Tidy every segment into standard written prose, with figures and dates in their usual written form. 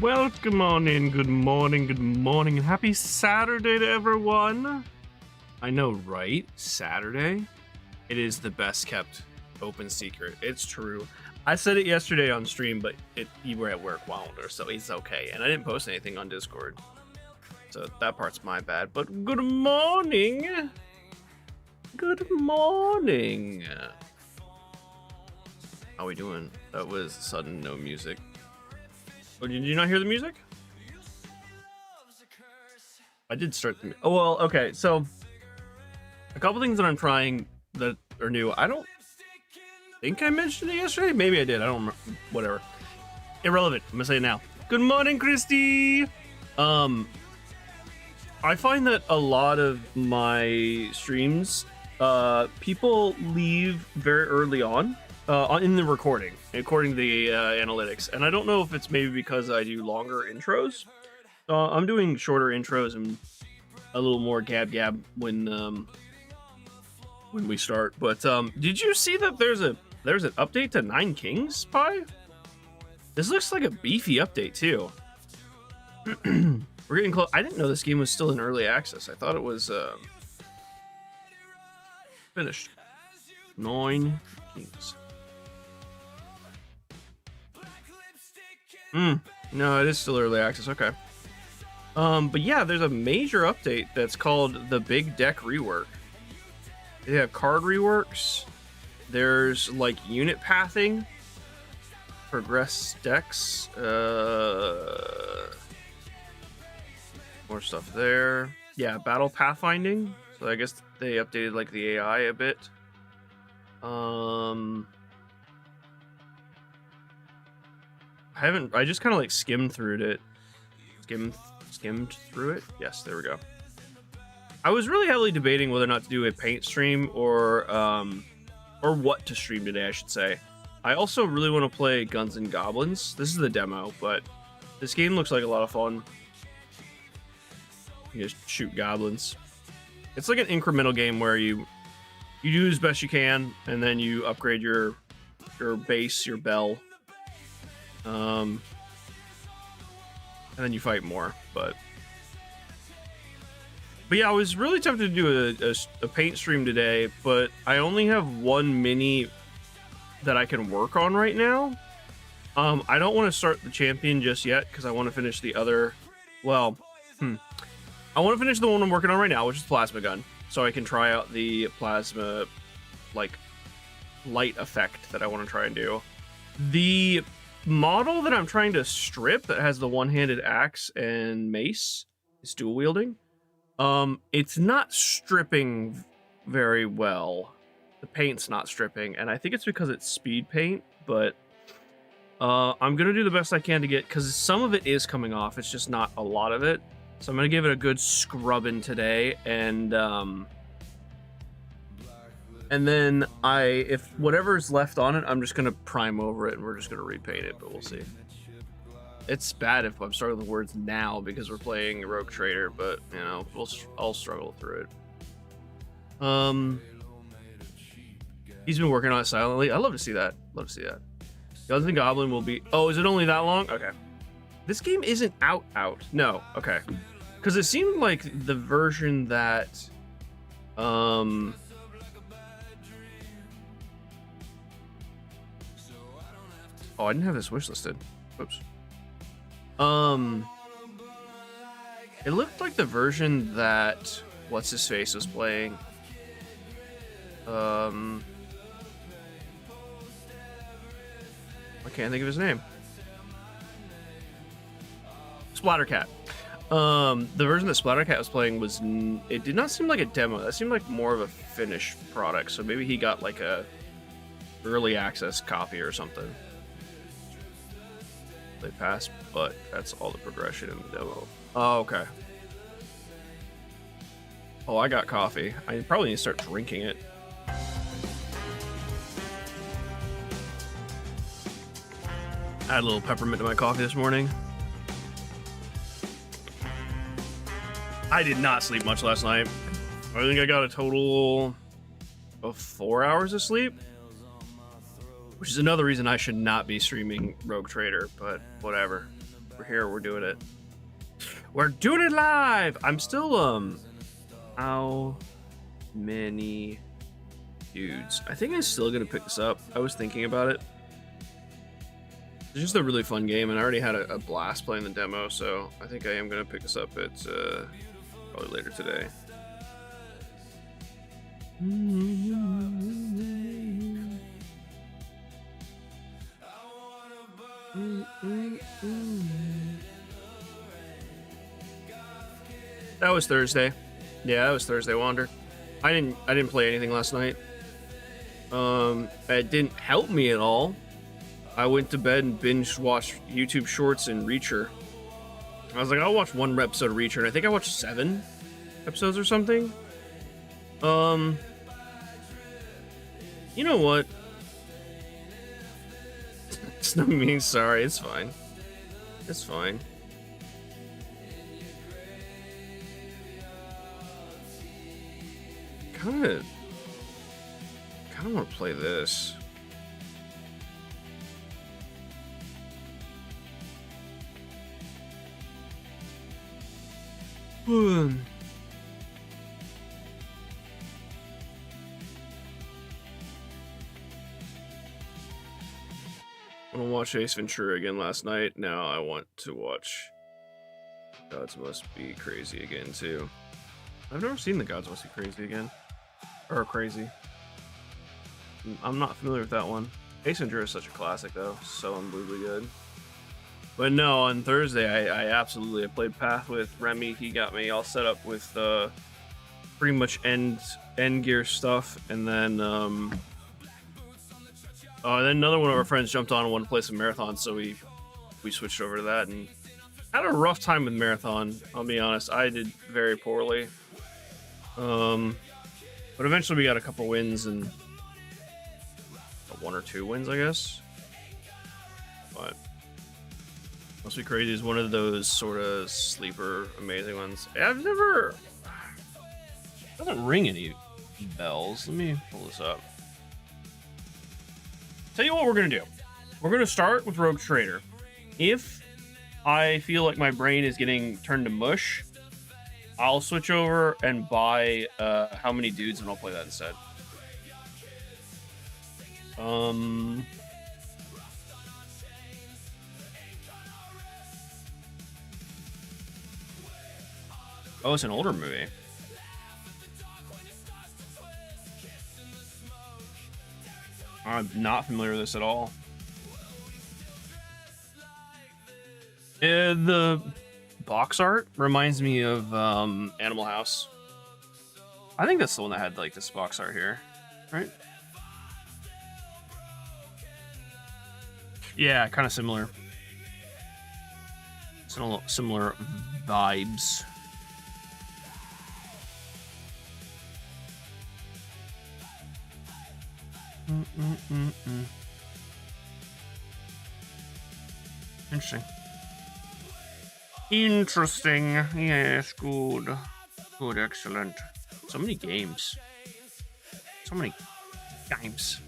Welcome on in. Good morning, and happy Saturday to everyone. I know, right? Saturday? It is the best kept open secret. It's true. I said it yesterday on stream, but you were at work, Wilder, so it's okay. And I didn't post anything on Discord, so that part's my bad. But good morning. Good morning. How we doing? That was sudden no music. Oh, did you not hear the music? I did start the... Oh, well, okay, so... A couple things that I'm trying that are new. I don't think I mentioned it yesterday. Maybe I did. I don't remember. Whatever. Irrelevant. I'm gonna say it now. Good morning, Christy! I find that a lot of my streams, people leave very early on. In the recording, according to the analytics, and I don't know if it's maybe because I do longer intros. I'm doing shorter intros and a little more gab when we start. But did you see that there's an update to Nine Kings Spy? This looks like a beefy update too. We're getting close. I didn't know this game was still in early access. I thought it was finished. Nine Kings. No, it is still early access. Okay. But yeah, there's a major update that's called the Big Deck Rework. They have card reworks. There's like unit pathing, progress decks, more stuff there. Yeah, battle pathfinding. So I guess they updated like the AI a bit. I just kind of like skimmed through it. Skimmed through it. Yes, there we go. I was really heavily debating whether or not to do a paint stream or what to stream today, I should say. I also really want to play Guns and Goblins. This is the demo, but this game looks like a lot of fun. You just shoot goblins. It's like an incremental game where you do as best you can, and then you upgrade your base, your bell. And then you fight more, but yeah, I was really tempted to do a paint stream today, but I only have one mini that I can work on right now. I don't want to start the champion just yet because I want to finish the other. Well, I want to finish the one I'm working on right now, which is plasma gun, so I can try out the plasma like light effect that I want to try and do. The model that I'm trying to strip that has the one-handed axe and mace is dual wielding. It's not stripping very well. The paint's not stripping, and I think it's because it's speed paint, but I'm gonna do the best I can to get, because some of it is coming off, it's just not a lot of it. So I'm gonna give it a good scrubbing today, and then if whatever's left on it, I'm just gonna prime over it and we're just gonna repaint it, but we'll see. It's bad if I'm starting the words now because we're playing Rogue Trader, but you know, I'll struggle through it. He's been working on it silently. I love to see that. Guns and Goblin will be... Oh, is it only that long? Okay. This game isn't out. No, okay. Because it seemed like the version that oh, I didn't have this wishlisted. Oops. It looked like the version that what's his face was playing. I can't think of his name. Splattercat. The version that Splattercat was playing was... It did not seem like a demo. That seemed like more of a finished product. So maybe he got like a early access copy or something. They pass, but that's all the progression in the demo. Oh, okay. Oh, I got coffee. I probably need to start drinking it. I had a little peppermint to my coffee this morning. I did not sleep much last night. I think I got a total of 4 hours of sleep. Which is another reason I should not be streaming Rogue Trader, but whatever. We're here. We're doing it. We're doing it live. I'm still how many dudes? I think I'm still gonna pick this up. I was thinking about it. It's just a really fun game, and I already had a blast playing the demo, so I think I am gonna pick this up at probably later today. That was Thursday. Yeah, that was Thursday, Wander. I didn't play anything last night. It didn't help me at all. I went to bed and binge watched YouTube Shorts and Reacher. I was like, I'll watch one episode of Reacher, and I think I watched 7 episodes or something. You know what? It's not me. Sorry, it's fine. It's fine. Kind of want to play this. I'm gonna watch Ace Ventura again last night. Now I want to watch Gods Must Be Crazy again too. I've never seen the Gods Must Be Crazy again. Or Crazy. I'm not familiar with that one. Ace Ventura is such a classic though. So unbelievably good. But no, on Thursday I played Path with Remy. He got me all set up with pretty much end gear stuff, and then then another one of our friends jumped on and wanted to play some Marathon, so we switched over to that and had a rough time with Marathon. I'll be honest, I did very poorly. But eventually we got a couple wins and 1 or 2 wins, I guess. But Must Be Crazy is one of those sort of sleeper amazing ones. I've never. It doesn't ring any bells. Let me pull this up. Tell you what we're gonna do. We're gonna start with Rogue Trader. If I feel like my brain is getting turned to mush, I'll switch over and buy How Many Dudes, and I'll play that instead. Oh, it's an older movie. I'm not familiar with this at all. The box art reminds me of Animal House. I think that's the one that had like this box art here, right? Yeah, kind of similar. Similar vibes. Interesting. Interesting. Yes, good. Good, excellent. So many games. So many games.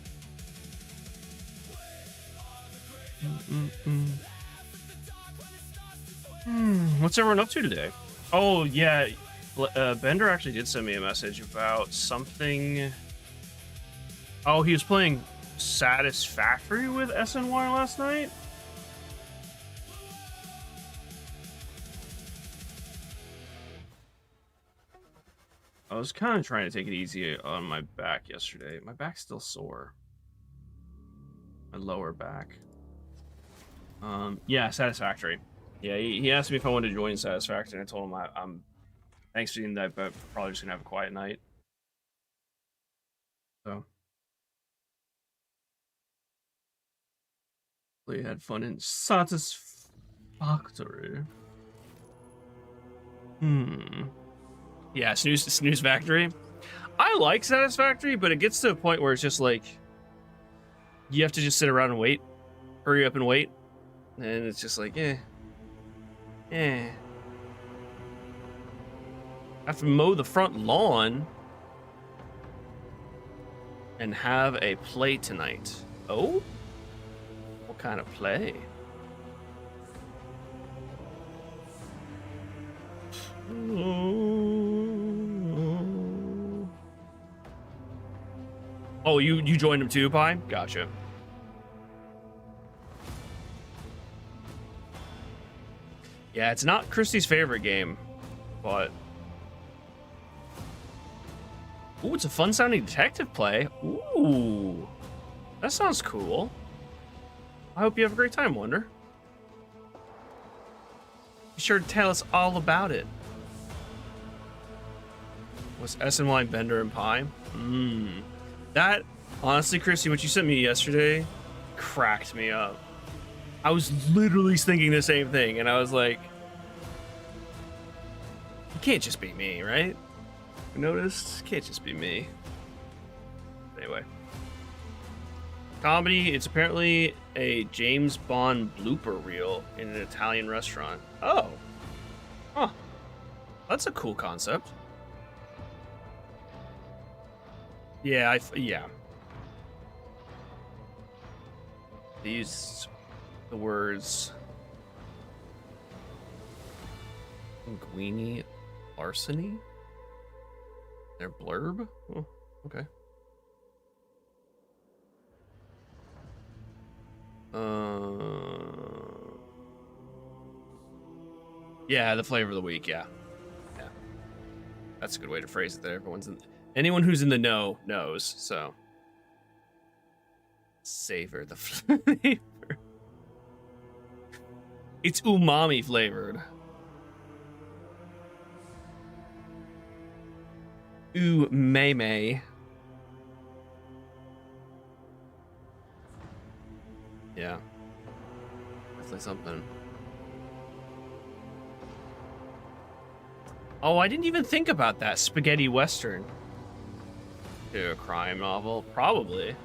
What's everyone up to today? Oh, yeah. Bender actually did send me a message about something. Oh, he was playing Satisfactory with SNY last night? I was kind of trying to take it easy on my back yesterday. My back's still sore. My lower back. Yeah, Satisfactory. Yeah, he asked me if I wanted to join Satisfactory, and I told him I'm thanks for the invite, but probably just gonna have a quiet night. So. We had fun in Satisfactory. Yeah, Snooze Factory. I like Satisfactory, but it gets to a point where it's just like you have to just sit around and wait. Hurry up and wait. And it's just like, I have to mow the front lawn and have a play tonight. Oh? What kind of play? Oh, you joined him too, Pi? Gotcha. Yeah, it's not Kristie's favorite game, but... Ooh, it's a fun-sounding detective play. Ooh, that sounds cool. I hope you have a great time, Wonder. Be sure to tell us all about it. Was SNY Bender and Pie? That, honestly, Kristie, what you sent me yesterday cracked me up. I was literally thinking the same thing, and I was like, it can't just be me, right? I noticed? It can't just be me. Anyway. Comedy, it's apparently a James Bond blooper reel in an Italian restaurant. Oh. Huh. That's a cool concept. Yeah, yeah. The words linguini larceny? Their blurb? Oh, okay. Yeah, the flavor of the week, yeah. Yeah. That's a good way to phrase it there. Anyone who's in the know knows, so. Savor the flavor. It's umami flavored. Umame. Yeah. Definitely something. Oh, I didn't even think about that. Spaghetti Western. To a crime novel? Probably.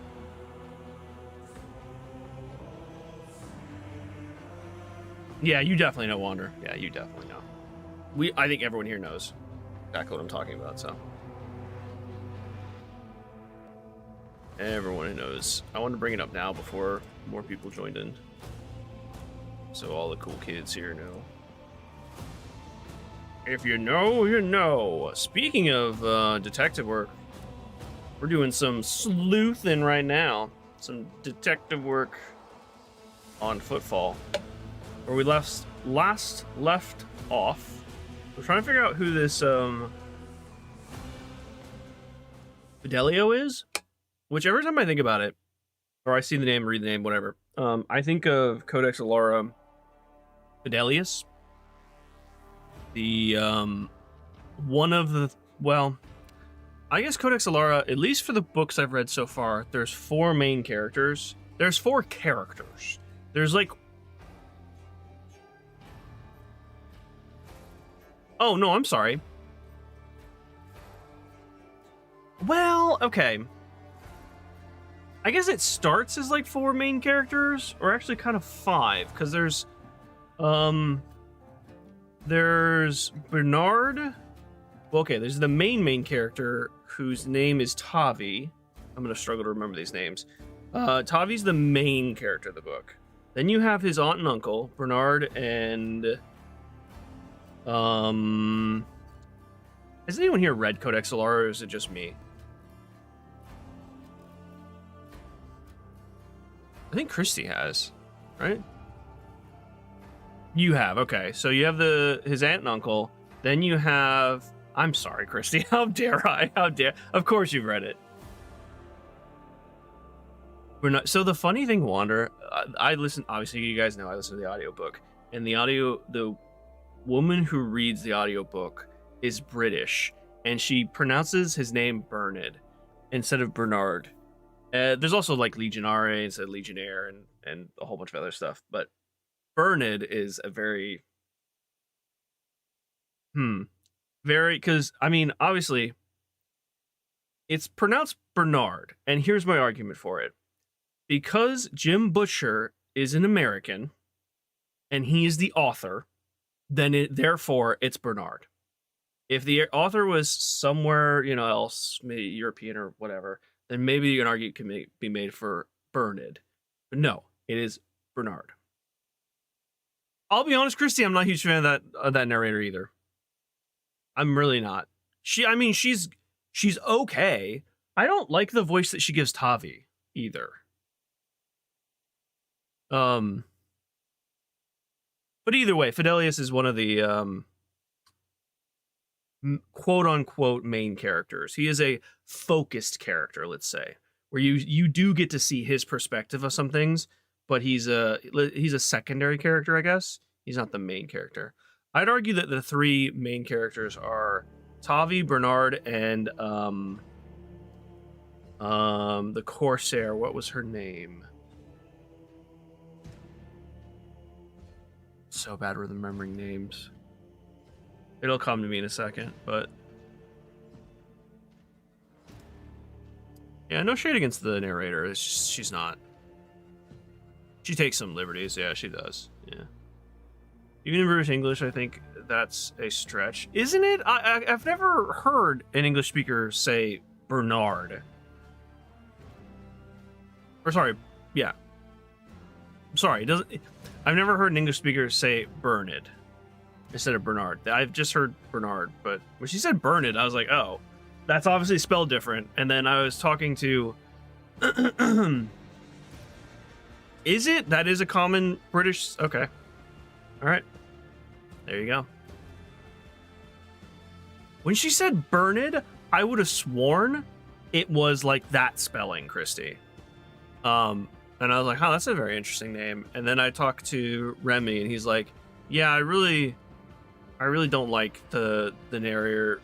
Yeah, you definitely know Wander. Yeah, you definitely know. I think everyone here knows exactly what I'm talking about, so. Everyone knows. I wanted to bring it up now before more people joined in. So all the cool kids here know. If you know, you know. Speaking of detective work, we're doing some sleuthing right now. Some detective work on Footfall. Where we last left off. We're trying to figure out who this Fidelio is. Which every time I think about it, or I see the name, read the name, whatever, I think of Codex Alara Fidelius. The one of the, well, I guess Codex Alara, at least for the books I've read so far, there's 4 main characters. There's 4 characters. There's like, oh no, I'm sorry. Well, okay. I guess it starts as like 4 main characters, or actually kind of 5, because there's Bernard. Well, okay, there's the main character whose name is Tavi. I'm gonna struggle to remember these names. Tavi's the main character of the book. Then you have his aunt and uncle, Bernard and has anyone here read Codex Alara, or is it just me? I think Kristie has, right? You have, okay. So you have his aunt and uncle. Then you have, I'm sorry, Kristie. How dare I? How dare? Of course you've read it. We're not. So the funny thing, Wander, I listen. Obviously, you guys know I listen to the audiobook, and the woman who reads the audiobook is British, and she pronounces his name Bernard instead of Bernard. There's also like Legionare instead of Legionnaire and a whole bunch of other stuff. But Bernard is a very... because, I mean, obviously, it's pronounced Bernard. And here's my argument for it. Because Jim Butcher is an American, and he is the author, then therefore it's Bernard. If the author was somewhere, else, maybe European or whatever, then maybe an argument can be made for Bernard. But no, it is Bernard. I'll be honest, Kristie, I'm not a huge fan of that narrator either. I'm really not. I mean, she's okay. I don't like the voice that she gives Tavi either. But either way, Fidelius is one of the quote unquote main characters. He is a focused character, let's say, where you do get to see his perspective of some things, but he's a secondary character, I guess. He's not the main character. I'd argue that the three main characters are Tavi, Bernard, and the Corsair. What was her name? So bad with remembering names. It'll come to me in a second, but yeah, no shade against the narrator. It's just, she's not. She takes some liberties. Yeah, she does. Yeah. Even in British English, I think that's a stretch, isn't it? I've never heard an English speaker say Bernard. Or sorry, yeah. Sorry, I've never heard an English speaker say Bernard instead of Bernard. I've just heard Bernard, but when she said Bernard, I was like, oh, that's obviously spelled different. And then I was talking to is it? That is a common British. Okay. All right. There you go. When she said Bernard, I would have sworn it was like that spelling, Kristie. And I was like, oh, that's a very interesting name. And then I talked to Remy, and he's like, yeah, I really don't like the narrator,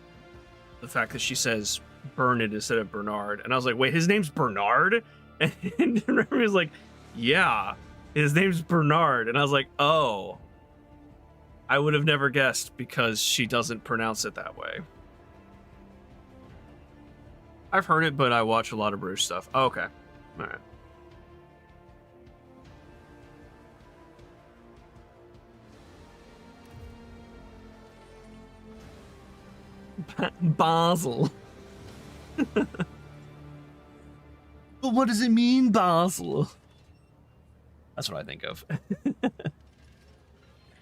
the fact that she says Bernard instead of Bernard. And I was like, wait, his name's Bernard? And Remy was like, yeah, his name's Bernard. And I was like, oh, I would have never guessed because she doesn't pronounce it that way. I've heard it, but I watch a lot of British stuff. Oh, okay. All right. Basel. But what does it mean, Basel? That's what I think of.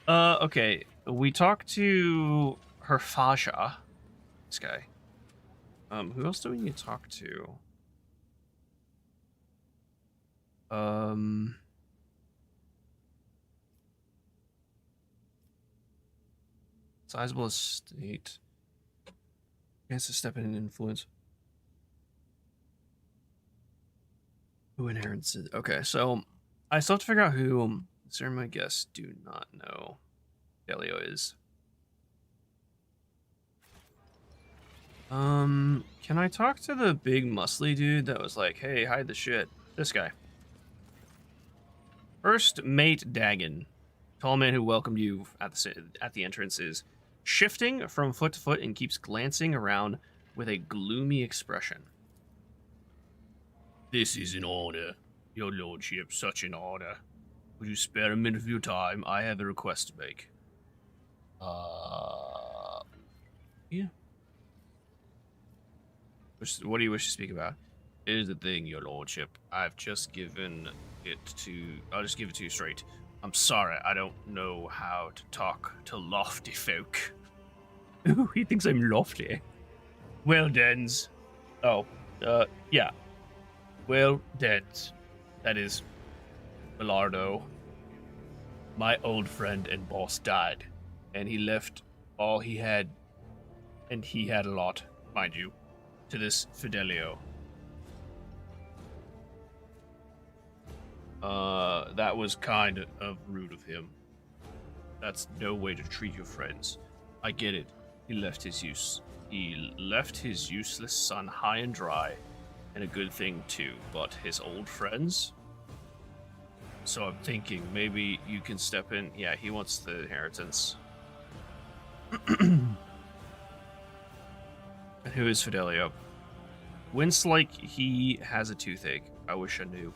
Okay. We talked to Herfasha. This guy. Who else do we need to talk to? Sizable estate. Chance to step in and influence. Who inherits it? Okay, so I still have to figure out who ceremony guests do not know Delio is. Can I talk to the big muscly dude that was like, hey, hide the shit? This guy. First mate Dagon, tall man who welcomed you at the entrance, is shifting from foot to foot and keeps glancing around with a gloomy expression. This is an order, your lordship, such an order. Would you spare a minute of your time? I have a request to make. Yeah. What do you wish to speak about? Here's the thing, your lordship. I've just given it to... I'll just give it to you straight. I'm sorry, I don't know how to talk to lofty folk. Ooh, he thinks I'm lofty. Well, Dens. Oh, yeah. Well, Dens. That is... Belardo. My old friend and boss died. And he left all he had. And he had a lot, mind you, to this Fidelio. That was kind of rude of him. That's no way to treat your friends. I get it. He left his useless son high and dry, and a good thing too, but his old friends? So I'm thinking maybe you can step in. Yeah, he wants the inheritance. And who is Fidelio? Wince like he has a toothache. I wish I knew.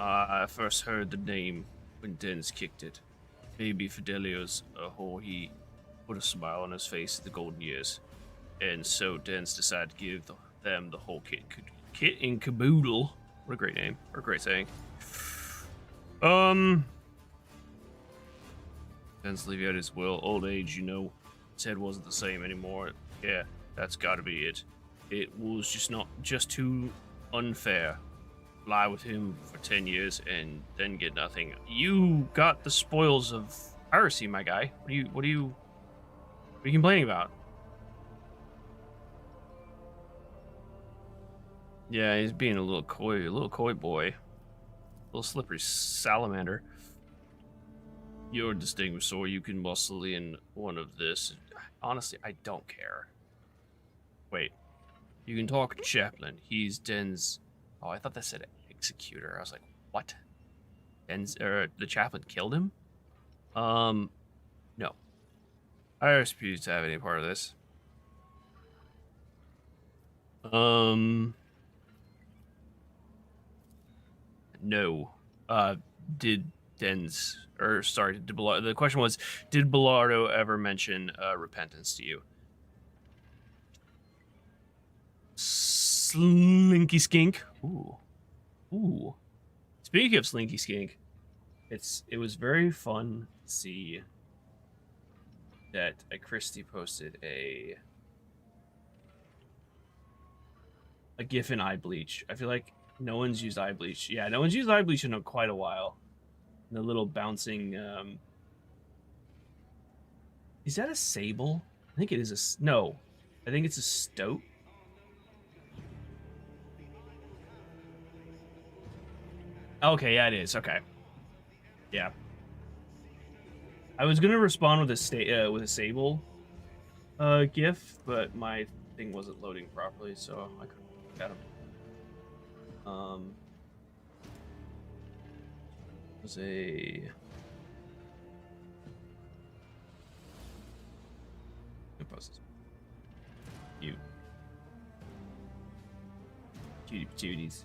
I first heard the name when Dens kicked it. Maybe Fidelio's a whore. He put a smile on his face at the golden years. And so Dens decided to give them the whole kit and caboodle. What a great name. Or a great saying. Dens leave out his will. Old age, you know. His head wasn't the same anymore. Yeah, that's gotta be it. It was just too unfair. Lie with him for 10 years and then get nothing. You got the spoils of piracy, my guy. What are you complaining about? Yeah, he's being a little coy boy. A little slippery salamander. You're a distinguished sword. You can muscle in one of this. Honestly, I don't care. Wait. You can talk to Chaplain. He's Den's... Oh, I thought that said executor. I was like, what? Den's... the Chaplain killed him? No. I refuse to have any part of this. No. Did Den's... Or, sorry, the question was, did Bellardo ever mention repentance to you? Slinky Skink. Ooh. Speaking of Slinky Skink, it was very fun to see that Christie posted a GIF in eye bleach. I feel like no one's used eye bleach. Yeah, no one's used eye bleach in quite a while. And the little bouncing. Is that a sable? I think it is no. I think it's a stoat. Okay, yeah, it is. Okay. Yeah. I was gonna respond with a sable GIF, but my thing wasn't loading properly, so I couldn't get him. It was a... Who posts this? Cutie patooties.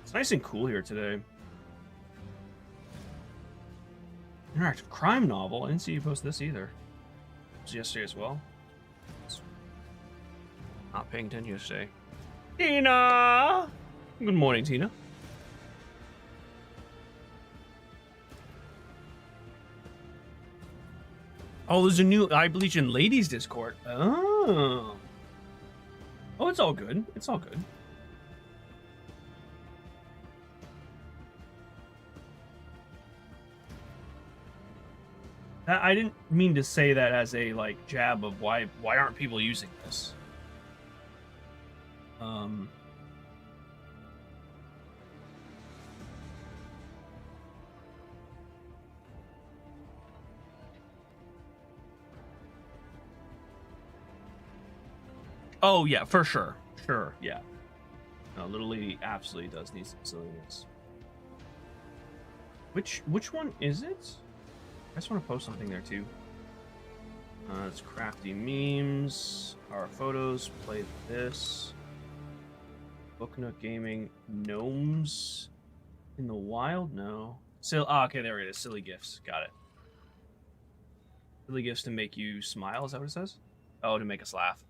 It's nice and cool here today. Interactive crime novel. I didn't see you post this either. It was yesterday as well. Not paying attention yesterday. Tina! Good morning, Tina. Oh, there's a new eye bleach in ladies Discord. Oh, it's all good. It's all good. I didn't mean to say that as a jab of why aren't people using this. Oh yeah, for sure. Yeah. No, little lady absolutely does need some silliness. Which one is it? I just want to post something there too. It's crafty memes, our photos, play this. Booknook Gaming, gnomes in the wild? No. Okay, there it is. Silly gifts. Got it. Silly gifts to make you smile, is that what it says? Oh, to make us laugh.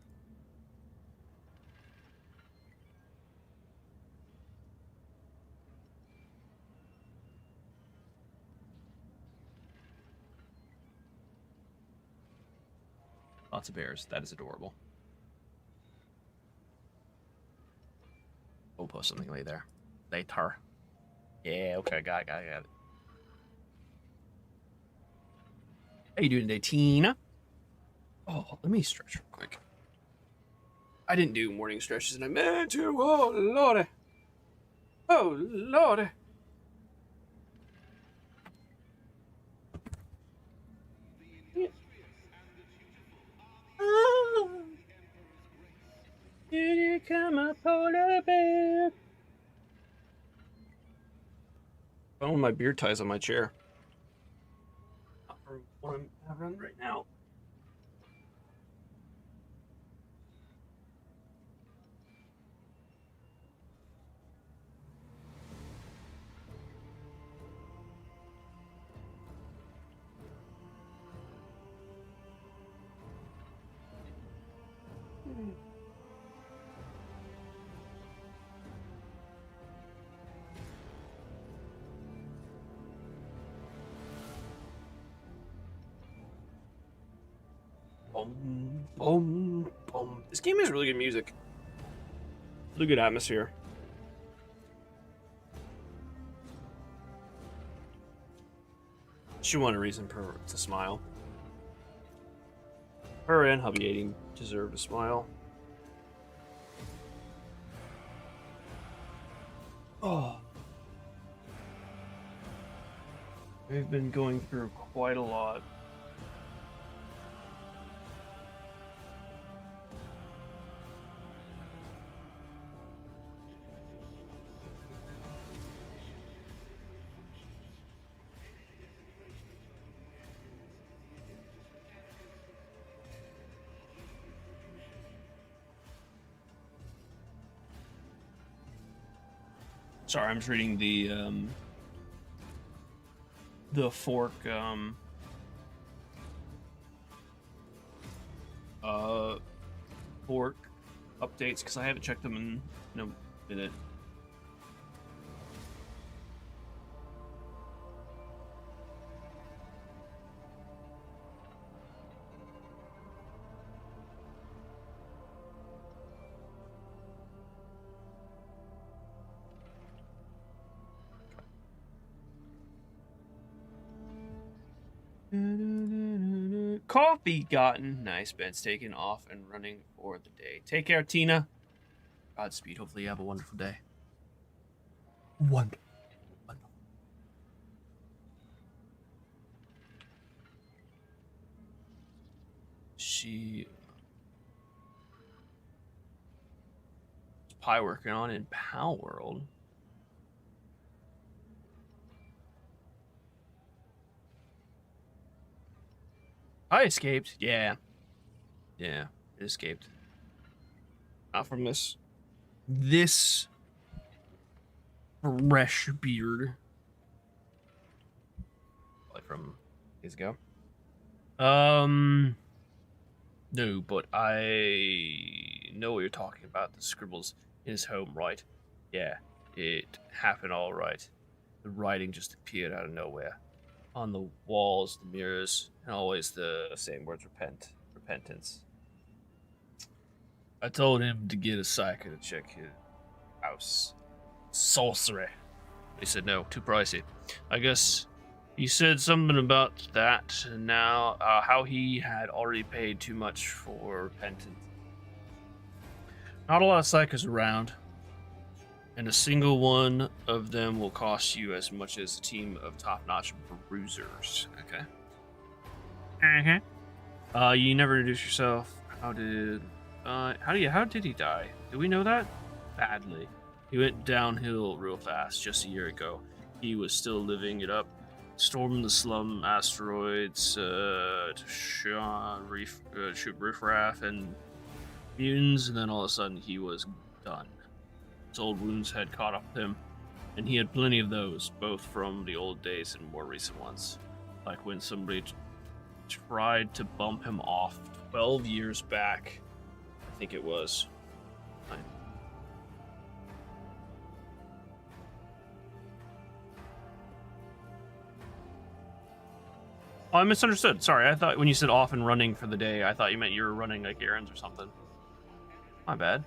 Lots of bears. That is adorable. We'll post something later. Yeah, okay, got it. How you doing today, Tina? Oh, let me stretch real quick. I didn't do morning stretches and I meant to. Oh, lordy. Oh, lordy. Here you come, a polar bear. Oh, my beard ties on my chair. Not for what I'm having right now. Boom, boom, boom. This game has really good music. Really good atmosphere. She wanted a reason to smile. Her and hubby 18 deserve a smile. Oh. We've been going through quite a lot. Sorry, I'm just reading the fork fork updates because I haven't checked them in a minute. Coffee gotten. Nice. Ben's taken off and running for the day. Take care, Tina. Godspeed. Hopefully you have a wonderful day. Wonderful. She... What's Pi working on in Pal World? I escaped. Yeah. Yeah, it escaped. Not from this fresh beard. Like from days ago. No, but I know what you're talking about. The scribbles in his home, right? Yeah, it happened all right. The writing just appeared out of nowhere. On the walls, the mirrors, and always the same words, repentance. I told him to get a psychic to check his house. Sorcery. He said no, too pricey. I guess he said something about that, and now how he had already paid too much for repentance. Not a lot of psychers around, and a single one of them will cost you as much as a team of top-notch bruisers. Okay. You never introduced yourself. How did he die? Do we know that? Badly. He went downhill real fast just a year ago. He was still living it up, storming the slum asteroids to shoot riffraff and mutants, and then all of a sudden he was done. His old wounds had caught up with him, and he had plenty of those, both from the old days and more recent ones. Like when somebody tried to bump him off 12 years back, I think it was. Oh, I misunderstood. Sorry, I thought when you said off and running for the day, I thought you meant you were running like errands or something. My bad.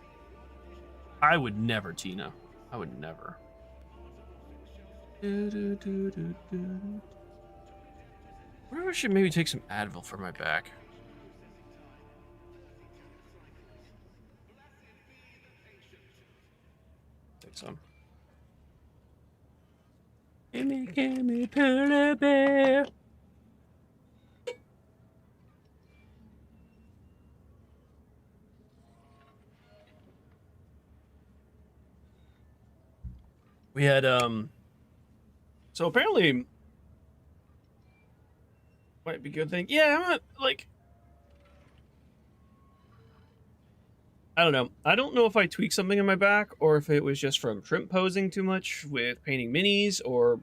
I would never, Tina. I would never. I wonder if I should maybe take some Advil for my back. Take some. Gimme, polar bear. We had, so apparently, might be a good thing. Yeah, I'm not, like, I don't know. I don't know if I tweaked something in my back or if it was just from shrimp posing too much with painting minis or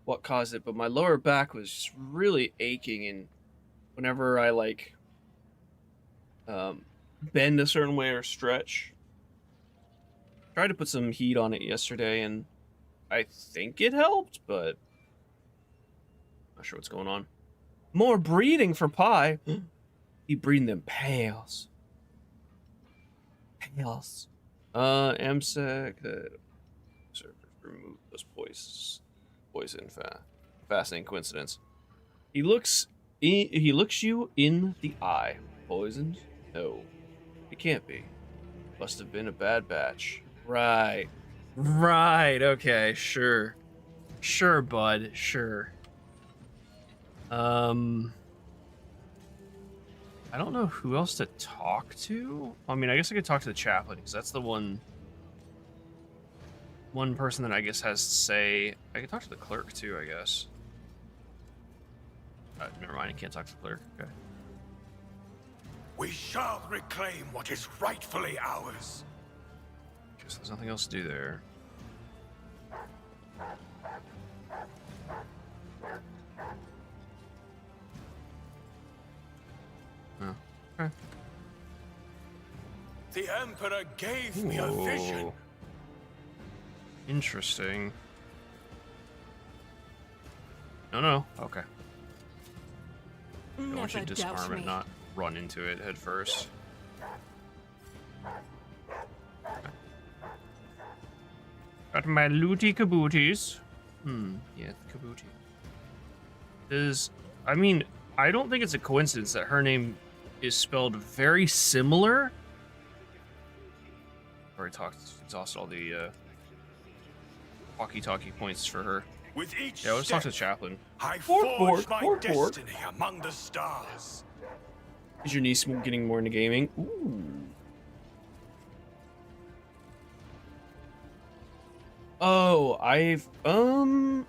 what caused it, but my lower back was just really aching, and whenever I, like, bend a certain way or stretch. Tried to put some heat on it yesterday, and I think it helped, but not sure what's going on. More breeding for Pi. Keep breeding them pails. Pails. MSEC. Remove those poison. Fascinating coincidence. He looks you in the eye. Poisoned? No. It can't be. Must have been a bad batch. Right. Okay, sure. Sure, bud. Sure. I don't know who else to talk to. I mean, I guess I could talk to the chaplain, because that's the one person that I guess has to say. I could talk to the clerk too, I guess. Never mind, I can't talk to the clerk. Okay. We shall reclaim what is rightfully ours. Guess there's nothing else to do there. Oh, okay. The Emperor gave me a vision. Interesting. No. Okay. I want you to disarm it, not run into it head first. Got my looty kabooties. Yeah, kabooty. I mean, I don't think it's a coincidence that her name is spelled very similar. Already exhausted all the walkie-talkie points for her. With each yeah, let's talk to the chaplain. I forged my destiny among the stars. Is your niece getting more into gaming? Ooh. Oh, I can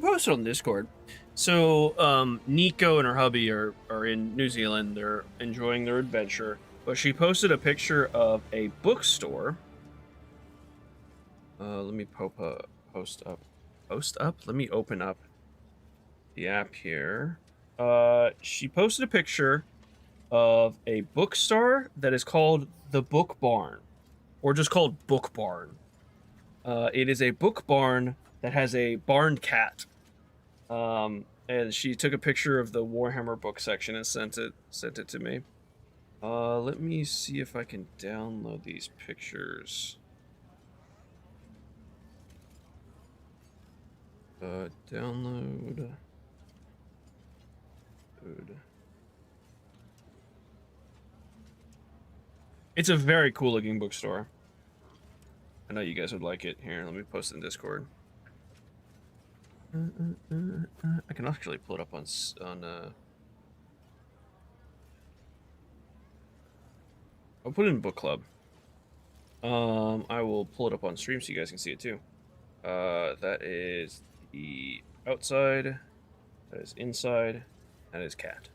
post it on Discord. So, Nico and her hubby are in New Zealand. They're enjoying their adventure. But she posted a picture of a bookstore. Let me post up. Let me open up the app here. She posted a picture of a bookstore that is called the Book Barn, or just called Book Barn. It is a book barn that has a barn cat. And she took a picture of the Warhammer book section and sent it to me. Let me see if I can download these pictures. Download. Good. It's a very cool looking bookstore. I know you guys would like it. Here, let me post it in Discord. I can actually pull it up on I'll put it in book club. I will pull it up on stream so you guys can see it too. That is the outside. That is inside. That is cat.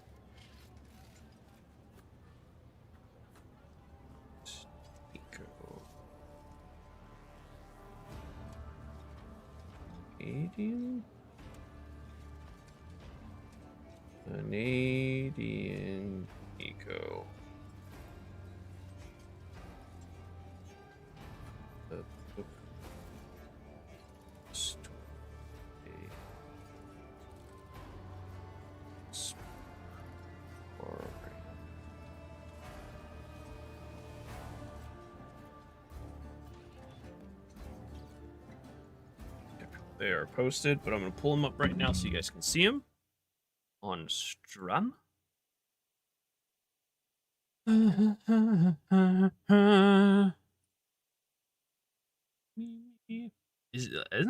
Canadian Eco. The book story. They are posted, but I'm going to pull them up right now so you guys can see them on Strum. Isn't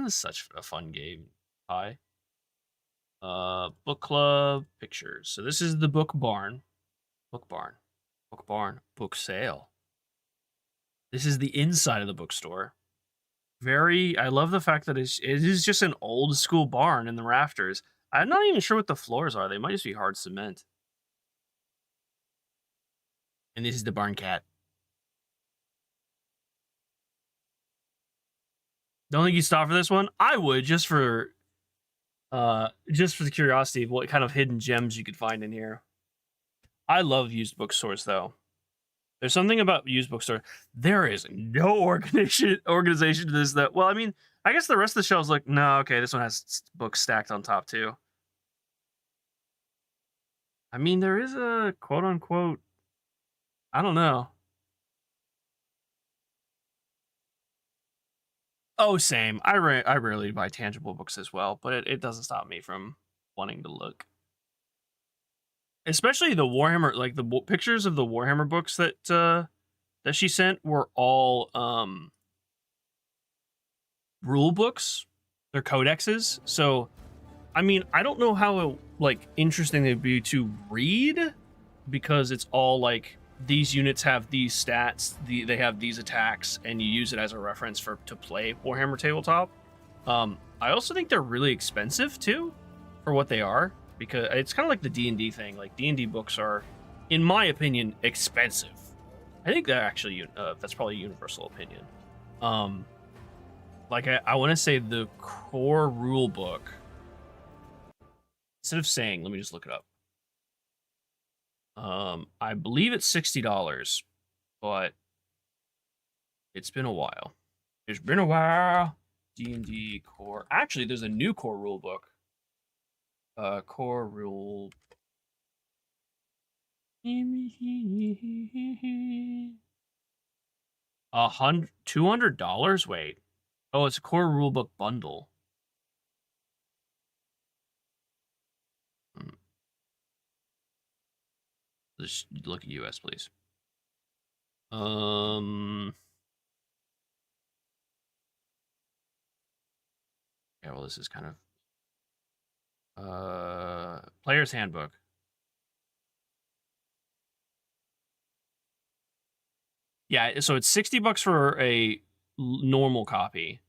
this such a fun game? Hi. Book club pictures. So this is the Book Barn. Book book sale. This is the inside of the bookstore. I love the fact that it is just an old school barn in the rafters. I'm not even sure what the floors are. They might just be hard cement. And this is the barn cat. Don't think you stop for this one? I would, just for the curiosity of what kind of hidden gems you could find in here. I love used bookstores though. There's something about used bookstore. There is no organization to this that, well, I mean, I guess the rest of the shelves like, no, okay, this one has books stacked on top too. I mean, there is a quote unquote, I don't know. Oh, same. I rarely buy tangible books as well, but it doesn't stop me from wanting to look. Especially the Warhammer, like the pictures of the Warhammer books that she sent were all rule books. They're codexes. So, I mean, I don't know how like interesting they'd be to read, because it's all like these units have these stats, they have these attacks, and you use it as a reference to play Warhammer Tabletop. I also think they're really expensive too, for what they are, because it's kind of like the D&D thing. Like D&D books are, in my opinion, expensive. I think that actually that's probably a universal opinion. Like I want to say the core rule book. Instead of saying, let me just look it up. I believe it's $60, but it's been a while. It's been a while. D&D core. Actually, there's a new core rule book. Core rule. $200. Wait. Oh, it's a core rulebook bundle. Just look at US, please. Yeah, well, this is kind of player's handbook. Yeah, so it's $60 for a normal copy.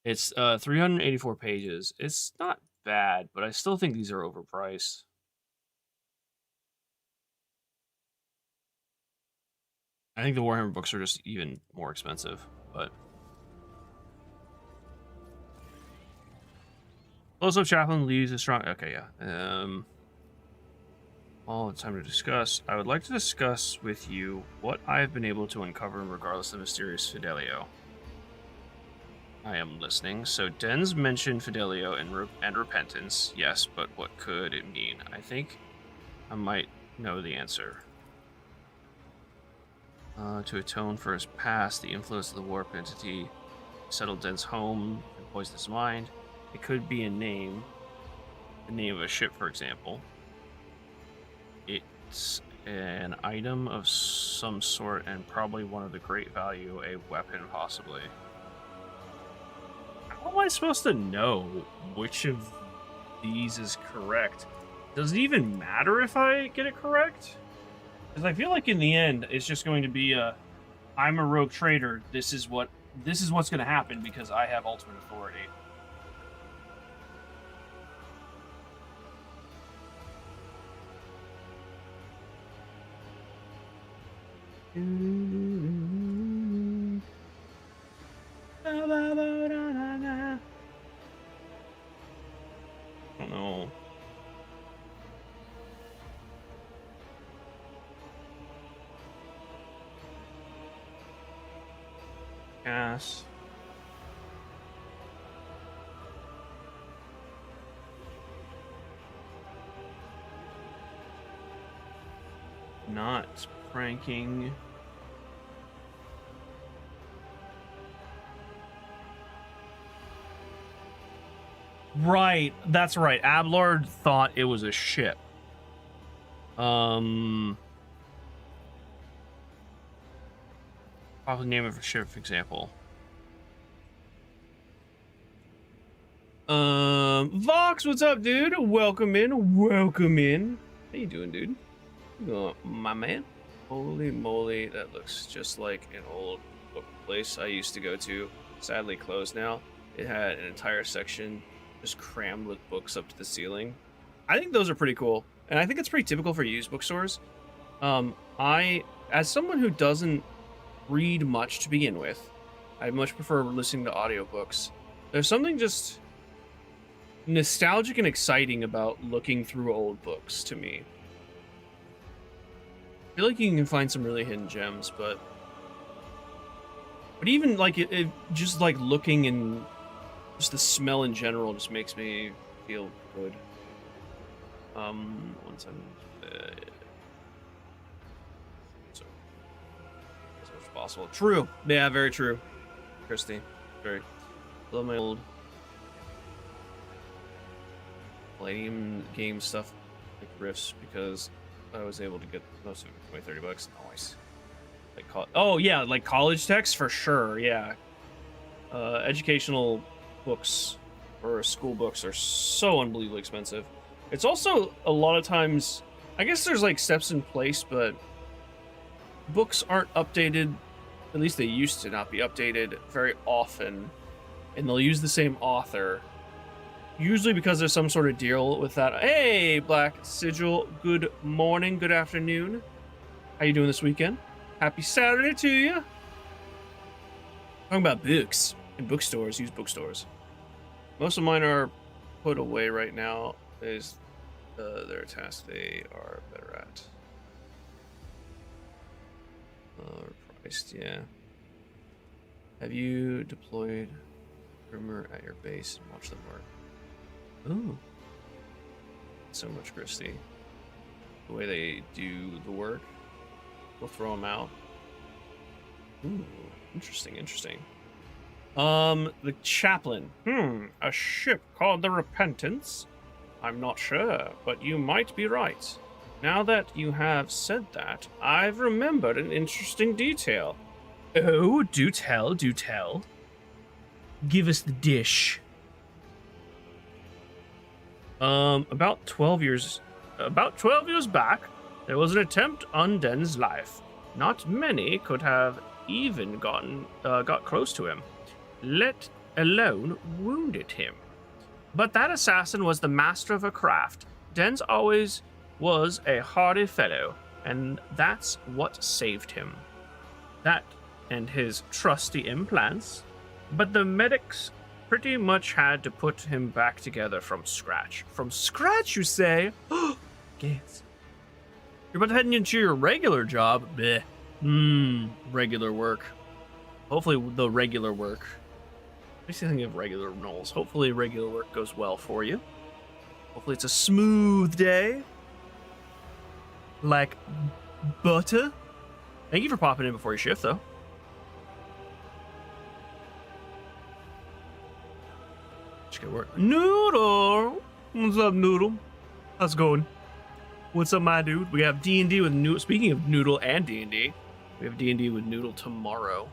It's 384 pages. It's not bad, but I still think these are overpriced. I think the Warhammer books are just even more expensive, but close-up chaplain leaves a strong. Okay, yeah. All the time to discuss. I would like to discuss with you what I have been able to uncover regardless of mysterious Fidelio. I am listening. So Den's mentioned Fidelio and repentance. Yes, but what could it mean? I think I might know the answer. To atone for his past, the influence of the warp entity settled Den's home and poisoned his mind. It could be a name. The name of a ship, for example. It's an item of some sort and probably one of the great value, a weapon possibly. How am I supposed to know which of these is correct? Does it even matter if I get it correct? Because I feel like in the end, it's just going to be I'm a rogue trader. This is what's going to happen because I have ultimate authority. I don't know. Gas. Not pranking. Right, that's right. Ablard thought it was a ship. Probably name of a ship, for example. Vox, what's up, dude? Welcome in. Welcome in. How you doing, dude? My man. Holy moly, that looks just like an old book place I used to go to. Sadly closed now. It had an entire section just crammed with books up to the ceiling. I think those are pretty cool, and I think it's pretty typical for used bookstores. As someone who doesn't read much to begin with, I much prefer listening to audiobooks. There's something just nostalgic and exciting about looking through old books to me. I feel like you can find some really hidden gems, but even like it just like looking and just the smell in general just makes me feel good. 1 second. So as much as possible. True. Yeah, very true. Christy. Very. Love my old Palladium game stuff like Rifts because I was able to get most of it for my $30. Nice. Like oh yeah, like college texts for sure. Yeah. Educational books or school books are so unbelievably expensive. It's also a lot of times, I guess there's like steps in place, but books aren't updated. At least they used to not be updated very often, and they'll use the same author. Usually because there's some sort of deal with that. Hey, Black Sigil, good morning, good afternoon. How you doing this weekend? Happy Saturday to you. Talking about books and bookstores, use bookstores. Most of mine are put away right now. Is their task they are better at. Priced, yeah. Have you deployed Rumor at your base and watched them work? Ooh. So much, Christy. The way they do the work. We'll throw them out. Ooh, interesting, interesting. The chaplain. A ship called the Repentance? I'm not sure, but you might be right. Now that you have said that, I've remembered an interesting detail. Oh, do tell, do tell. Give us the dish. About 12 years back, there was an attempt on Den's life. Not many could have even got close to him, let alone wounded him. But that assassin was the master of a craft. Den's always was a hardy fellow, and that's what saved him. That and his trusty implants. But the medics pretty much had to put him back together from scratch. From scratch, you say? Gates. You're about to head into your regular job. Bleh. Regular work. Hopefully the regular work. Makes you think of regular roles. Hopefully regular work goes well for you. Hopefully it's a smooth day. Like butter. Thank you for popping in before your shift, though. Just get work. Noodle! What's up, Noodle? How's it going? What's up, my dude? We have D&D with Noodle. Speaking of Noodle and D&D, we have D&D with Noodle tomorrow.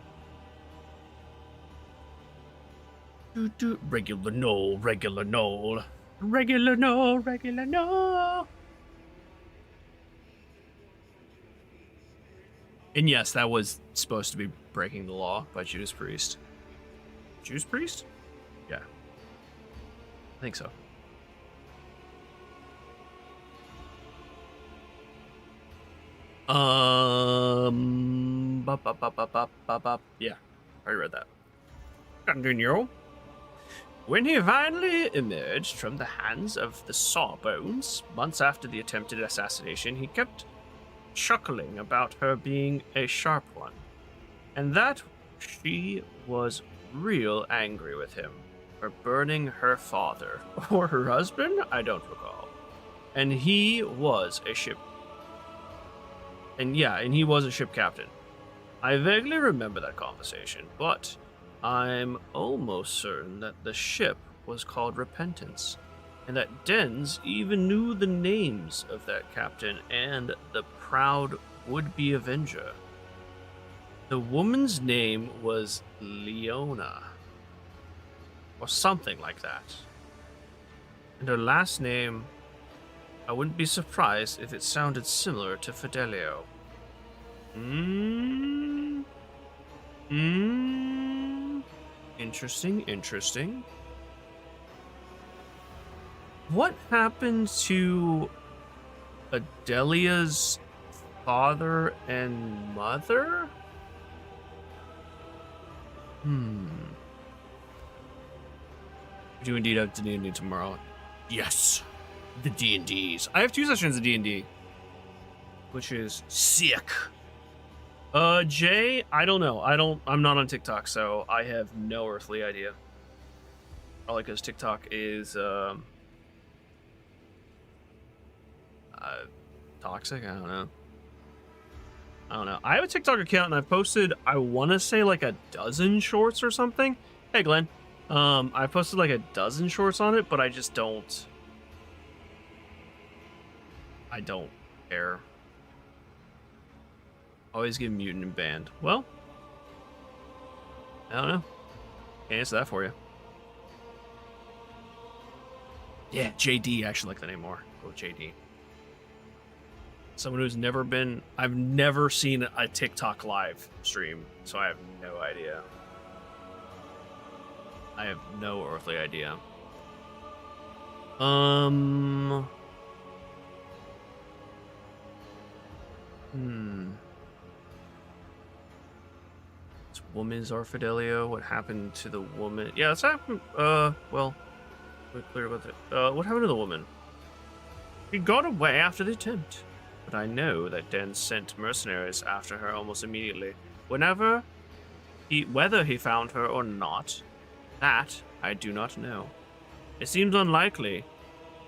Regular Noel, regular Noel. Regular Noel, regular Noel. And yes, that was supposed to be breaking the law by Judas Priest. Judas Priest? Yeah. I think so. Yeah, I already read that. Continue. When he finally emerged from the hands of the Sawbones, months after the attempted assassination, he kept chuckling about her being a sharp one, and that she was real angry with him for burning her father or her husband, I don't recall. And he was a ship. And he was a ship captain. I vaguely remember that conversation, but I'm almost certain that the ship was called Repentance, and that Dens even knew the names of that captain and the proud would-be Avenger. The woman's name was Leona, or something like that. And her last name, I wouldn't be surprised if it sounded similar to Fidelio. Interesting, interesting. What happened to Adelia's father and mother? We do indeed have D&D tomorrow. Yes, the D&Ds. I have 2 sessions of D&D, which is sick. Jay, I don't know. I'm not on TikTok, so I have no earthly idea. All I know is TikTok is toxic. I don't know. I have a TikTok account and I've posted, I want to say like a dozen shorts or something. Hey, Glenn. I posted like a dozen shorts on it, but I just don't. I don't care. Always get muted and banned. Well, I don't know. Can't answer that for you. Yeah, JD. I actually like the name more. Go with JD. Someone who's never been... I've never seen a TikTok live stream, so I have no idea. I have no earthly idea. This woman's our Fidelio. What happened to the woman? Yeah, that's happened. Well, we're clear about that. What happened to the woman? He got away after the attempt. But I know that Den sent mercenaries after her almost immediately. Whether he found her or not, that I do not know. It seems unlikely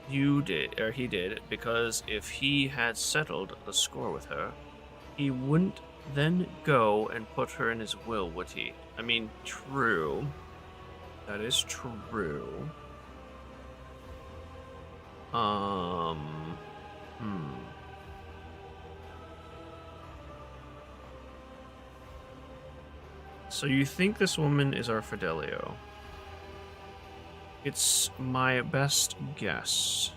he did, because if he had settled the score with her, he wouldn't then go and put her in his will, would he? I mean, true. That is true. So you think this woman is our Fidelio? It's my best guess.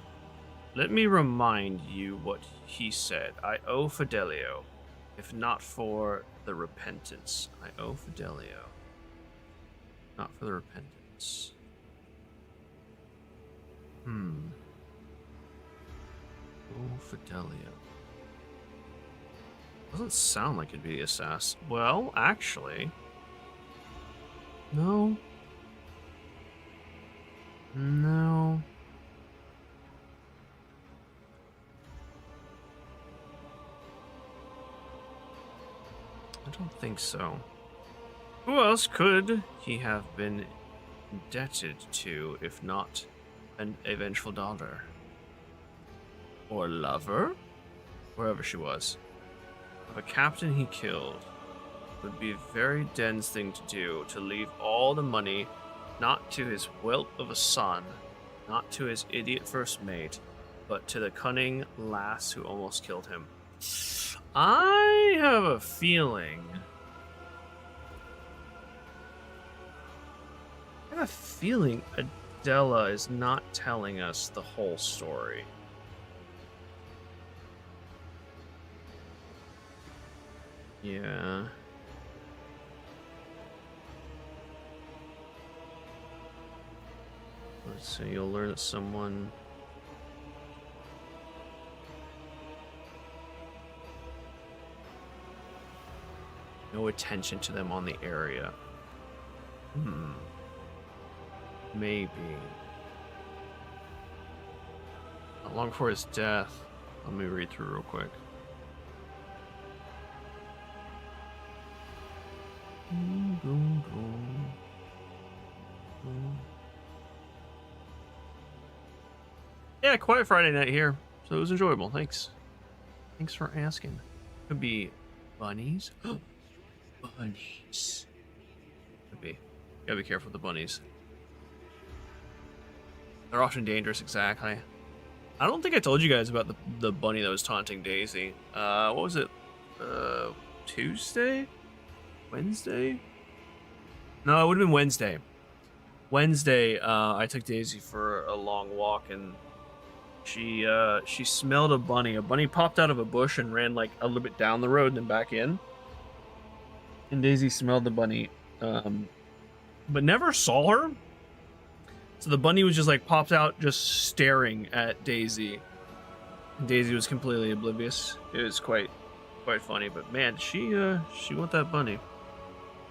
Let me remind you what he said. I owe Fidelio, if not for the repentance. I owe Fidelio, not for the repentance. Oh, Fidelio. Doesn't sound like it'd be the assassin. Well, actually... No. No. I don't think so. Who else could he have been indebted to, if not a vengeful daughter? Or lover? Wherever she was. Of a captain he killed. Would be a very dense thing to do, to leave all the money not to his whelp of a son, not to his idiot first mate, but to the cunning lass who almost killed him. I have a feeling... Adela is not telling us the whole story. Yeah... Let's see, you'll learn that someone... No attention to them on the area. Maybe. Not long before his death. Let me read through real quick. Yeah, quiet Friday night here, so it was enjoyable. Thanks. Thanks for asking. Could be bunnies. Bunnies. Could be. Gotta be careful with the bunnies. They're often dangerous, exactly. I don't think I told you guys about the bunny that was taunting Daisy. What was it? Tuesday? Wednesday? No, it would have been Wednesday. Wednesday, I took Daisy for a long walk, and she smelled a bunny. A bunny popped out of a bush and ran like a little bit down the road and then back in. And Daisy smelled the bunny, but never saw her. So the bunny was just like popped out, just staring at Daisy. And Daisy was completely oblivious. It was quite funny. But man, she wanted that bunny.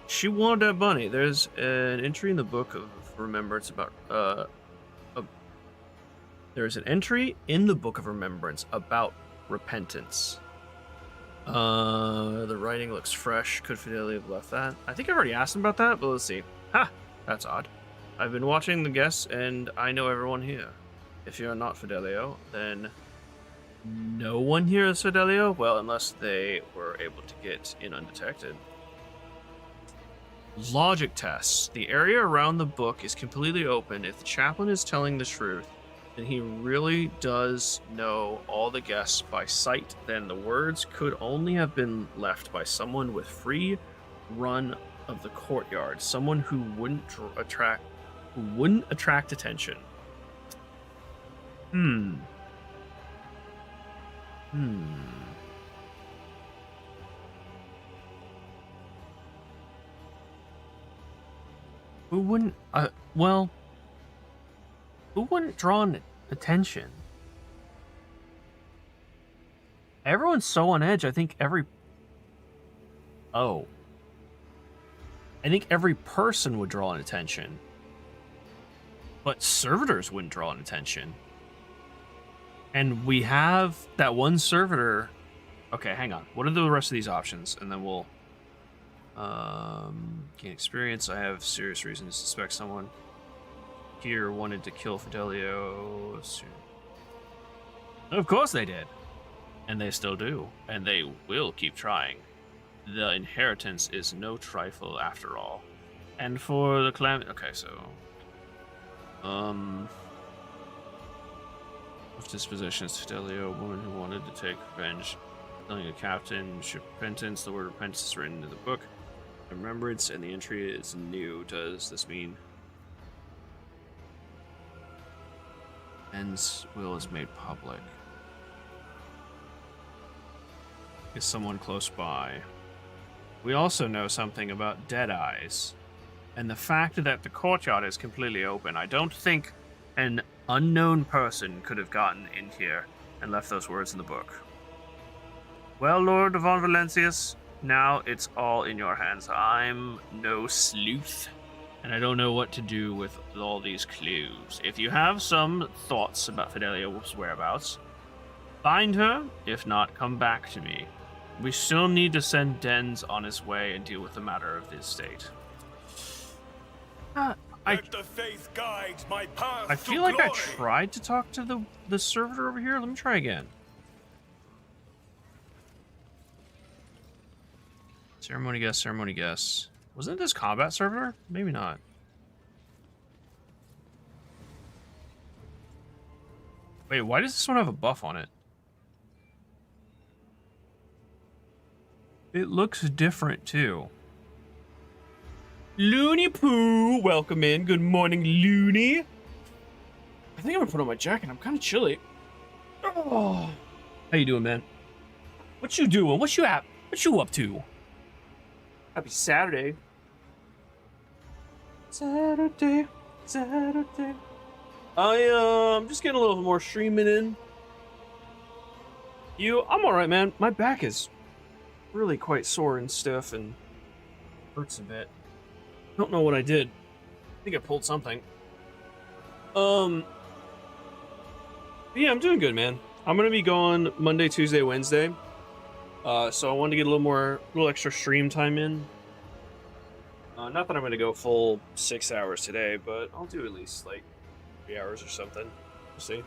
She wanted that bunny. There's an entry in the Book of Remembrance about there's an entry in the Book of Remembrance about repentance. The writing looks fresh. Could Fidelio have left that? I think I've already asked him about that, but let's see. Ha! That's odd. I've been watching the guests, and I know everyone here. If you're not Fidelio, then No one here is Fidelio? Well, unless they were able to get in undetected. Logic tests. The area around the book is completely open. If the chaplain is telling the truth, then he really does know all the guests by sight. Then the words could only have been left by someone with free run of the courtyard, someone who wouldn't attract attention. Who wouldn't? Who wouldn't draw attention? Everyone's so on edge. I think every person would draw an attention, but servitors wouldn't draw an attention. And we have that one servitor. Okay, hang on. What are the rest of these options? And then we'll gain experience. I have serious reason to suspect someone here wanted to kill Fidelio. Of course they did. And they still do. And they will keep trying. The inheritance is no trifle after all. And for the clan... Okay, so... Of dispositions, Fidelio, a woman who wanted to take revenge. Telling a captain, repentance. The word repentance is written into the book. Remembrance, and the entry is new. Does this mean... Ben's will is made public. Is someone close by? We also know something about dead eyes. And the fact that the courtyard is completely open, I don't think an unknown person could have gotten in here and left those words in the book. Well, Lord von Valencius, now it's all in your hands. I'm no sleuth, and I don't know what to do with all these clues. If you have some thoughts about Fidelio's whereabouts, find her. If not, come back to me. We still need to send Dens on his way and deal with the matter of his state. Let the faith guide my path I feel like glory. I tried to talk to the servitor over here. Let me try again. Ceremony guest, ceremony guest. Wasn't this combat servitor? Maybe not. Wait, why does this one have a buff on it? It looks different too. Looney Poo, welcome in. Good morning, Looney. I think I'm gonna put on my jacket. I'm kind of chilly. Oh, how you doing, man? What you doing? What you up to? Happy Saturday. Saturday. I'm just getting a little more streaming in. I'm all right, man. My back is really quite sore and stiff and hurts a bit. Don't know what I did. I think I pulled something. Yeah, I'm doing good, man. I'm gonna be gone Monday, Tuesday, Wednesday. So I wanted to get a little extra stream time in. Not that I'm gonna go full 6 hours today, but I'll do at least like 3 hours or something. We'll see.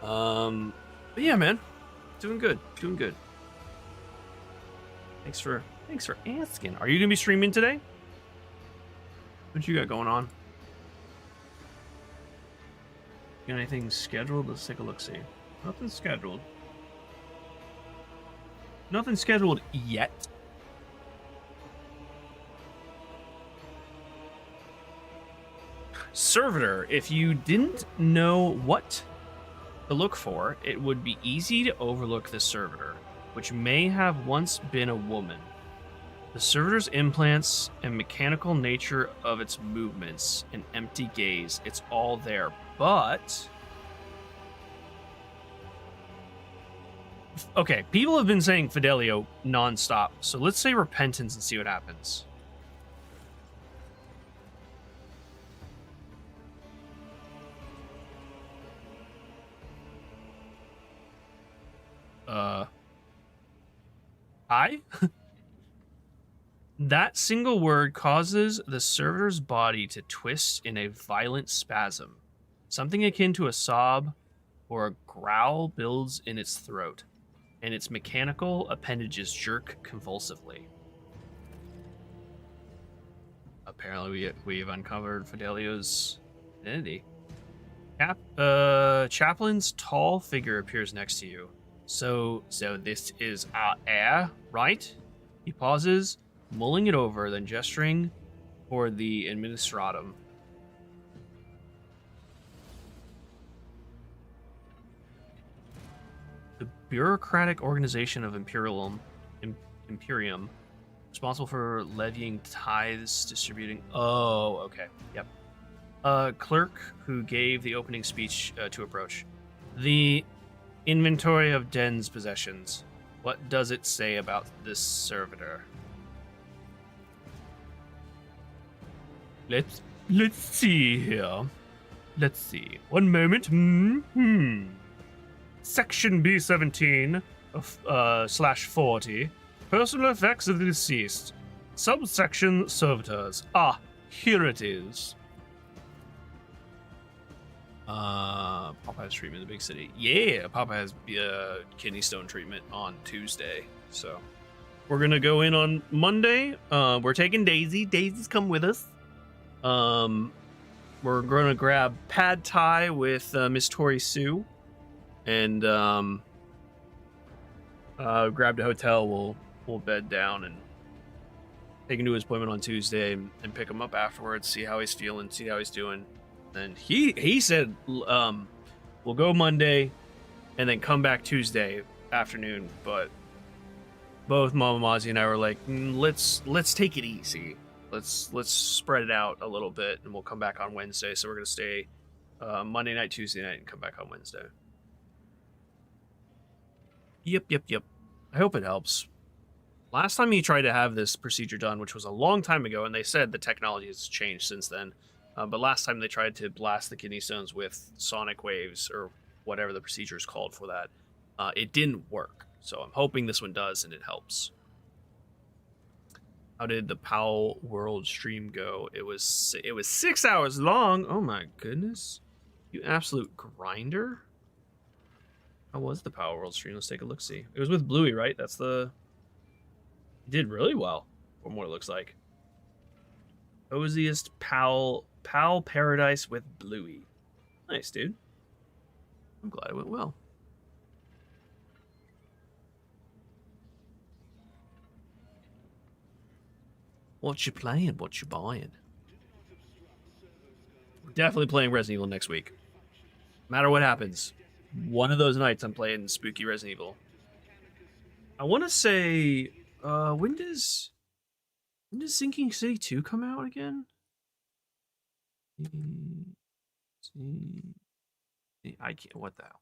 But yeah, man, doing good. Thanks for asking. Are you gonna be streaming today? What you got going on? Got anything scheduled? Let's take a look-see. Nothing scheduled. Nothing scheduled yet. Servitor, if you didn't know what to look for, it would be easy to overlook the servitor, which may have once been a woman. The servitor's implants and mechanical nature of its movements, an empty gaze, it's all there, but... Okay, people have been saying Fidelio non-stop, so let's say repentance and see what happens. Hi? That single word causes the servitor's body to twist in a violent spasm, something akin to a sob or a growl builds in its throat, and its mechanical appendages jerk convulsively. Apparently, we've uncovered Fidelio's identity. Chaplain's tall figure appears next to you. So this is our heir, right? He pauses, mulling it over, then gesturing toward the administratum. The bureaucratic organization of Imperium, responsible for levying tithes, distributing. Oh, okay. Yep. Clerk who gave the opening speech to approach. The inventory of Den's possessions. What does it say about this servitor? Let's see here. Let's see. One moment. Section B17 /40. Personal effects of the deceased. Subsection servitors. Ah, here it is. Popeye's treatment in the big city. Yeah, Popeye has kidney stone treatment on Tuesday. So we're gonna go in on Monday. We're taking Daisy. Daisy's come with us. We're gonna grab pad thai with Miss Tori Sue, and grab a hotel. We'll bed down and take him to his appointment on Tuesday and pick him up afterwards. See how he's feeling. See how he's doing. And he said we'll go Monday and then come back Tuesday afternoon. But both Mama Mozzie and I were like, let's take it easy. Let's spread it out a little bit, and we'll come back on Wednesday. So we're gonna stay Monday night, Tuesday night, and come back on Wednesday. Yep. I hope it helps. Last time he tried to have this procedure done, which was a long time ago, and they said the technology has changed since then. But last time they tried to blast the kidney stones with sonic waves or whatever the procedure is called for that. It didn't work. So I'm hoping this one does and it helps. How did the Powell World stream go? It was 6 hours long. Oh my goodness. You absolute grinder. How was the Powell World stream? Let's take a look-see. It was with Bluey, right? That's the... He did really well, from what it looks like. Coziest Pal Paradise with Bluey. Nice, dude. I'm glad it went well. What you playing? What you buying? We're definitely playing Resident Evil next week. No matter what happens. One of those nights I'm playing spooky Resident Evil. I want to say, when does Sinking City 2 come out again? I can't. What the hell?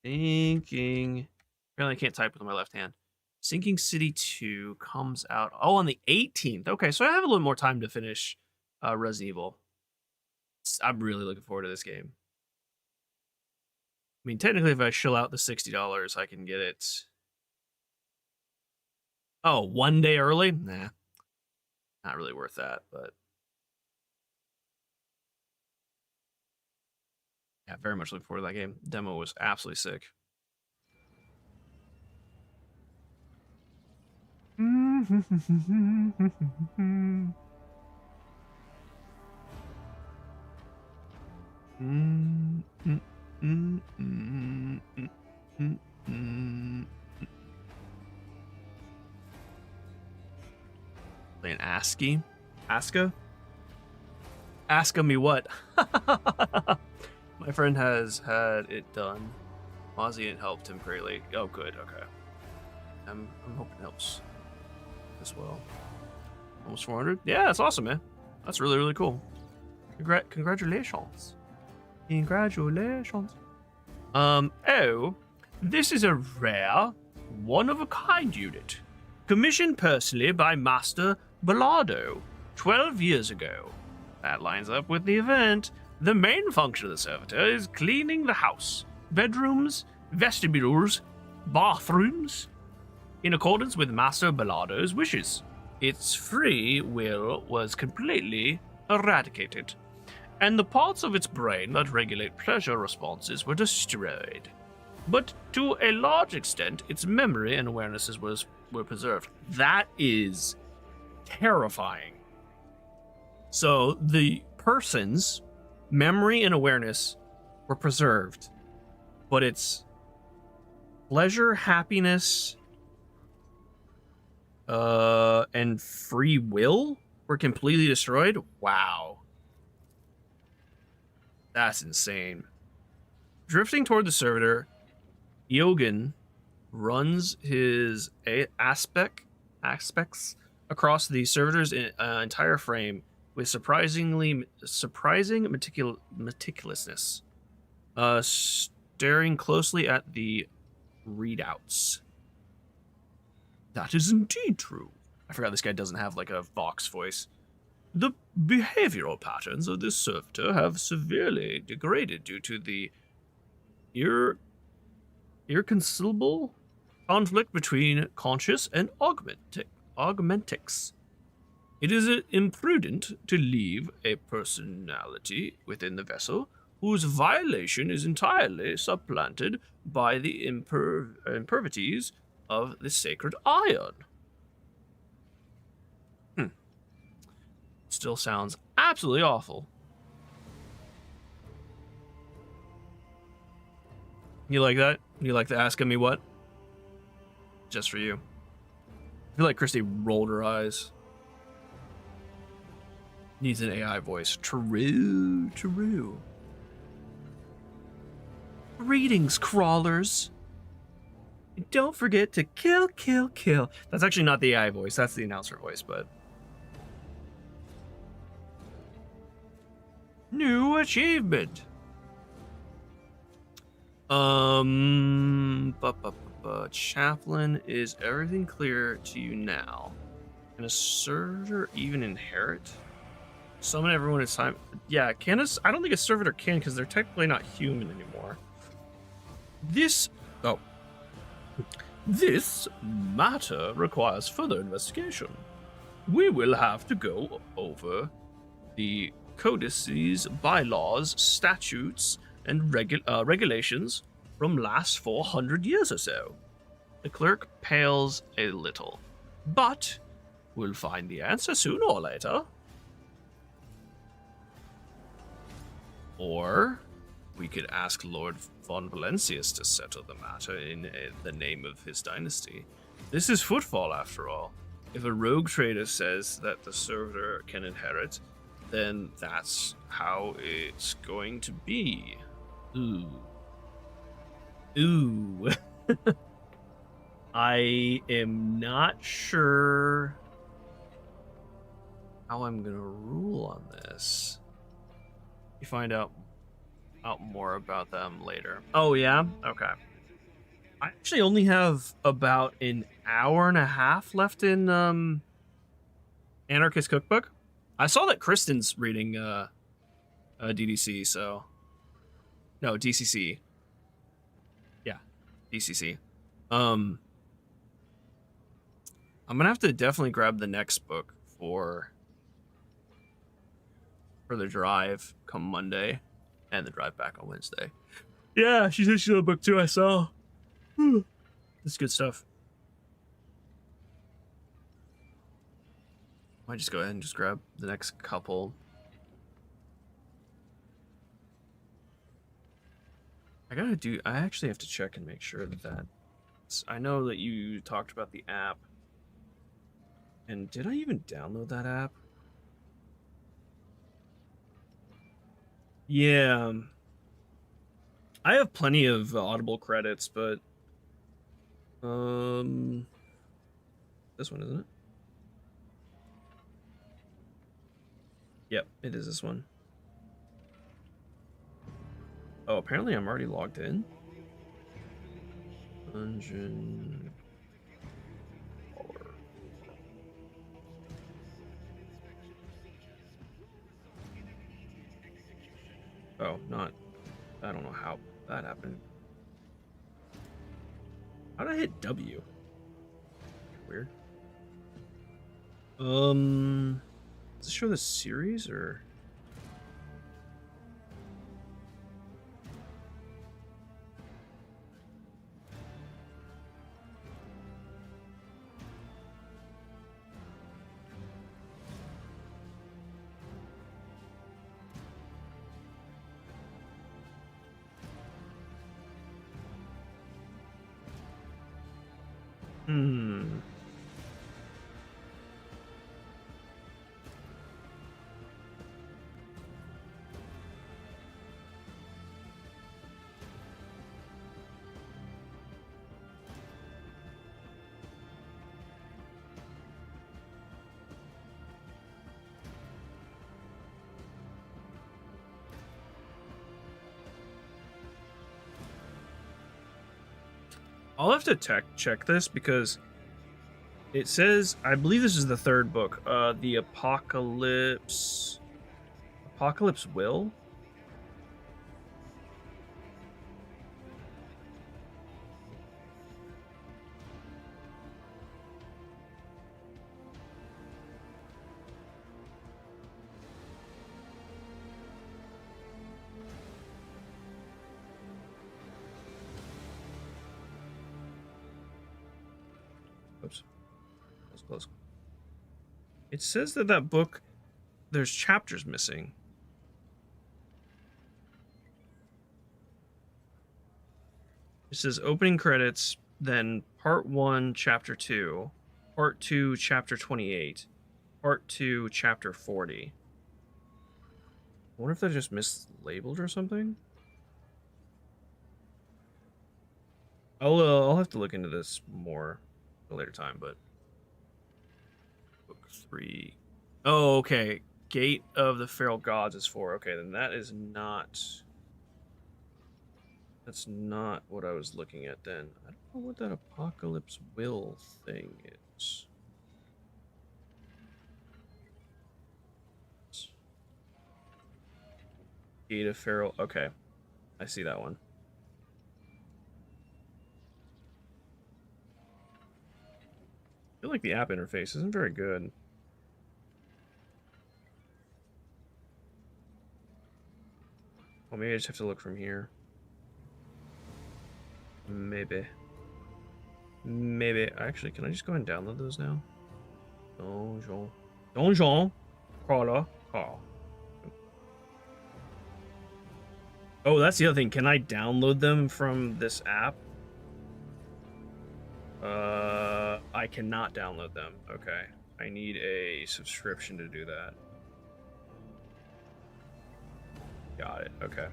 Apparently I can't type with my left hand. Sinking City 2 comes out on the 18th. Okay, so I have a little more time to finish Resident Evil. I'm really looking forward to this game. I mean, technically, if I shill out the $60, I can get it. Oh, 1 day early? Nah. Not really worth that, but... Yeah, very much looking forward to that game. Demo was absolutely sick. Playing ASCII? Aska? Aska me what? My friend has had it done. Mozzie had helped him greatly. Oh, good. Okay. I'm hoping it helps as well. Almost 400? Yeah, that's awesome, man. That's really, really cool. Congratulations. Congratulations. Oh, this is a rare, one-of-a-kind unit. Commissioned personally by Master Bellardo 12 years ago. That lines up with the event. The main function of the servitor is cleaning the house, bedrooms, vestibules, bathrooms, in accordance with Master Bellardo's wishes. Its free will was completely eradicated, and the parts of its brain that regulate pleasure responses were destroyed. But to a large extent, its memory and awarenesses were preserved. That is terrifying. So the person's memory and awareness were preserved, but its pleasure, happiness, and free will were completely destroyed? Wow. That's insane. Drifting toward the servitor, Yogan runs his aspects across the servitor's entire frame with surprising meticulousness, staring closely at the readouts. That is indeed true. I forgot this guy doesn't have like a Vox voice. The behavioral patterns of this servitor have severely degraded due to the irreconcilable conflict between conscious and augmentics. It is imprudent to leave a personality within the vessel whose violation is entirely supplanted by the impervities of the sacred iron. Still sounds absolutely awful. You like that? You like the asking me what? Just for you. I feel like Christy rolled her eyes. Needs an AI voice. True. Greetings, crawlers. And don't forget to kill. That's actually not the AI voice. That's the announcer voice, but... New achievement. Chaplain, is everything clear to you now? Can a servitor even inherit? Summon everyone it's time. Yeah, can a, I don't think a servitor can because they're technically not human anymore. This matter requires further investigation. We will have to go over the codices, bylaws, statutes, and regulations from last 400 years or so. The clerk pales a little, but we'll find the answer sooner or later. Or we could ask Lord von Valencius to settle the matter in the name of his dynasty. This is footfall, after all. If a rogue trader says that the servitor can inherit, then that's how it's going to be. Ooh. I am not sure how I'm gonna rule on this. You find out more about them later. Oh yeah? Okay. I actually only have about an hour and a half left in Anarchist Cookbook. I saw that Kristen's reading DDC, so... No, DCC. Yeah, DCC. I'm gonna have to definitely grab the next book for the drive come Monday, and the drive back on Wednesday. Yeah, she said she had a book too, I saw. This is good stuff. Might just go ahead and just grab the next couple. I actually have to check and make sure that I know that you talked about the app. And did I even download that app? Yeah. I have plenty of Audible credits, but this one, isn't it? Yep, it is this one. Oh, apparently I'm already logged in. Dungeon. Oh, not. I don't know how that happened. How did I hit W? Weird. Does it show the series or? Hmm. I'll have to check this because it says, I believe this is the third book, the Apocalypse Will. Oops, that's close. It says that book, there's chapters missing. It says opening credits, then part 1, chapter 2, part 2, chapter 28, part 2, chapter 40. I wonder if they're just mislabeled or something. I'll have to look into this more at a later time, but book 3. Oh, okay. Gate of the Feral Gods is 4. Okay, then that's not what I was looking at then. I don't know what that Apocalypse Will thing is. Gate of Feral. Okay, I see that one. I feel like the app interface isn't very good. Well, maybe I just have to look from here. Maybe. Actually, can I just go and download those now? Donjon. Crawler. Call. Oh, that's the other thing. Can I download them from this app? I cannot download them. Okay. I need a subscription to do that. Got it. Okay.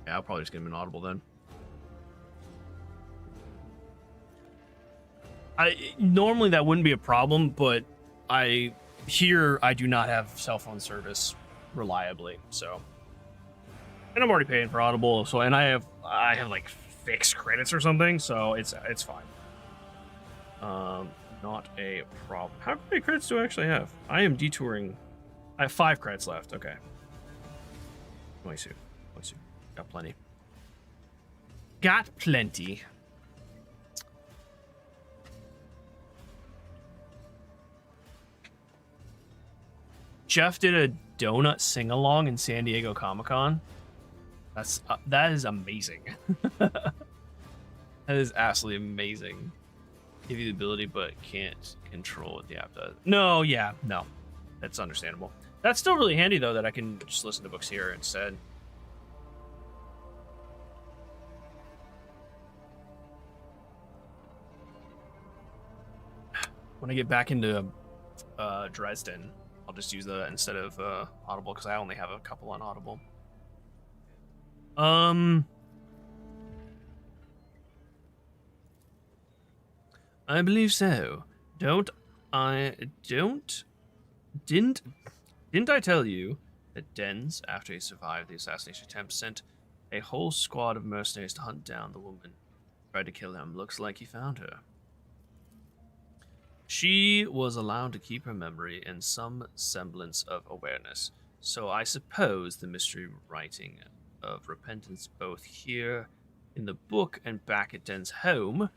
Yeah, I'll probably just get him an Audible then. Normally that wouldn't be a problem, but I do not have cell phone service reliably, so. And I'm already paying for Audible, so I have like fixed credits or something, so it's fine. Not a problem. How many credits do I actually have? I am detouring. I have 5 credits left. Okay. 22. Got plenty. Got plenty. Jeff did a donut sing-along in San Diego Comic-Con. That is amazing. That is absolutely amazing. Give you the ability, but can't control what the app does. No, that's understandable. That's still really handy though, that I can just listen to books here instead. When I get back into Dresden, I'll just use that instead of Audible, because I only have a couple on Audible. I believe so. Didn't I tell you that Dens, after he survived the assassination attempt, sent a whole squad of mercenaries to hunt down the woman? Tried to kill him. Looks like he found her. She was allowed to keep her memory and some semblance of awareness, so I suppose the mystery writing of repentance both here in the book and back at Den's home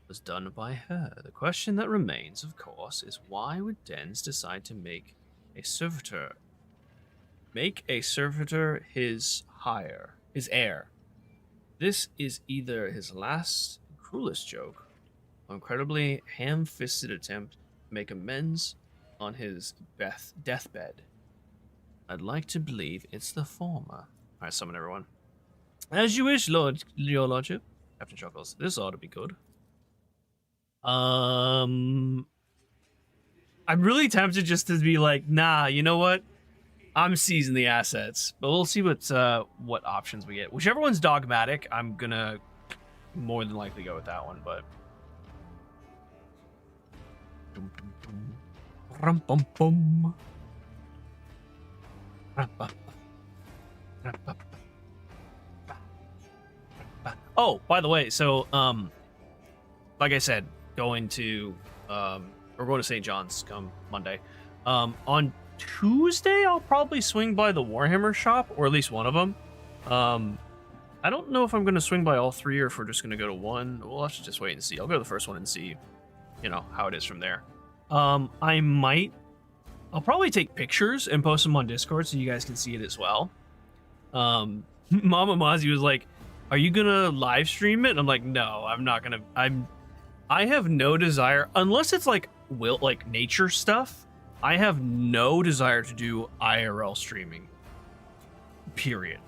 was done by her. The question that remains, of course, is why would Dens decide to make a servitor his heir? This is either his last and cruelest joke, or incredibly ham-fisted attempt to make amends on his deathbed. I'd like to believe it's the former. Alright, summon everyone. As you wish, your lordship. Captain chuckles. This ought to be good. I'm really tempted just to be like, nah, you know what? I'm seizing the assets, but we'll see what options we get. Whichever one's dogmatic, I'm gonna more than likely go with that one. But oh, by the way, so like I said, going to we're going to St. John's come Monday. On Tuesday, I'll probably swing by the Warhammer shop, or at least one of them. I don't know if I'm going to swing by all three or if we're just going to go to one. We'll have to just wait and see. I'll go to the first one and see, you know, how it is from there. I'll probably take pictures and post them on Discord so you guys can see it as well. Mama Mozzie was like, "Are you gonna live stream it?" And I'm like, "No, I'm not gonna. I have no desire unless it's like nature stuff. I have no desire to do IRL streaming. Period.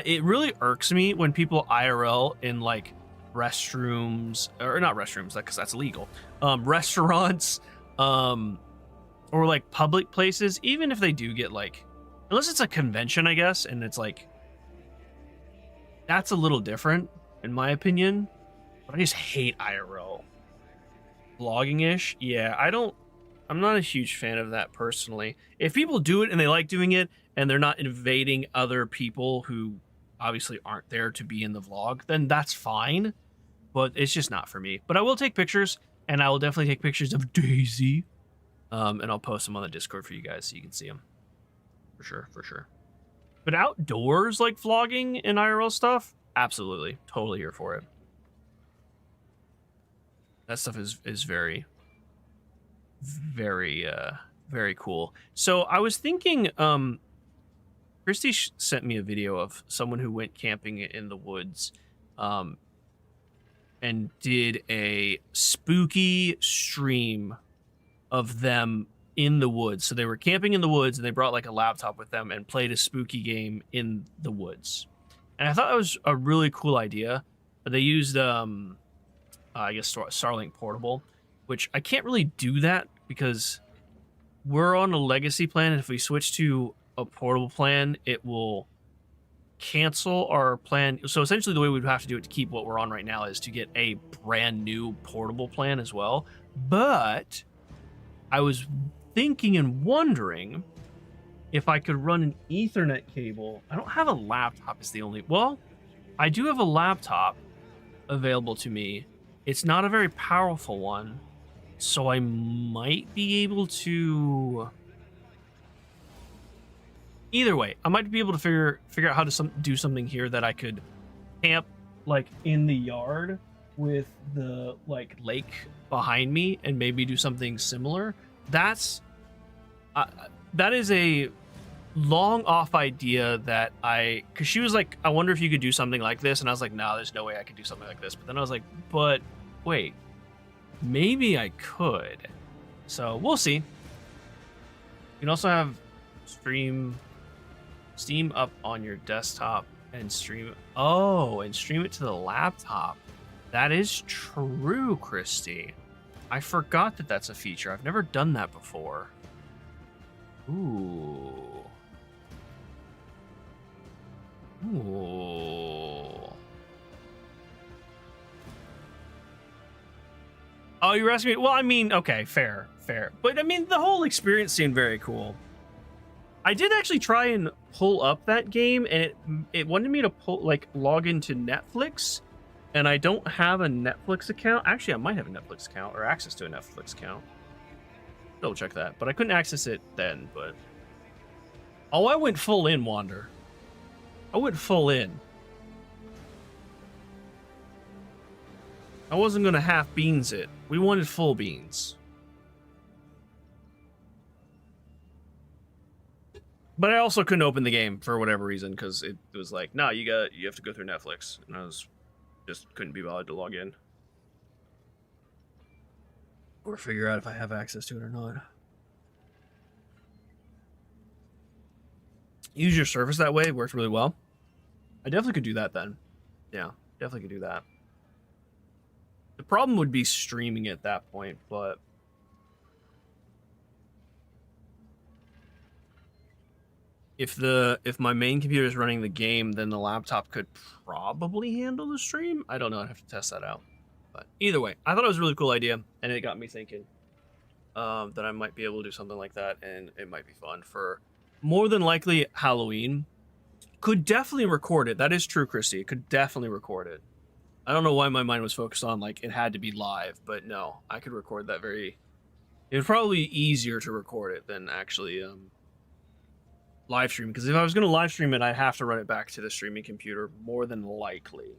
It really irks me when people IRL in like restrooms, or not restrooms, because that's illegal. Restaurants, or like public places, even if they do get like, unless it's a convention, I guess, and it's like, that's a little different in my opinion. But I just hate IRL vlogging-ish. Yeah, I'm not a huge fan of that personally. If people do it and they like doing it and they're not invading other people who obviously aren't there to be in the vlog, then that's fine. But it's just not for me. But I will take pictures, and I will definitely take pictures of Daisy. And I'll post them on the Discord for you guys so you can see them. For sure, for sure. But outdoors, like vlogging and IRL stuff, absolutely. Totally here for it. That stuff is very, very, very cool. So I was thinking, Kristie sent me a video of someone who went camping in the woods, and did a spooky stream of them in the woods. So they were camping in the woods and they brought like a laptop with them and played a spooky game in the woods. And I thought that was a really cool idea. But they used, I guess, Starlink Portable, which I can't really do that because we're on a legacy plan. And if we switch to a portable plan, it will cancel our plan. So essentially the way we'd have to do it to keep what we're on right now is to get a brand new portable plan as well. But I was thinking and wondering if I could run an Ethernet cable. I don't have a laptop is the only, well, I do have a laptop available to me. It's not a very powerful one, so I might be able to, either way, I might be able to figure out how to do something here that I could camp like in the yard with the like lake behind me and maybe do something similar. That is a long off idea that because she was like, I wonder if you could do something like this, and I was like, no, there's no way I could do something like this. But then I was like, but wait, maybe I could. So we'll see. You can also have Steam up on your desktop and stream it to the laptop. That is true, Kristie. I forgot that that's a feature. I've never done that before. Ooh. Oh, you're asking me? Well, I mean, okay, fair. But I mean, the whole experience seemed very cool. I did actually try and pull up that game, and it wanted me to log into Netflix, and I don't have a Netflix account. Actually, I might have a Netflix account or access to a Netflix account. Double check that, but I couldn't access it then. But oh, I went full in, Wander. I went full in. I wasn't gonna half beans it. We wanted full beans. But I also couldn't open the game for whatever reason because it was like, no, you have to go through Netflix, and I just couldn't be bothered to log in or figure out if I have access to it or not. use your surface that way. It worked really well. I definitely could do that then. Yeah, definitely could do that. The problem would be streaming at that point, but if my main computer is running the game, then the laptop could probably handle the stream. I don't know. I'd have to test that out. But either way, I thought it was a really cool idea, and it got me thinking that I might be able to do something like that, and it might be fun for more than likely Halloween. Could definitely record it. That is true, Christy. Could definitely record it. I don't know why my mind was focused on like it had to be live, but no, I could record that very. It would probably be easier to record it than actually live stream, because if I was going to live stream it, I'd have to run it back to the streaming computer more than likely,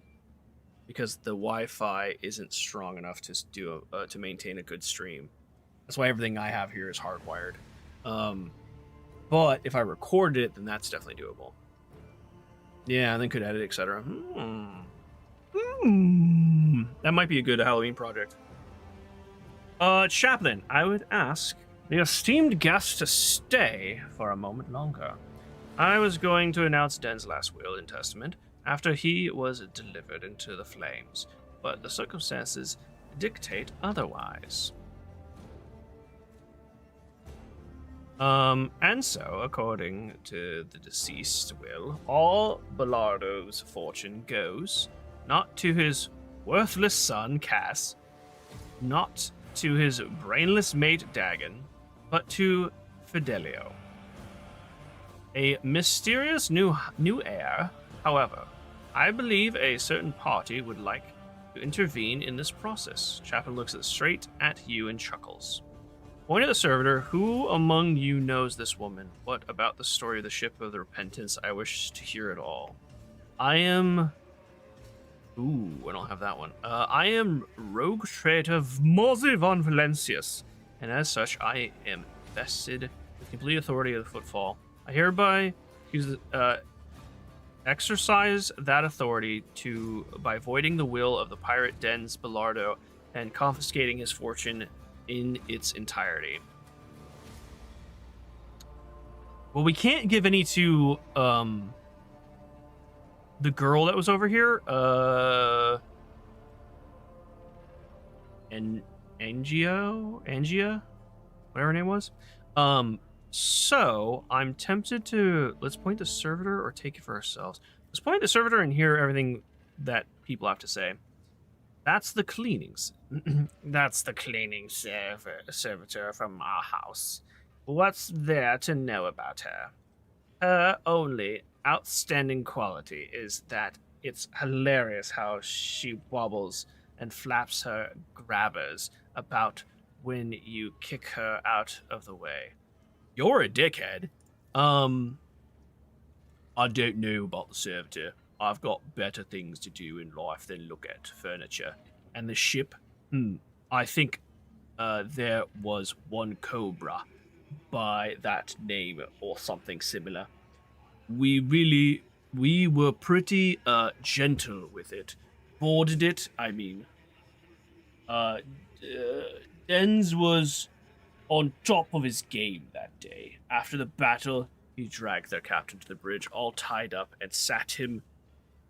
because the Wi-Fi isn't strong enough to do to maintain a good stream. That's why everything I have here is hardwired. But if I recorded it, then that's definitely doable. Yeah, and then could edit, etc. That might be a good Halloween project. Chaplain, I would ask the esteemed guest to stay for a moment longer. I was going to announce Den's last will and testament after he was delivered into the flames, but the circumstances dictate otherwise. And so, according to the deceased will, all Bellardo's fortune goes not to his worthless son, Cass, not to his brainless mate, Dagon, but to Fidelio, a mysterious new heir. However, I believe a certain party would like to intervene in this process. Chaplain looks straight at you and chuckles. Point at the servitor, who among you knows this woman? What about the story of the ship of the repentance? I wish to hear it all. I am... Ooh, I don't have that one. I am rogue traitor Mosey von Valencius, and as such, I am vested with complete authority of the Footfall. I hereby exercise that authority by voiding the will of the pirate Dens Bellardo and confiscating his fortune in its entirety. Well, we can't give any to the girl that was over here. Angia, whatever her name was. So I'm tempted to let's point the servitor or take it for ourselves. Let's point the servitor and hear everything that people have to say. That's the cleanings. That's the cleaning servitor from our house. What's there to know about her? Her only outstanding quality is that it's hilarious how she wobbles and flaps her grabbers about when you kick her out of the way. You're a dickhead. I don't know about the servitor. I've got better things to do in life than look at furniture. And the ship, I think there was one Cobra by that name or something similar. We were pretty gentle with it. Boarded it, I mean. Dens was on top of his game that day. After the battle, he dragged their captain to the bridge, all tied up, and sat him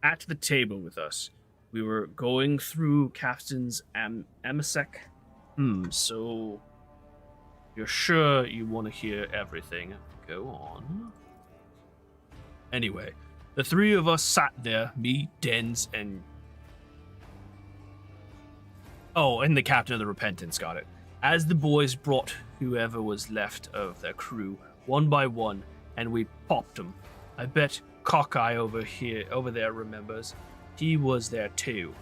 at the table with us. We were going through Captain's Amasek. So you're sure you want to hear everything? Go on. Anyway, the three of us sat there, me, Dens, and... Oh, and the captain of the Repentance, got it. As the boys brought whoever was left of their crew, one by one, and we popped them. I bet Cockeye over there remembers. He was there too.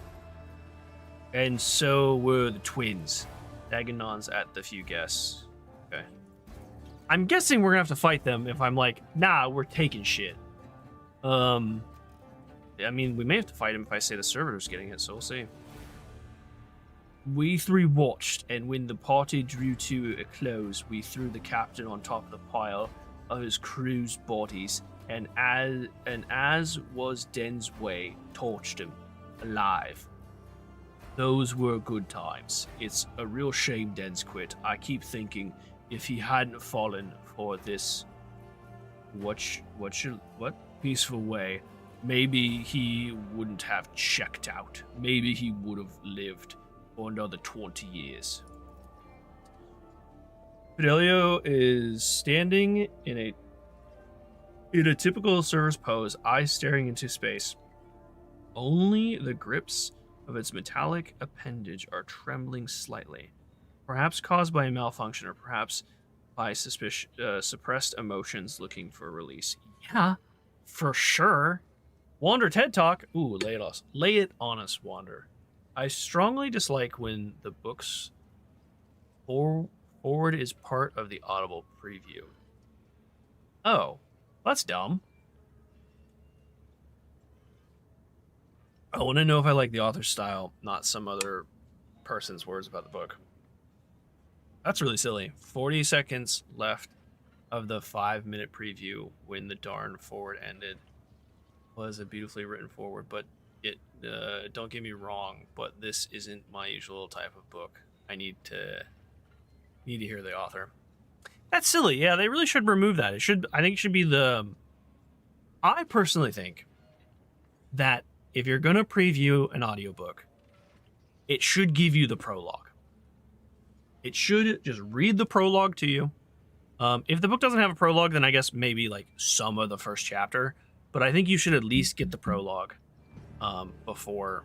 And so were the twins. Dagon nods at the few guests. Okay. I'm guessing we're gonna have to fight them if I'm like, nah, we're taking shit. I mean, we may have to fight him if I say the servitor's getting it, so we'll see. We three watched, and when the party drew to a close, we threw the captain on top of the pile of his crew's bodies, and as was Den's way, torched him alive. Those were good times. It's a real shame Den's quit. I keep thinking if he hadn't fallen for this What peaceful way? Maybe he wouldn't have checked out. Maybe he would have lived for another 20 years. Fidelio is standing in a typical server's pose, eyes staring into space. Only the grips of its metallic appendage are trembling slightly, perhaps caused by a malfunction or perhaps by suppressed emotions looking for release. Yeah, for sure. Wander TED Talk. Ooh, lay it on us, Wander. I strongly dislike when the book's forward is part of the Audible preview. Oh, that's dumb. I want to know if I like the author's style, not some other person's words about the book. That's really silly. 40 seconds left of the 5-minute preview when the darn forward ended. Was a beautifully written forward, but it don't get me wrong, but this isn't my usual type of book. I need to hear the author. That's silly. Yeah, they really should remove that. I think it should be I personally think that if you're going to preview an audiobook, it should give you the prologue. It should just read the prologue to you. If the book doesn't have a prologue, then I guess maybe like some of the first chapter. But I think you should at least get the prologue before,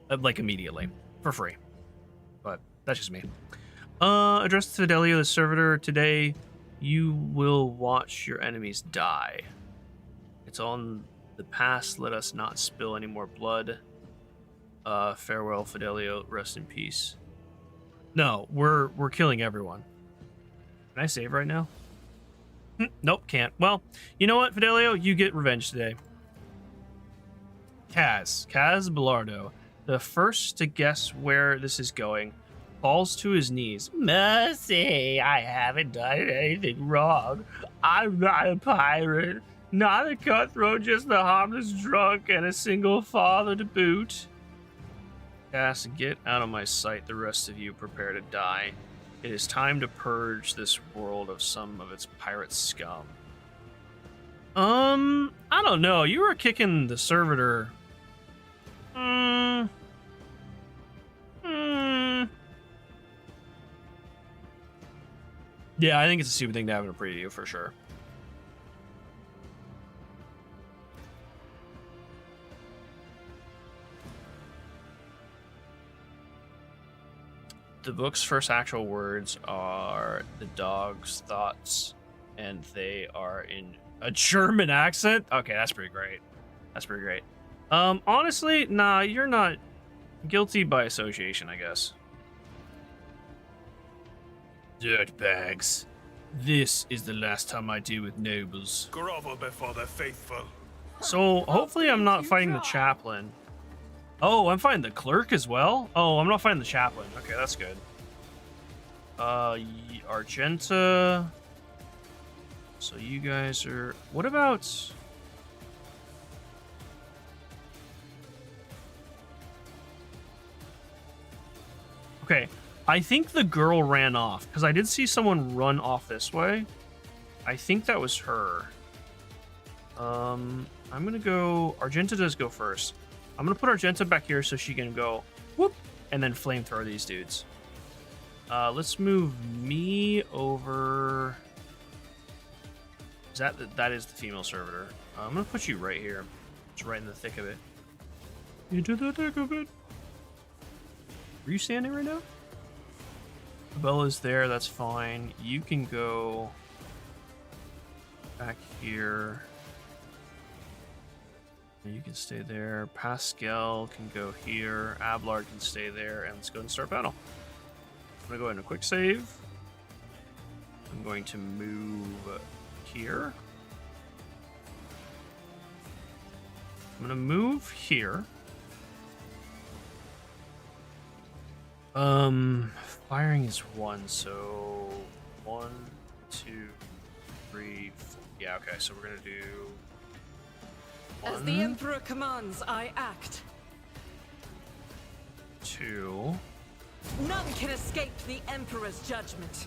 like immediately, for free. But that's just me. Addressed to Fidelio, the servitor. Today, you will watch your enemies die. It's on the past. Let us not spill any more blood. Farewell, Fidelio. Rest in peace. No, we're killing everyone. Can I save right now? Nope, can't. Well, you know what, Fidelio? You get revenge today. Kaz Bellardo, the first to guess where this is going, falls to his knees. Mercy, I haven't done anything wrong. I'm not a pirate, not a cutthroat, just a harmless drunk and a single father to boot. Kaz, get out of my sight. The rest of you prepare to die. It is time to purge this world of some of its pirate scum. I don't know. You were kicking the servitor. Yeah, I think it's a stupid thing to have in a preview for sure. The book's first actual words are the dog's thoughts, and they are in a German accent. Okay, that's pretty great. That's pretty great. Honestly, nah, you're not guilty by association, I guess. Dirtbags. This is the last time I deal with nobles. Grovel before the faithful. So hopefully I'm not fighting the chaplain. Oh, I'm fighting the clerk as well? Oh, I'm not fighting the chaplain. Okay, that's good. Argenta. So you guys are... What about... Okay, I think the girl ran off, because I did see someone run off this way. I think that was her. I'm gonna go... Argenta does go first. I'm gonna put Argenta back here so she can go whoop and then flamethrower these dudes. Let's move me over. That is the female servitor? I'm gonna put you right here. It's right in the thick of it. Into the thick of it. Are you standing right now? Bella's there. That's fine. You can go back here. You can stay there. Pascal can go here. Abelard can stay there. And let's go and start battle. I'm going to go ahead and a quick save. I'm going to move here. I'm going to move here. Firing is 1, so 1, 2, 3, 4. Yeah, okay, so we're going to do... As the Emperor commands, I act. 2. None can escape the Emperor's judgment.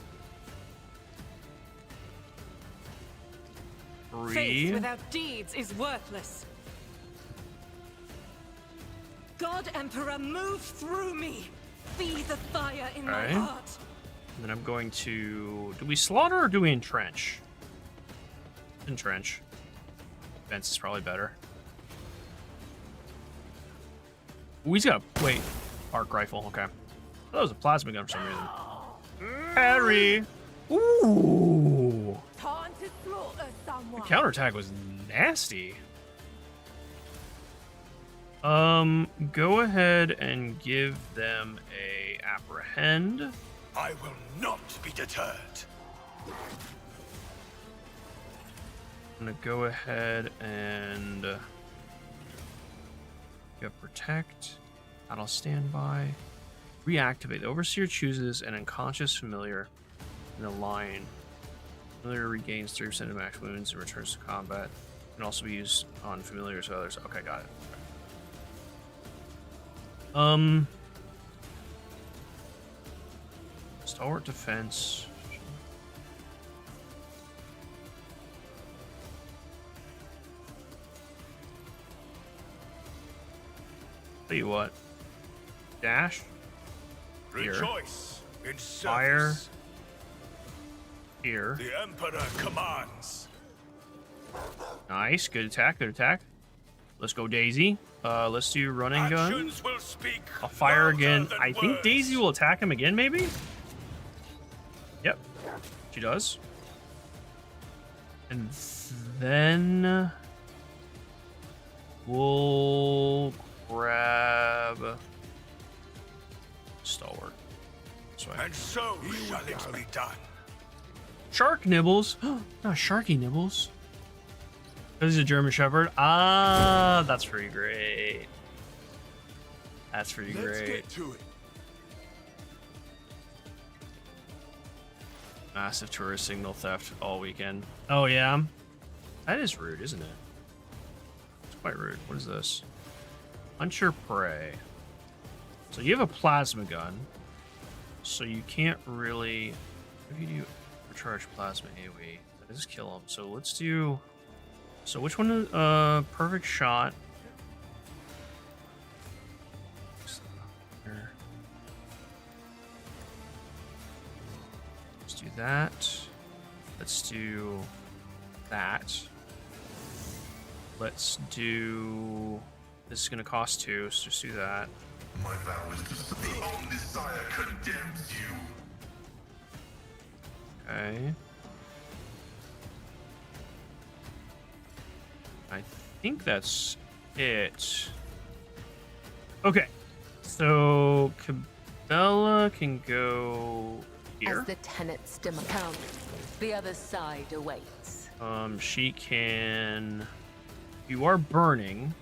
3. Faith without deeds is worthless. God Emperor, move through me. Be the fire in my Okay. heart. And then I'm going to... Do we slaughter or do we entrench? Entrench. Defense is probably better. Ooh, he's got a... Wait. Arc rifle. Okay. That was a plasma gun for some reason. Harry! Ooh! Time to slaughter someone. The counterattack was nasty. Go ahead and give them a apprehend. I will not be deterred. I'm gonna go ahead and get protect. Battle standby. Reactivate. The overseer chooses an unconscious familiar in the line. Familiar regains 3% of max wounds and returns to combat. Can also be used on familiars or others. Okay, got it. Stalwart defense. Tell you what. Dash. Here. Rejoice in service. Fire. Here. The Emperor commands. Nice. Good attack. Good attack. Let's go, Daisy. Let's do running gun. Actions will speak. I'll fire louder again. than I think words. Daisy will attack him again, maybe? Yep. She does. And then we'll grab Stalwart. This way. And so shall it be done. Shark nibbles. Not sharky nibbles. This is a German Shepherd. Ah, that's pretty great. That's pretty great. Get to it. Massive tourist signal theft all weekend. Oh, yeah. That is rude, isn't it? It's quite rude. What is this? Hunt your prey. So you have a plasma gun. So you can't really... If you do recharge plasma AoE, that does kill him. So let's do... So which one is... perfect shot. Let's do that. Let's do that. Let's do... This is going to cost 2, so just do that. My vow is to the Omnisire condemns you. Okay. I think that's it. Okay. So Cabela can go here. As the tenets dim account, the other side awaits. She can... You are burning.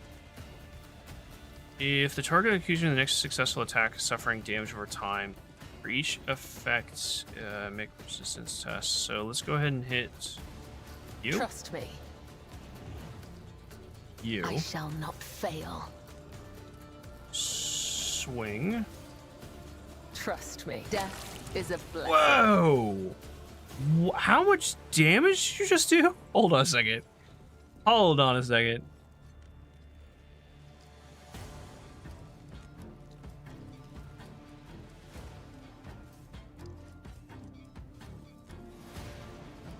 If the target accused in the next successful attack is suffering damage over time, for each effect, make resistance tests. So let's go ahead and hit you. Trust me, You. I shall not fail. Swing. Trust me, death is a blessing. Whoa! How much damage did you just do? Hold on a second. Hold on a second.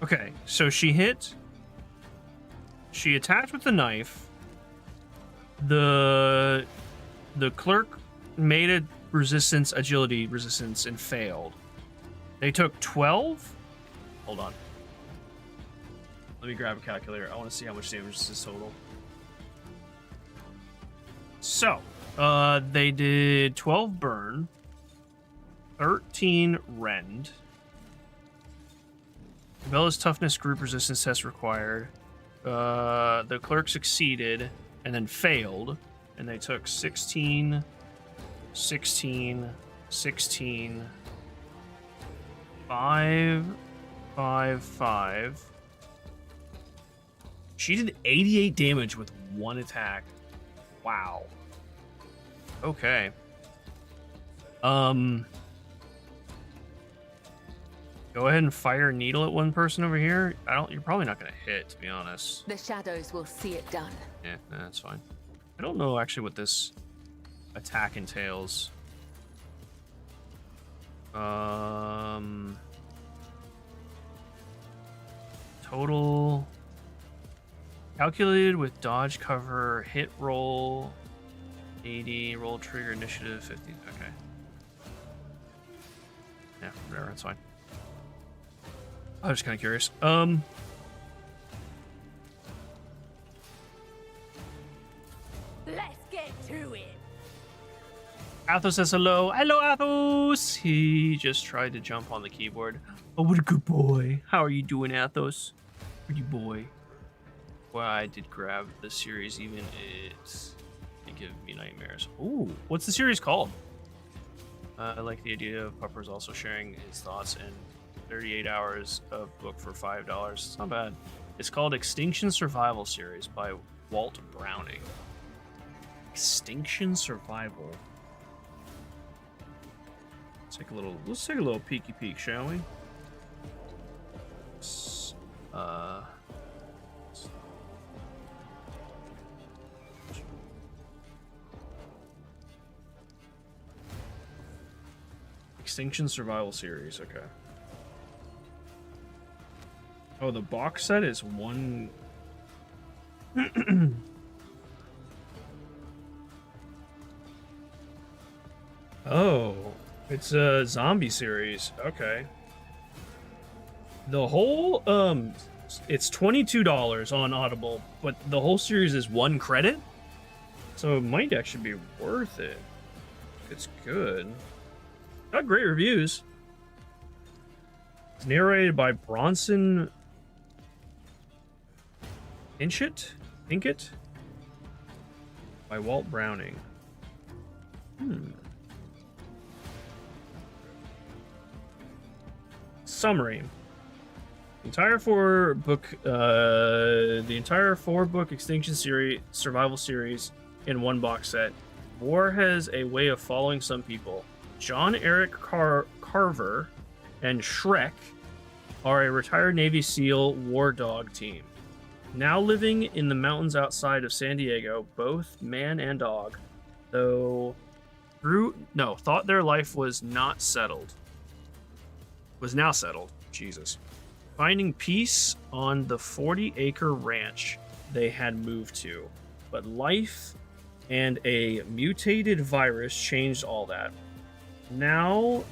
Okay, so she hit. She attacked with the knife. The clerk made a resistance, agility resistance, and failed. They took 12. Hold on. Let me grab a calculator. I want to see how much damage this is total. So, they did 12 burn, 13 rend. Cabela's toughness group resistance test required. The clerk succeeded and then failed, and they took 16, 16, 16, 5, 5, 5. She did 88 damage with one attack. Wow. Okay. Go Go ahead and fire a needle at one person over here. You're probably not gonna hit, to be honest. The shadows will see it done. Yeah, nah, that's fine. I don't know actually what this attack entails. Total calculated with dodge, cover, hit roll 80, roll trigger initiative 50. Okay. Yeah, whatever, that's fine. I was just kind of curious. Let's get to it. Athos says hello. Hello, Athos! He just tried to jump on the keyboard. Oh, what a good boy. How are you doing, Athos? Pretty boy. Well, I did grab the series, even it give me nightmares. Ooh, what's the series called? I like the idea of Pupper's also sharing his thoughts in 38 hours of book for $5. It's not bad. It's called Extinction Survival Series by Walt Browning. Extinction Survival. Let's take a little peeky peek, shall we? Extinction Survival Series, okay. Oh, the box set is one. Oh, it's a zombie series. Okay. The whole it's $22 on Audible, but the whole series is 1 credit. So it might actually be worth it. It's good. Got great reviews. It's narrated by Bronson Pinkett by Walt Browning. Summary. The entire four-book Extinction series survival series in one box set. War has a way of following some people. John Eric Carver and Shrek are a retired Navy SEAL war dog team. Now living in the mountains outside of San Diego, both man and dog, thought their life was now settled. Jesus. Finding peace on the 40-acre ranch they had moved to. But life and a mutated virus changed all that. Now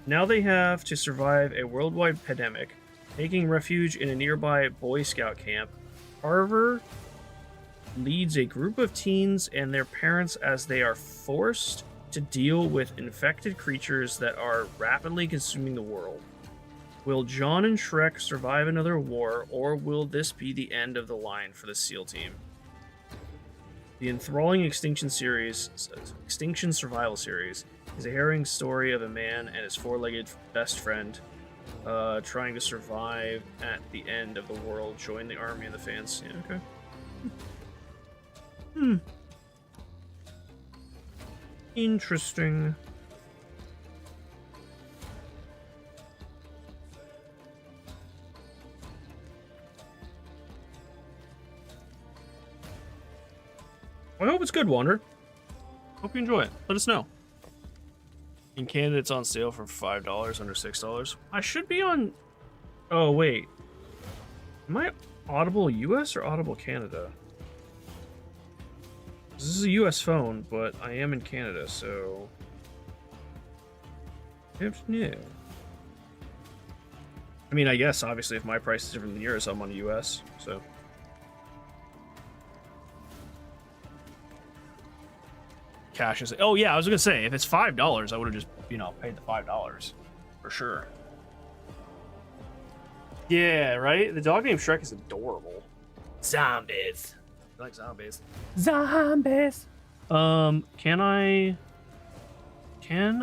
they have to survive a worldwide pandemic, taking refuge in a nearby Boy Scout camp. Carver leads a group of teens and their parents as they are forced to deal with infected creatures that are rapidly consuming the world. Will John and Shrek survive another war, or will this be the end of the line for the SEAL team? The enthralling Extinction Survival Series is a harrowing story of a man and his four-legged best friend trying to survive at the end of the world. Join the army and the fans. Yeah, okay. Interesting. I hope it's good, Wander. Hope you enjoy it. Let us know. In Canada, it's on sale for $5, under $6. I should be on... Oh, wait. Am I Audible US or Audible Canada? This is a US phone, but I am in Canada, so... I have to know. I mean, I guess, obviously, if my price is different than yours, I'm on US, so... Cash is... Oh, yeah, I was gonna say, if it's $5, I would have just, paid the $5. For sure. Yeah, right? The dog named Shrek is adorable. Zombies. I like zombies. Zombies! Can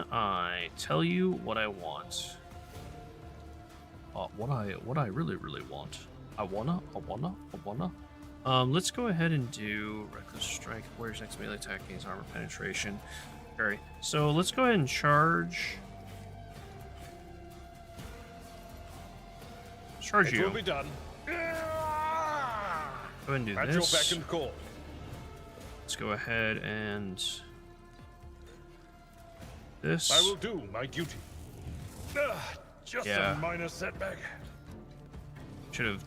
I tell you what I want? What I really, really want. I wanna. Let's go ahead and do Reckless Strike. Where's next melee attack gains armor penetration? Okay, so let's go ahead and charge. charge It you. will be done. Go ahead and do At your beck this. and call. Let's go ahead and this. I will do my duty. Just Yeah. a minor setback. Should have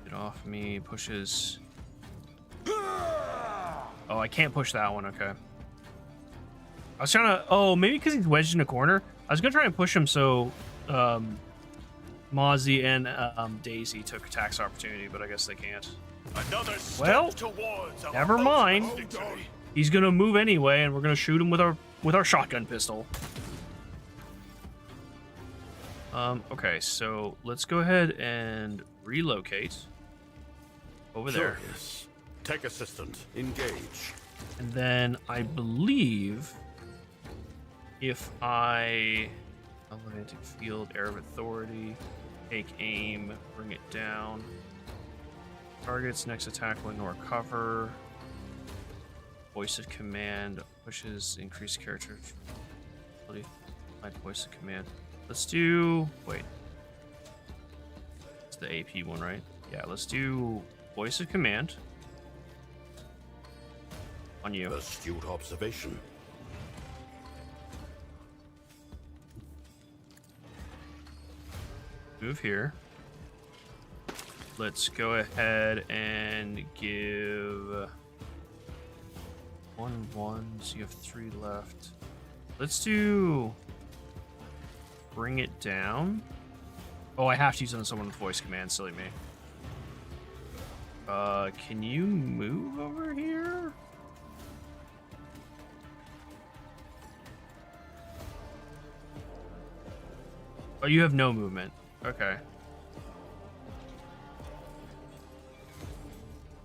get off me. Pushes. Oh, I can't push that one. Okay. I was trying to. Oh, maybe because he's wedged in a corner. I was gonna try and push him so Mozzie and Daisy took tax opportunity, but I guess they can't. Another step Well, towards our never mind. ultimate victory. He's gonna move anyway, and we're gonna shoot him with our shotgun pistol. Okay, so let's go ahead and relocate over there. Curious. Tech assistant, engage. And then I believe if I magnetic field, air of authority, take aim, bring it down. Target's next attack will ignore cover. Voice of command pushes increased character ability. My voice of command. Let's do. Wait. It's the AP one, right? Yeah, let's do voice of command. On you. Astute observation. Move here. Let's go ahead and give 1 so you have 3 left. Let's do bring it down. Oh, I have to use it on someone with voice command, silly me. Can you move over here? Oh, you have no movement. Okay.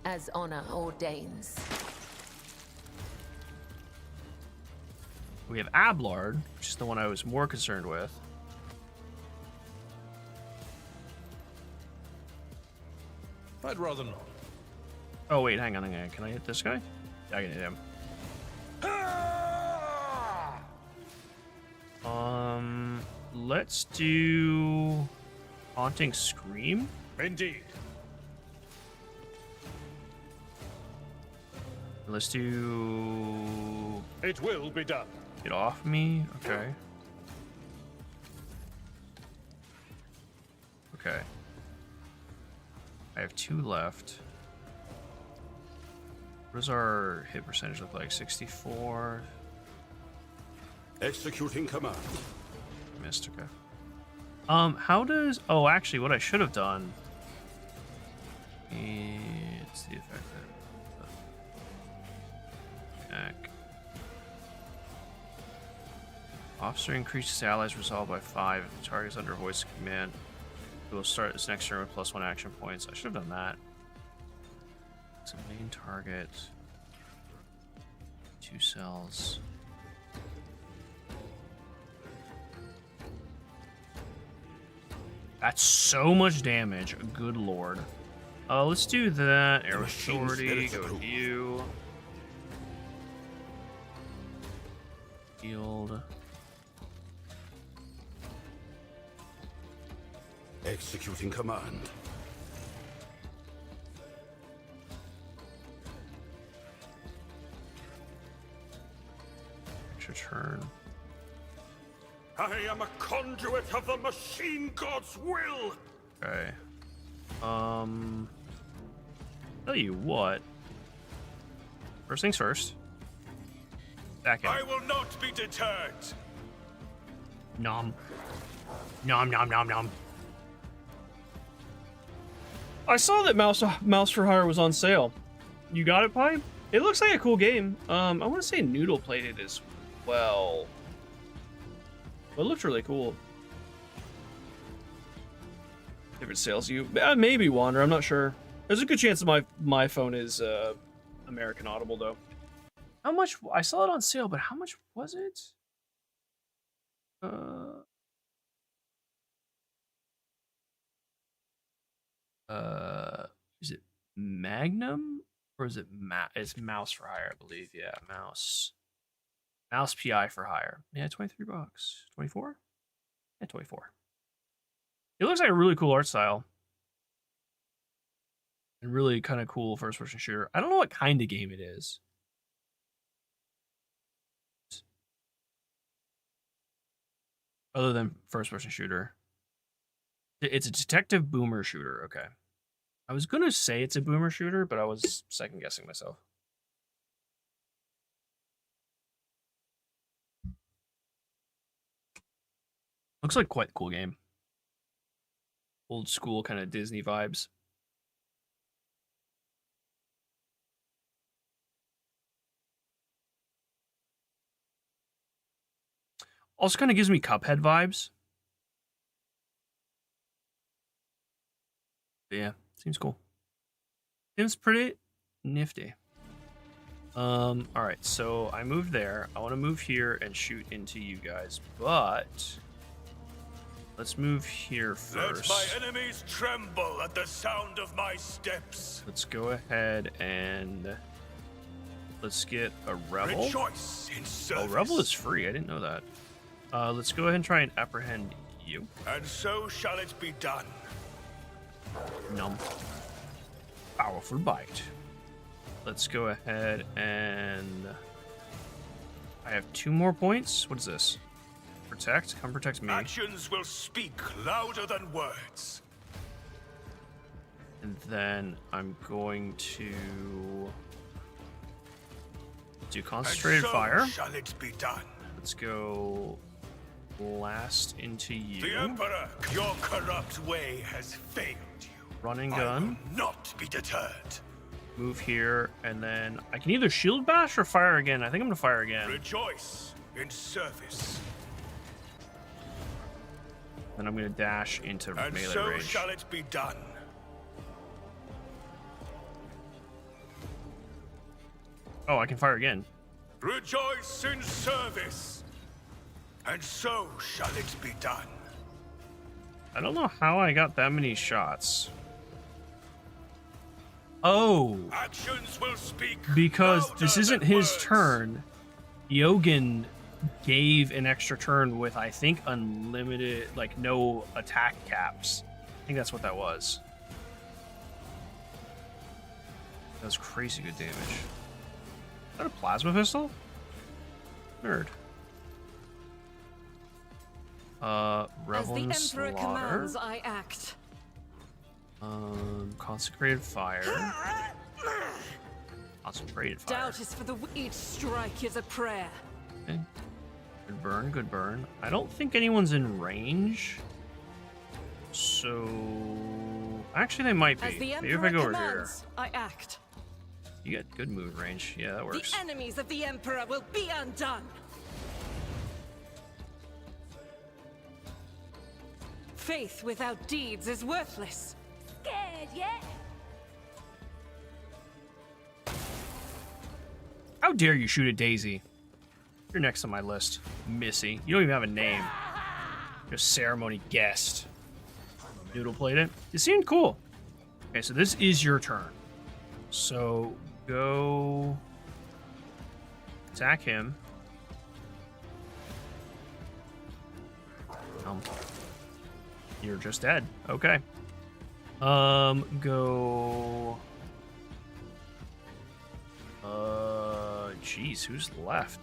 As honor ordains. We have Ablard, which is the one I was more concerned with. I'd rather not. Oh, wait, hang on. Can I hit this guy? Yeah, I can hit him. Let's do Haunting Scream. Indeed. Let's do It will be done. Get Off Me. Okay. Okay. I have 2 left. What does our hit percentage look like? 64. Executing command. Missed. Okay. How does? Oh, actually, what I should have done. It's the effect that. Back. Officer increases allies resolved by 5 if the target is under voice command. It will start this next turn with +1 action points. I should have done that. It's a main target. 2 cells. That's so much damage. Good lord. Let's do that. Air authority. Go with you. Field. Executing command. Extra turn. I am a conduit of the machine god's will. Okay. Tell you what. First things first. Back in. I will not be deterred. Nom. Nom nom nom nom. I saw that Mouse for Hire was on sale. You got it, Pipe? It looks like a cool game. I want to say Noodle played it as well. But it looks really cool. If it sales you, maybe Wander. I'm not sure. There's a good chance that my phone is American Audible though. How much? I saw it on sale, but how much was it? Is it Magnum or is it it's Mouse for Hire, I believe. Yeah, Mouse PI for Hire. Yeah, $23. 24? Yeah, 24. It looks like a really cool art style. And really kind of cool first-person shooter. I don't know what kind of game it is. Other than first-person shooter. It's a detective boomer shooter. Okay. I was going to say it's a boomer shooter, but I was second-guessing myself. Looks like quite a cool game. Old school kind of Disney vibes. Also kind of gives me Cuphead vibes. But yeah, seems cool. Seems pretty nifty. All right, so I moved there. I want to move here and shoot into you guys, but let's move here first. Let my enemies tremble at the sound of my steps. Let's go ahead and let's get a rebel. Rejoice in service. Oh, rebel is free. I didn't know that. Let's go ahead and try and apprehend you. And so shall it be done. Numb. Powerful bite. Let's go ahead and I have 2 more points. What is this? Protect? Come protect me. Actions will speak louder than words. And then I'm going to do concentrated and so fire. Shall it be done? Let's go blast into you. The Emperor, your corrupt way has failed you. Run and I gun. will not be deterred. Move here, and then I can either shield bash or fire again. I think I'm gonna fire again. Rejoice in service. Then I'm gonna dash into And melee so range. shall it be done. Oh, I can fire again. Rejoice in service. And so shall it be done. I don't know how I got that many shots. Oh, Actions will speak because louder this isn't than his words. turn. Yogan gave an extra turn with, I think, unlimited, like, no attack caps. I think that's what that was. That was crazy good damage. Is that a plasma pistol? Nerd. Revel and As the Emperor Slaughter. commands, I act. Consecrated Fire. Concentrated Fire. Doubt is for the each strike is a prayer. Okay. Good burn, good burn. I don't think anyone's in range. So... Actually, they might As be. the Maybe Emperor if I go over here. commands, I act. You get good move range. Yeah, that works. The enemies of the Emperor will be undone. Faith without deeds is worthless. Scared yet? How dare you shoot at Daisy? You're next on my list. Missy. You don't even have a name. You're a ceremony guest. Noodle played it. It seemed cool. Okay, so this is your turn. So go attack him. You're just dead. Okay. Go. Jeez, who's left?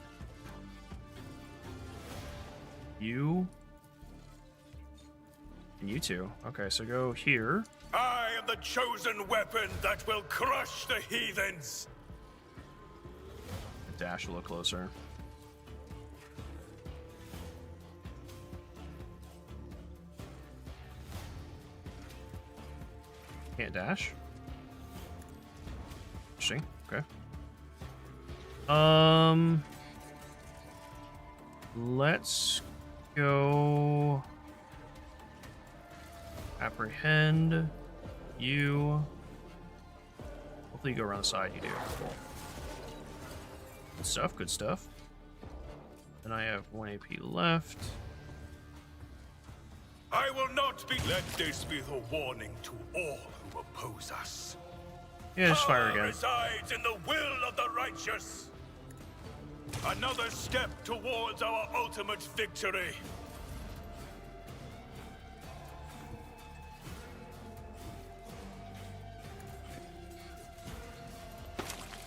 You. And you two. Okay, so go here. I am the chosen weapon that will crush the heathens. Dash a little closer. Can't dash. Interesting. Okay. Let's go apprehend you. Hopefully you go around the side. You do. Cool. Good stuff. Good stuff. And I have 1 AP left. I will not be. Let this be the warning to all who oppose us. Yeah, just fire Power again. resides in the will of the righteous. Another step towards our ultimate victory.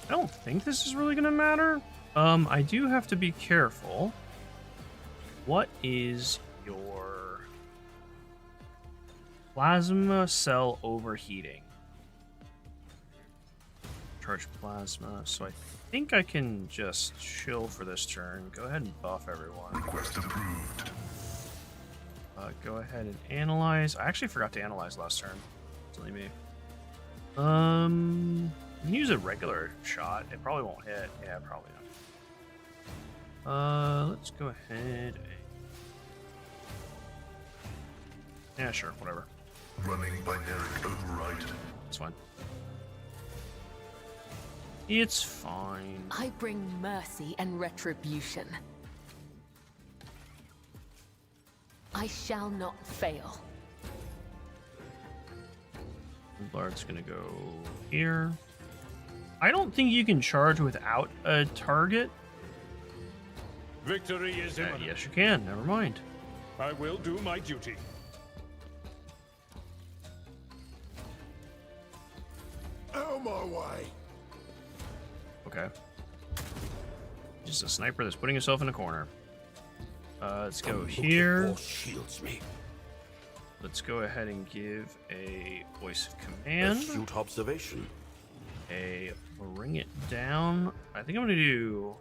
I don't think this is really gonna matter. I do have to be careful. What is your plasma cell overheating? Charge plasma, so I think I can just chill for this turn. Go ahead and buff everyone. Request approved. Go ahead and analyze. I actually forgot to analyze last turn. Silly me. You can use a regular shot. It probably won't hit. Yeah, probably not. Let's go ahead. Yeah, sure, whatever. Running binaric override. It's fine. It's fine. I bring mercy and retribution. I shall not fail. Blard's gonna go here. I don't think you can charge without a target. Victory is imminent. Yes, you can. Never mind. I will do my duty. Out of my way. Okay. Just a sniper that's putting himself in a corner. Let's go here. Force shields me. Let's go ahead and give a voice of command. Astute observation. A bring it down. I think I'm gonna do.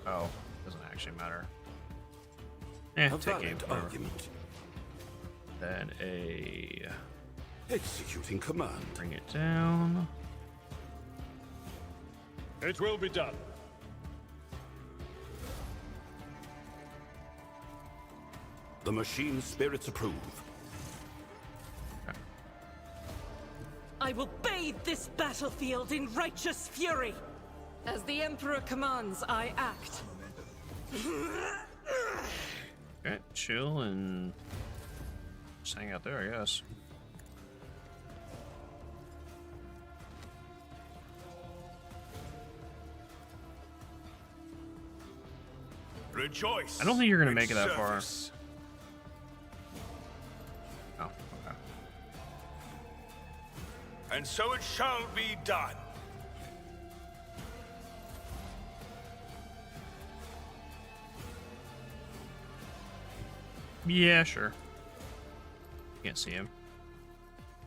Oh, doesn't actually matter. A Take aim. valid Whatever. argument. Then a Executing command. bring it down. It will be done. The machine spirits approve. I will bathe this battlefield in righteous fury. As the Emperor commands, I act. Okay, chill and just hang out there, I guess. Rejoice. I don't think you're gonna in make it that far. service. Oh, okay. And so it shall be done. Yeah, sure. Can't see him.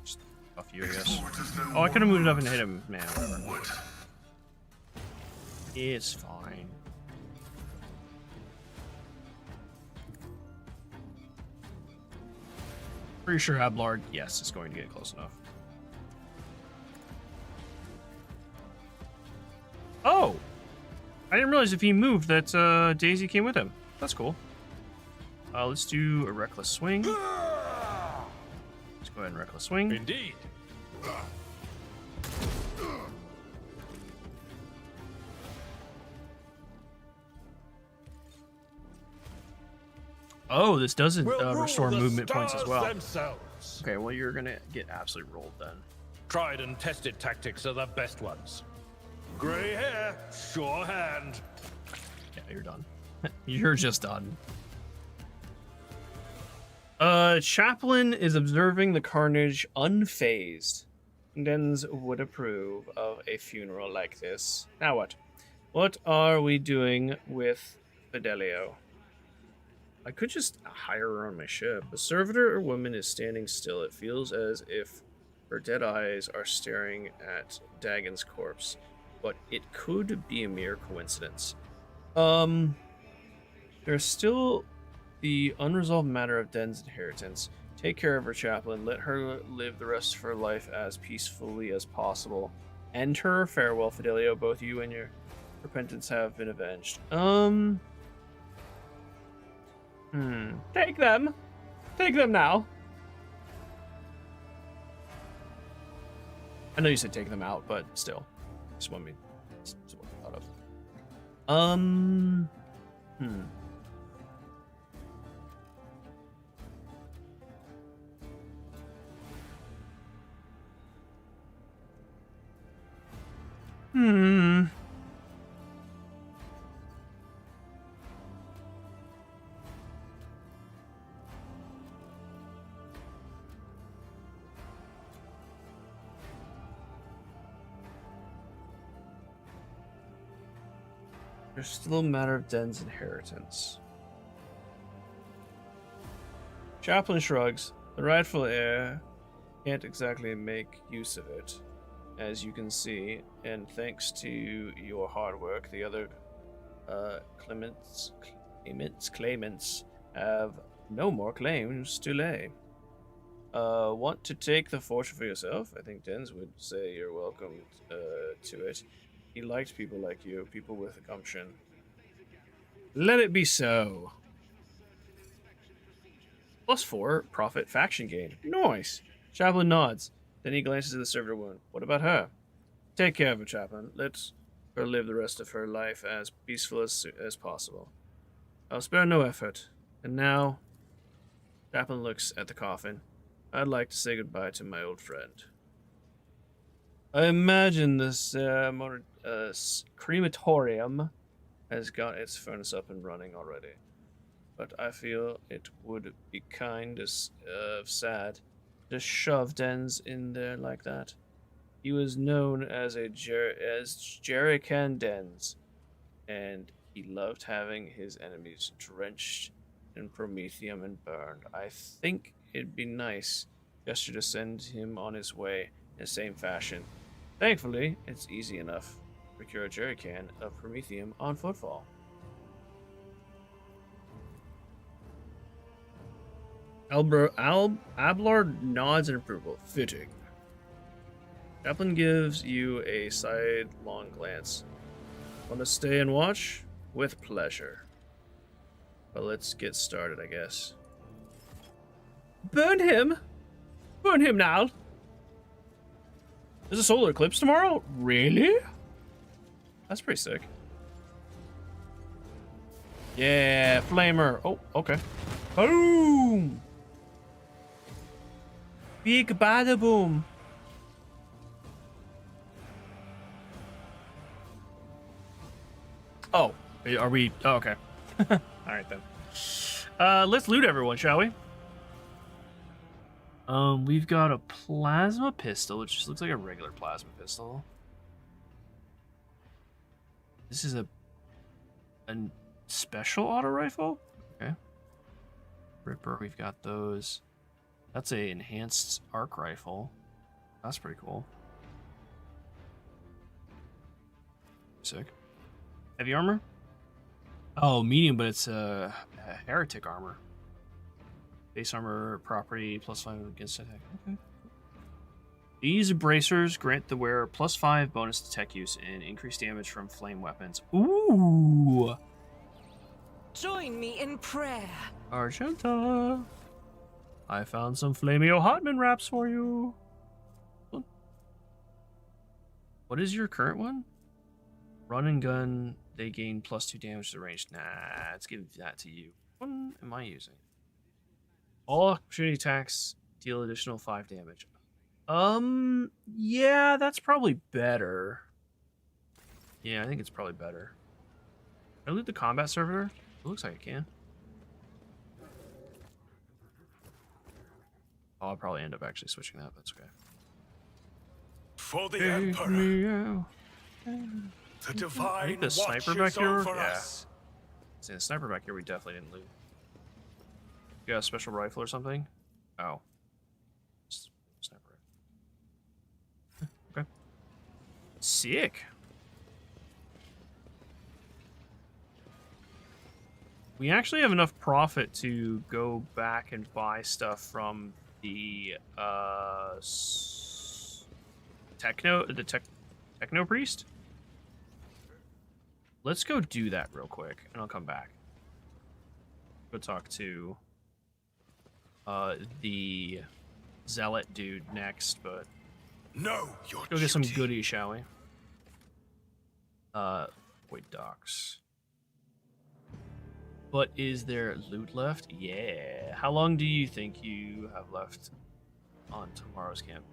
Just off you, I guess. Oh, I could have moved it up and hit him. Man, whatever. It's fine. Pretty sure Ablard, yes, is going to get close enough. Oh! I didn't realize if he moved that Daisy came with him. That's cool. Let's do a reckless swing. Let's go ahead and reckless swing. Indeed. Oh, this doesn't We'll restore rule the movement points as stars well. themselves. Okay, well, you're gonna get absolutely rolled then. Tried and tested tactics are the best ones. Gray hair, sure hand. Yeah, you're done. You're just done. Chaplain is observing the carnage unfazed. Dens would approve of a funeral like this. Now what? What are we doing with Fidelio? I could just hire her on my ship. A servitor or woman is standing still. It feels as if her dead eyes are staring at Dagon's corpse, but it could be a mere coincidence. There's still the unresolved matter of Den's inheritance. Take care of her, chaplain. Let her live the rest of her life as peacefully as possible. End her. Farewell, Fidelio. Both you and your repentance have been avenged. Take them. Take them now. I know you said take them out, but still. Just what I thought of. There's still a matter of Den's inheritance. Chaplain shrugs. The rightful heir can't exactly make use of it, as you can see, and thanks to your hard work, the other claimants have no more claims to lay. Want to take the fortune for yourself? I think Dens would say you're welcome to it. He liked people like you, people with gumption. Let it be so. +4 profit faction gain. Nice. Chaplain nods. Then he glances at the servitor wound. What about her? Take care of her, Chaplain. Let her live the rest of her life as peaceful as possible. I'll spare no effort. And now, Chaplain looks at the coffin. I'd like to say goodbye to my old friend. I imagine this crematorium has got its furnace up and running already. But I feel it would be kind of sad to shove Dens in there like that. He was known as Jerrican Dens, and he loved having his enemies drenched in promethium and burned. I think it'd be nice just to send him on his way in the same fashion. Thankfully, it's easy enough to procure a jerrycan of promethium on footfall. Ablar nods in approval. Fitting. Chaplain gives you a sidelong glance. Want to stay and watch? With pleasure. But let's get started, I guess. Burn him! Burn him now! There's a solar eclipse tomorrow? Really? That's pretty sick. Yeah, flamer. Oh, okay. Boom! Big bada boom. Oh, are we? Oh, okay. All right then. Let's loot everyone, shall we? We've got a plasma pistol, which just looks like a regular plasma pistol. This is a special auto rifle. Okay. Ripper, we've got those. That's a enhanced arc rifle. That's pretty cool. Sick. Heavy armor? Oh, medium, but it's a heretic armor. Base armor property +5 against attack. Okay. These bracers grant the wearer +5 bonus to tech use and increased damage from flame weapons. Ooh! Join me in prayer. Argenta! I found some Flamio Hotman wraps for you. What is your current one? Run and gun, they gain +2 damage to range. Nah, let's give that to you. What am I using? All opportunity attacks deal additional 5 damage. Yeah, that's probably better. Yeah, I think it's probably better. Can I loot the combat servitor? It looks like I can. Oh, I'll probably end up actually switching that, but that's okay. For the Take Emperor, me out. the I divine think the sniper back watches here. over Yeah. us. See, the sniper back here we definitely didn't loot. You got a special rifle or something? Oh. Sniper rifle. Okay. Sick. We actually have enough profit to go back and buy stuff from the techno priest. Let's go do that real quick, and I'll come back. Go talk to the zealot dude next, but No, your go get some duty. goodies, shall we? Wait, docks. But is there loot left? Yeah. How long do you think you have left on tomorrow's camp?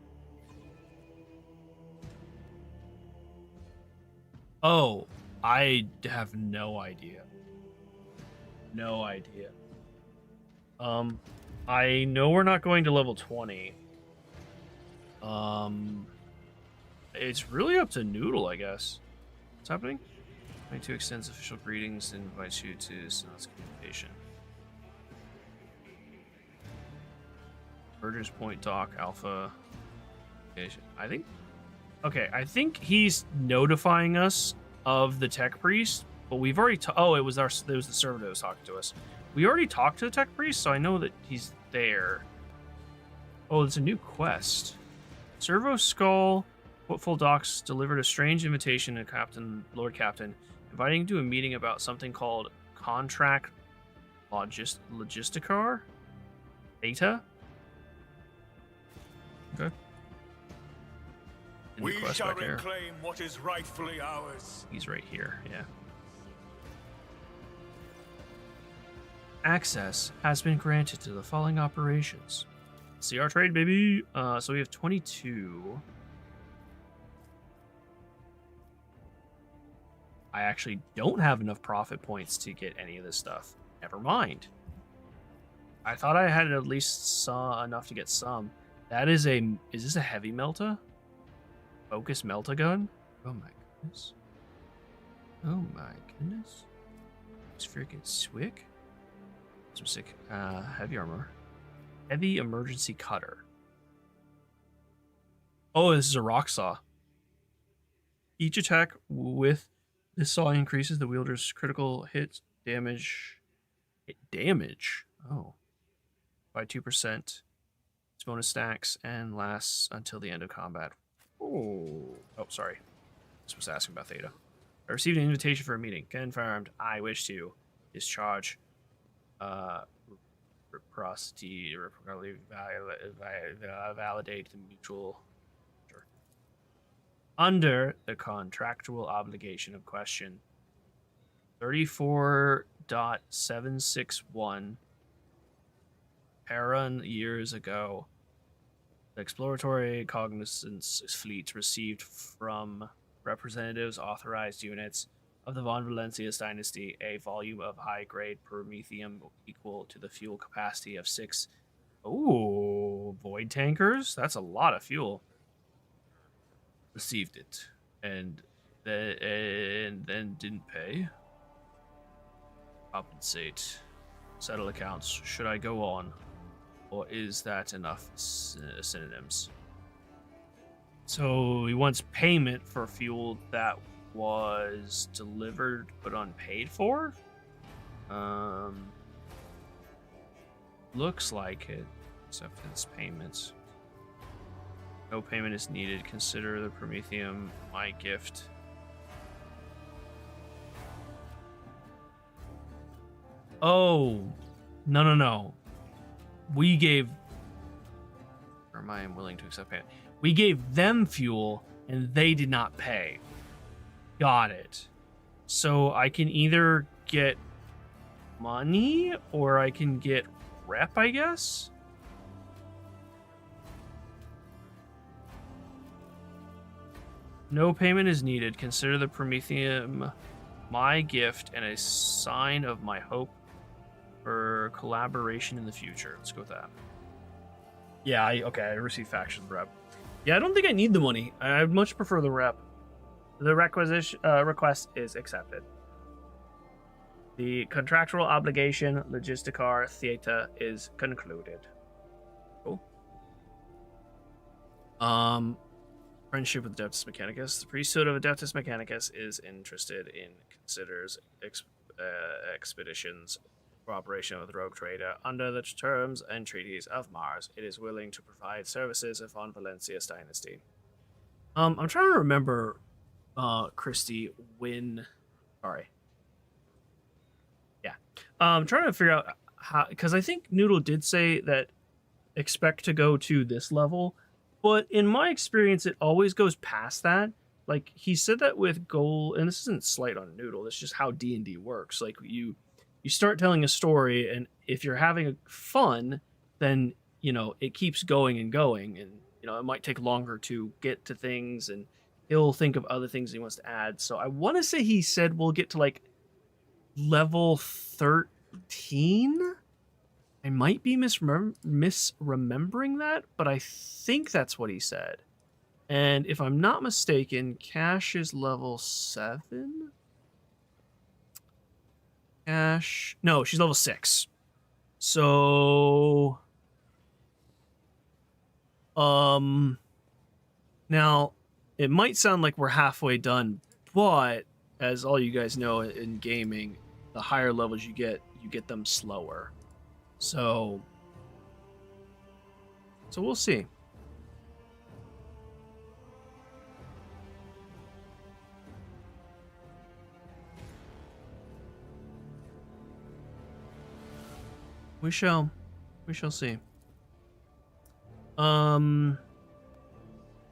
Oh, I have no idea. No idea. I know we're not going to level 20. It's really up to Noodle, I guess. What's happening? 22 extends official greetings and invites you to Synod's communication. Burgess Point Dock Alpha. I think. Okay, I think he's notifying us of the tech priest, but we've already. It was the server that was talking to us. We already talked to the tech priest, so I know that he's there. Oh, it's a new quest. Servo Skull, Footful Docks delivered a strange invitation to Lord Captain, inviting him to a meeting about something called Contract Logisticar? Data? Okay. We shall reclaim what is rightfully ours. He's right here, yeah. Access has been granted to the following operations. CR trade, baby. So we have 22. I actually don't have enough profit points to get any of this stuff. Never mind. I thought I had at least saw enough to get some. That is is this a heavy melta? Focus melta gun? Oh my goodness. Oh my goodness. It's freaking swick. Some sick heavy armor. Heavy emergency cutter. Oh, this is a rock saw. Each attack with this saw increases the wielder's critical hit damage. Oh. By 2%. Its bonus stacks and lasts until the end of combat. Oh, sorry. This was asking about Theta. I received an invitation for a meeting. Confirmed. I wish to discharge reciprocity, validate the mutual under the contractual obligation of question 34.761 Paran years ago. The exploratory cognizance fleet received from representatives authorized units of the Von Valencius dynasty a volume of high-grade promethium equal to the fuel capacity of 6 void tankers. That's a lot of fuel. Received it and then didn't pay. Compensate. Settle accounts. Should I go on, or is that enough synonyms? So he wants payment for fuel that was delivered but unpaid for. Looks like it. Acceptance payments. No payment is needed. Consider the promethium my gift. Oh, no. We gave... Or am I willing to accept payment? We gave them fuel, and they did not pay. Got it. So I can either get money, or I can get rep, I guess? No payment is needed. Consider the promethium my gift and a sign of my hope for collaboration in the future. Let's go with that. Yeah, I received faction rep. Yeah, I don't think I need the money. I'd much prefer the rep. The request is accepted. The contractual obligation, Logisticar Theta, is concluded. Cool. Friendship with Adeptus Mechanicus. The priesthood of Adeptus Mechanicus is interested in considers expeditions cooperation with Rogue Trader under the terms and treaties of Mars. It is willing to provide services of Von Valencius dynasty. I'm trying to remember, Christy, when... Sorry. Yeah. I'm trying to figure out how... Because I think Noodle did say that expect to go to this level, but in my experience, it always goes past that. Like, he said that with goal... And this isn't slight on Noodle. It's just how D&D works. Like, you start telling a story, and if you're having fun, then, it keeps going and going, and, it might take longer to get to things, and he'll think of other things he wants to add. So I want to say he said we'll get to, like, level 13? I might be misremembering that, but I think that's what he said. And if I'm not mistaken, Cash is level 7? Ash. No, she's level 6. So now it might sound like we're halfway done, but as all you guys know in gaming, the higher levels you get them slower. So we'll see. We shall see.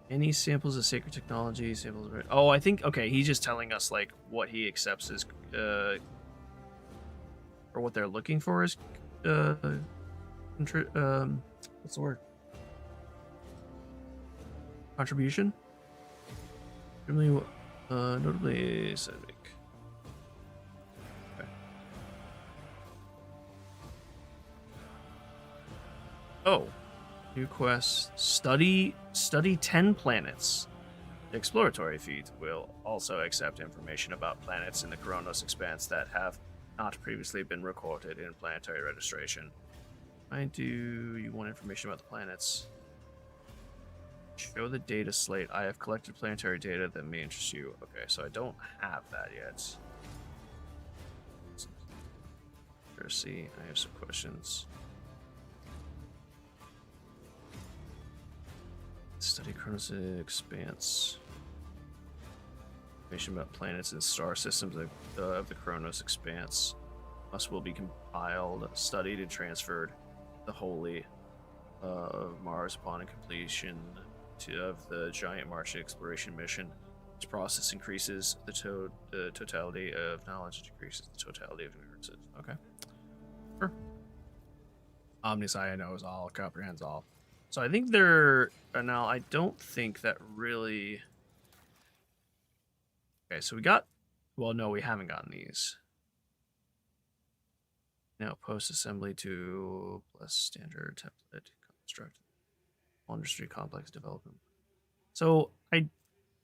Any samples of sacred technology, samples of... Oh, I think, okay, he's just telling us, like, what he accepts as, or what they're looking for is, what's the word? Contribution? Notably civic. Okay. Oh. New quest. Study 10 planets. The exploratory feat will also accept information about planets in the Kronos expanse that have not previously been recorded in planetary registration. You want information about the planets? Show the data slate. I have collected planetary data that may interest you. Okay, so I don't have that yet. See, I have some questions. Study Kronos expanse. Information about planets and star systems of the Kronos expanse will be compiled, studied, and transferred to the Holy of Mars upon completion of the giant Martian exploration mission. This process increases the totality of knowledge and decreases the totality of occurrences. Okay. Sure. Omnisci knows all, comprehends all. So I think they're... Now, I don't think that really... Okay, so we got... Well, no, we haven't gotten these. Now, post-assembly to plus standard template construct. Industry complex development. So I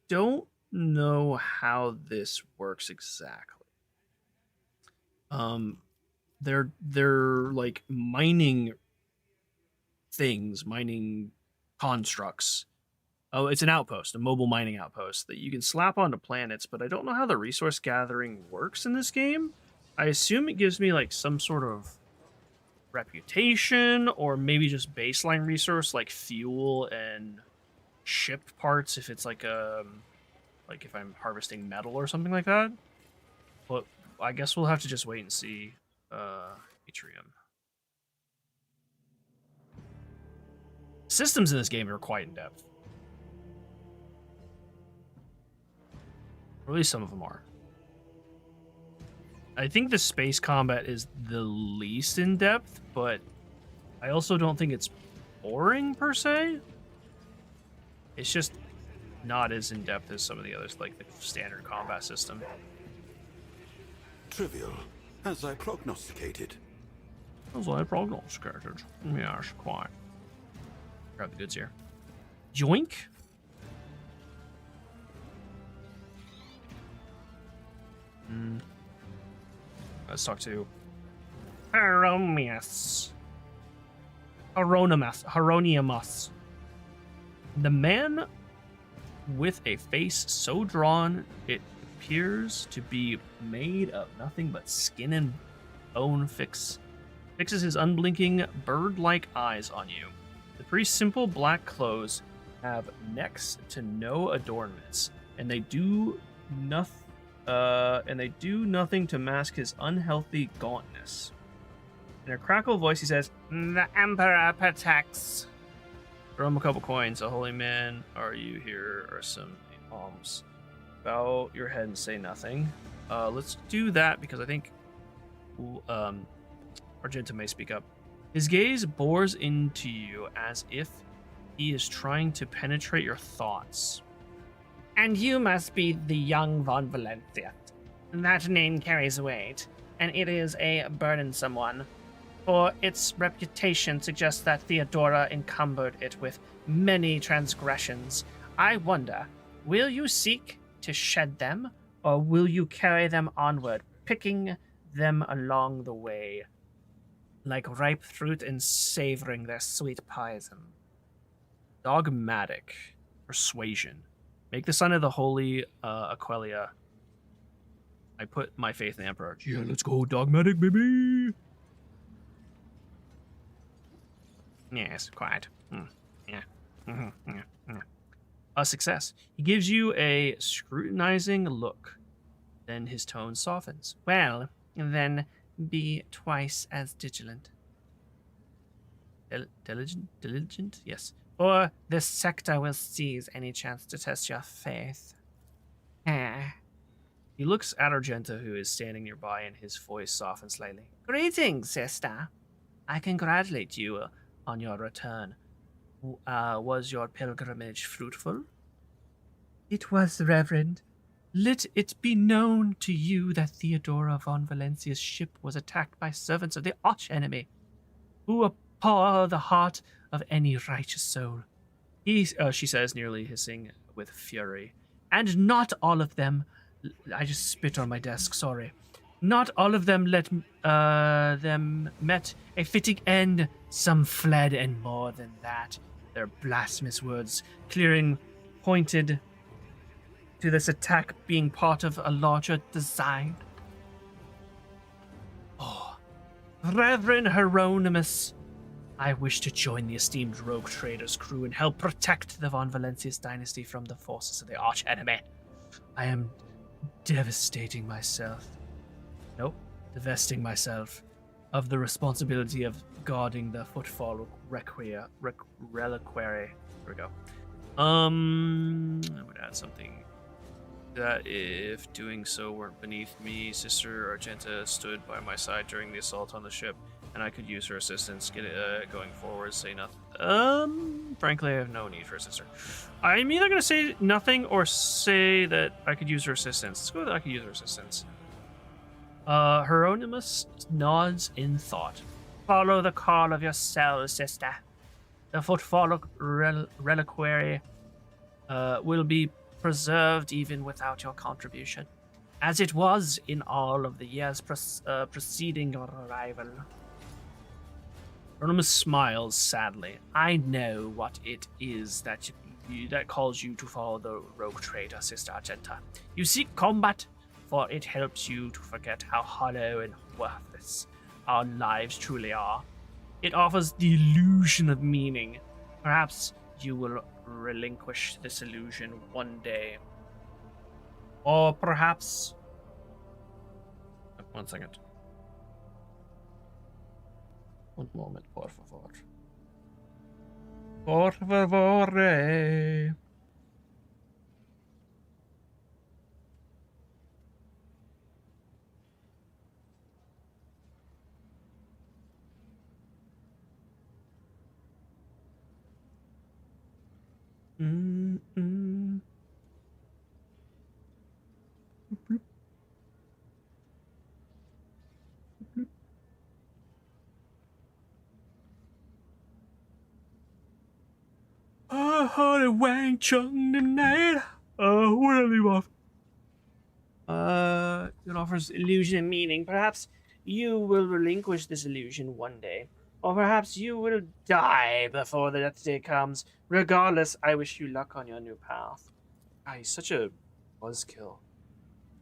don't know how this works exactly. They're like mining things, mining constructs. Oh, it's an outpost, a mobile mining outpost that you can slap onto planets, but I don't know how the resource gathering works in this game. I assume it gives me like some sort of reputation or maybe just baseline resource like fuel and shipped parts if it's like if I'm harvesting metal or something like that. But I guess we'll have to just wait and see. Atrium. Systems in this game are quite in depth. Or at least some of them are. I think the space combat is the least in depth, but I also don't think it's boring per se. It's just not as in depth as some of the others, like the standard combat system. Trivial, as I prognosticated. As I prognosticated. Yes, quite. Grab the goods here. Joink. Let's talk to Hieronymus. The man with a face so drawn it appears to be made of nothing but skin and bone fixes his unblinking bird-like eyes on you. The priest's simple black clothes have next to no adornments, and they do nothing to mask his unhealthy gauntness. In a crackle voice, he says, "The Emperor protects." Throw him a couple coins. A holy man, are you here? Or some alms. Bow your head and say nothing. Let's do that because I think Argenta may speak up. His gaze bores into you as if he is trying to penetrate your thoughts. And you must be the young von Valencia. That name carries weight, and it is a burdensome one, for its reputation suggests that Theodora encumbered it with many transgressions. I wonder, will you seek to shed them, or will you carry them onward, picking them along the way, like ripe fruit and savoring their sweet poison. Dogmatic. Persuasion. Make the son of the holy Aquelia. I put my faith in the Emperor. Yeah, let's go, dogmatic, baby! Yes, quiet. Yeah. Yeah. A success. He gives you a scrutinizing look. Then his tone softens. Well, then be twice as vigilant. Diligent? Yes. Or the sector will seize any chance to test your faith. He looks at Argenta, who is standing nearby, and his voice softens slightly. Greetings, sister. I congratulate you on your return. Was your pilgrimage fruitful? It was, Reverend. Let it be known to you that Theodora von Valencia's ship was attacked by servants of the arch-enemy, who abhor the heart of any righteous soul. She says, nearly hissing with fury. And not all of them... I just spit on my desk, sorry. Not all of them them met a fitting end. Some fled, and more than that. Their blasphemous words, clearing, pointed to this attack being part of a larger design. Oh, Reverend Hieronymus, I wish to join the esteemed rogue trader's crew and help protect the Von Valencius dynasty from the forces of the arch-enemy. I am divesting myself of the responsibility of guarding the footfall reliquary. There we go. I would add something that if doing so weren't beneath me, Sister Argenta stood by my side during the assault on the ship, and I could use her assistance going forward. Say nothing. Frankly, I have no need for a sister. I'm either gonna say nothing or say that I could use her assistance. Let's go with I could use her assistance. Hieronymus nods in thought. Follow the call of your soul, sister. The footfall reliquary will be preserved even without your contribution, as it was in all of the years preceding your arrival. Hieronymus smiles sadly. I know what it is that calls you to follow the rogue trader, Sister Argenta. You seek combat, for it helps you to forget how hollow and worthless our lives truly are. It offers the illusion of meaning. Perhaps you will relinquish this illusion one day. Or perhaps... 1 second. Un moment, por favor. Por favore. I heard a Wang Chung tonight. Where did I leave off? It offers illusion and meaning. Perhaps you will relinquish this illusion one day. Or perhaps you will die before the death day comes. Regardless, I wish you luck on your new path. Ah, he's such a buzzkill.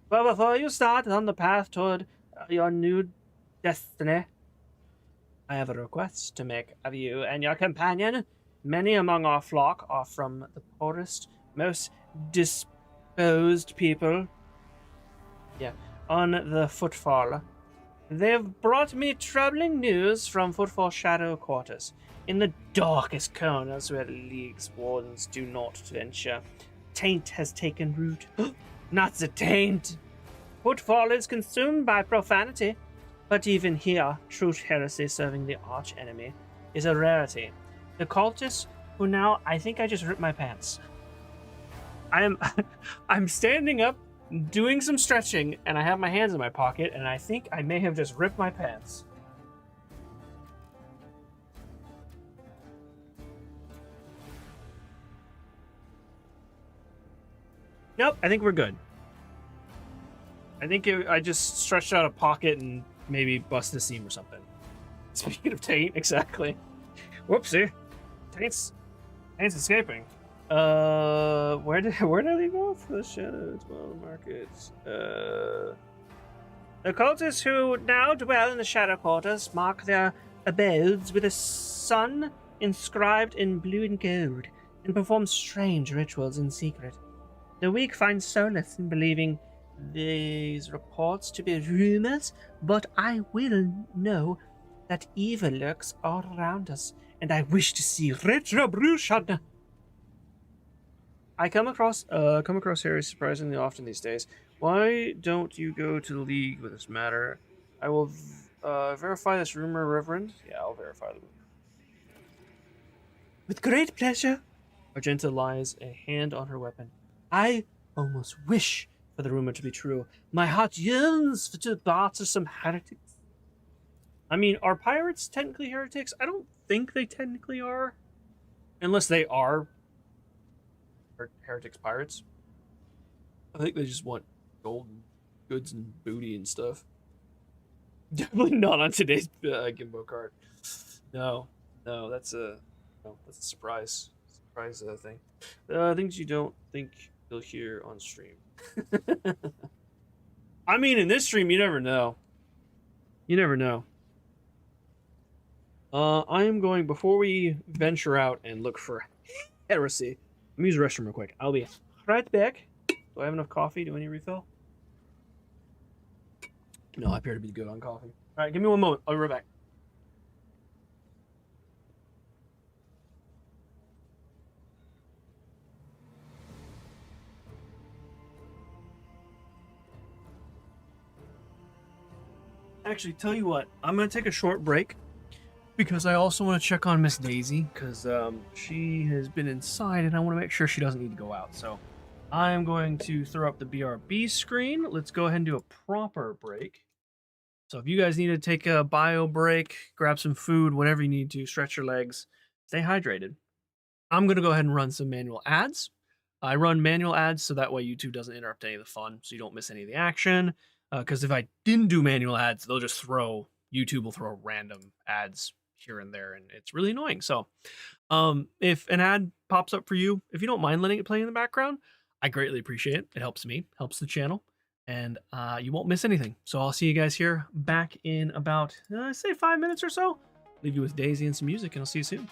But before you start on the path toward your new destiny, I have a request to make of you and your companion. Many among our flock are from the poorest, most disposed people on the Footfall. They've brought me troubling news from Footfall Shadow Quarters. In the darkest corners where the League's wardens do not venture, taint has taken root. Not the taint! Footfall is consumed by profanity, but even here, true heresy serving the arch-enemy is a rarity. The cultists who now, I think I just ripped my pants. I'm standing up, doing some stretching, and I have my hands in my pocket, and I think I may have just ripped my pants. Nope, I think we're good. I think I just stretched out a pocket and maybe busted a seam or something. Speaking of taint, exactly. Whoopsie. Taint's escaping. Where did he go? For the shadows, well, markets. The cultists who now dwell in the shadow quarters mark their abodes with a sun inscribed in blue and gold, and perform strange rituals in secret. The weak find solace in believing these reports to be rumors, but I will know that evil lurks all around us, and I wish to see retribution. I come across Harry surprisingly often these days. Why don't you go to the League with this matter? I will verify this rumor, Reverend. Yeah, I'll verify the rumor. With great pleasure. Argenta lies a hand on her weapon. I almost wish for the rumor to be true. My heart yearns to barter some heretics. I mean, are pirates technically heretics? I don't think they technically are. Unless they are heretics pirates. I think they just want gold and goods and booty and stuff. Definitely not on today's Gimbo card. No, that's a surprise thing. Things you don't think you'll hear on stream. I mean, in this stream, you never know. You never know. I am going, before we venture out and look for heresy, let me use the restroom real quick. I'll be right back. Do I have enough coffee? Do I need a refill? No, I appear to be good on coffee. All right, give me one moment. I'll be right back. Actually, tell you what, I'm going to take a short break because I also want to check on Miss Daisy because she has been inside and I want to make sure she doesn't need to go out. So I am going to throw up the BRB screen. Let's go ahead and do a proper break. So if you guys need to take a bio break, grab some food, whatever you need to, stretch your legs, stay hydrated. I'm going to go ahead and run some manual ads. I run manual ads so that way YouTube doesn't interrupt any of the fun, so you don't miss any of the action. Because if I didn't do manual ads, YouTube will throw random ads here and there, and it's really annoying. So if an ad pops up for you, if you don't mind letting it play in the background, I greatly appreciate it. It helps me, helps the channel, and you won't miss anything. So I'll see you guys here back in about, say 5 minutes or so. Leave you with Daisy and some music, and I'll see you soon.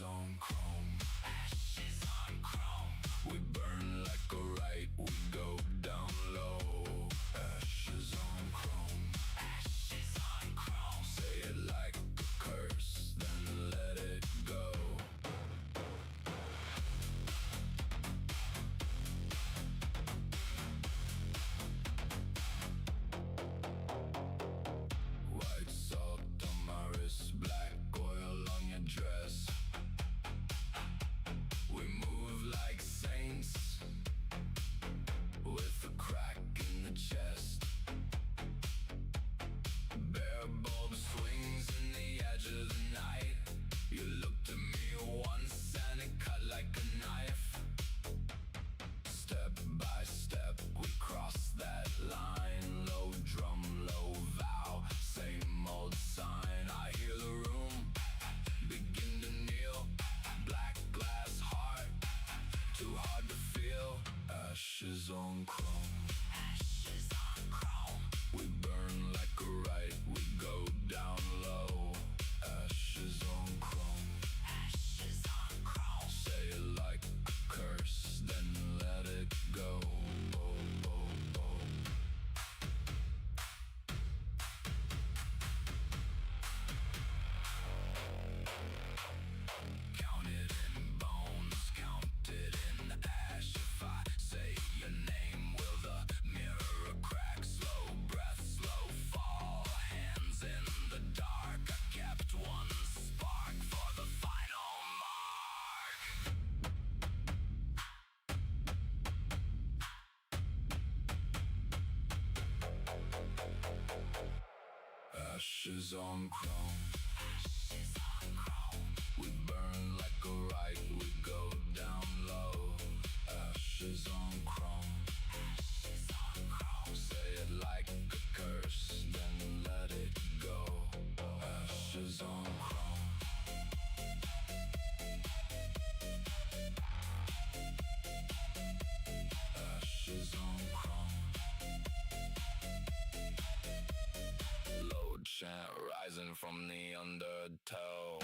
Ashes on chrome. Ashes on chrome. We burn like a right, we go down low. Ashes on chrome. Ashes on chrome. Say it like a curse, then let it go. White salt on my wrist, black oil on your dress. We move like saints, with a crack in the chest. Bare bulb swings in the edge of the night. You looked at me once and it cut like a knife. Step by step we cross that line. Low drum, low vow, same old sign. I hear the room begin to kneel. Black glass heart, too hard to feel. Ashes on chrome. Ashes on chrome. We burn like a right, we go down low. Ashes on chrome. Ashes on chrome. Say it like a curse, then let it go. Count it in bones, count it in ash. If I say your name, will the mirror crack? Slow breath, slow fall, hands in the dark. I kept one spark for the final mark. Ashes on chrome. Ashes on chrome. We burn like a right, we go down low. Ashes on chrome. Ashes on chrome. Say it like a curse, then let it go. Ashes on chrome. Ashes on chrome. Low chant rising from the undertow.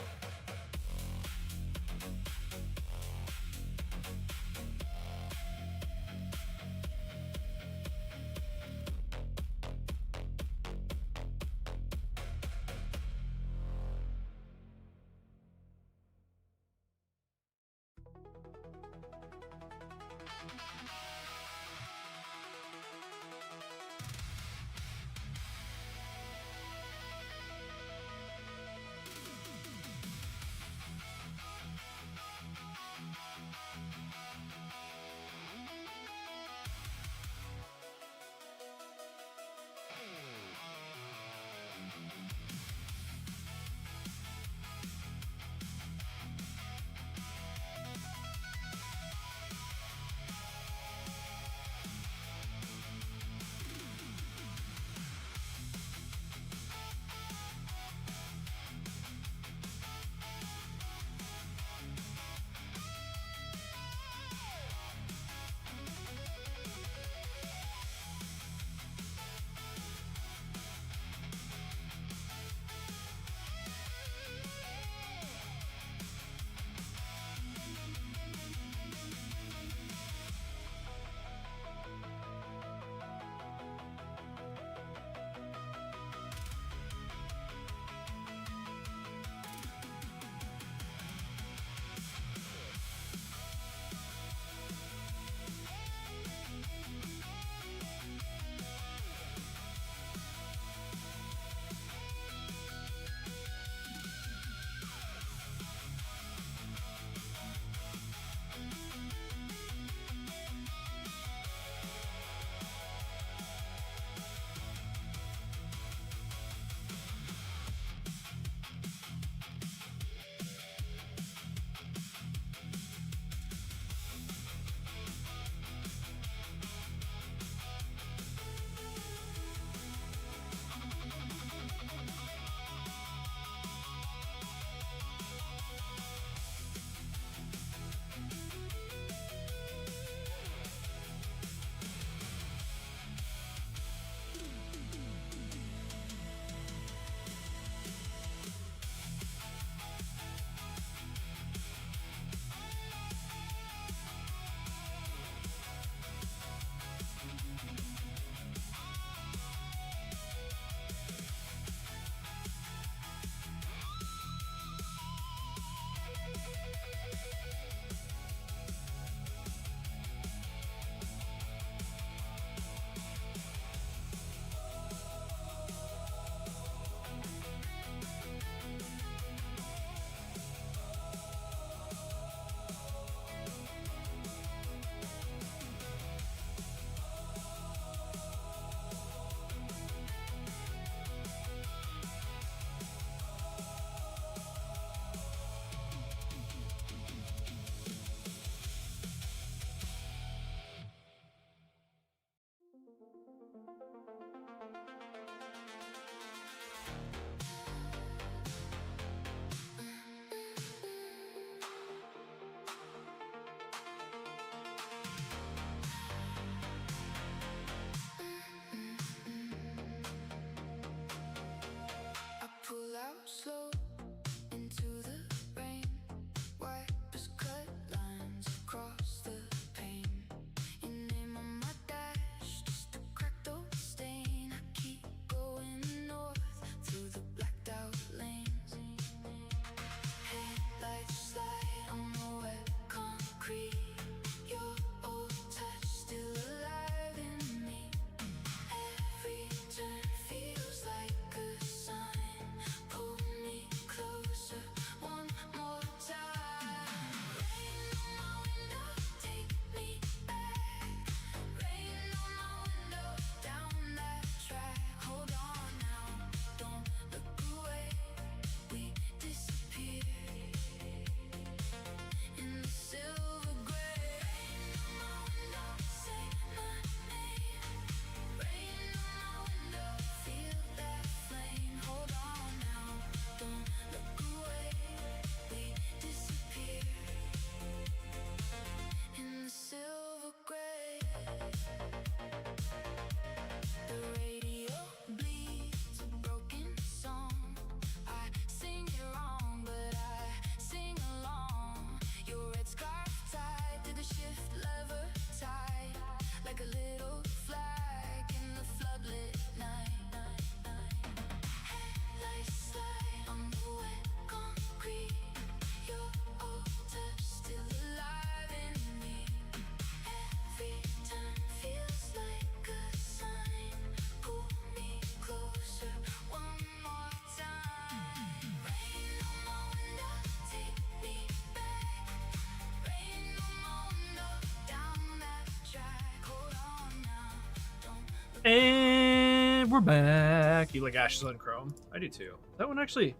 And we're back. You like Ashes on Chrome? I do too. That one actually,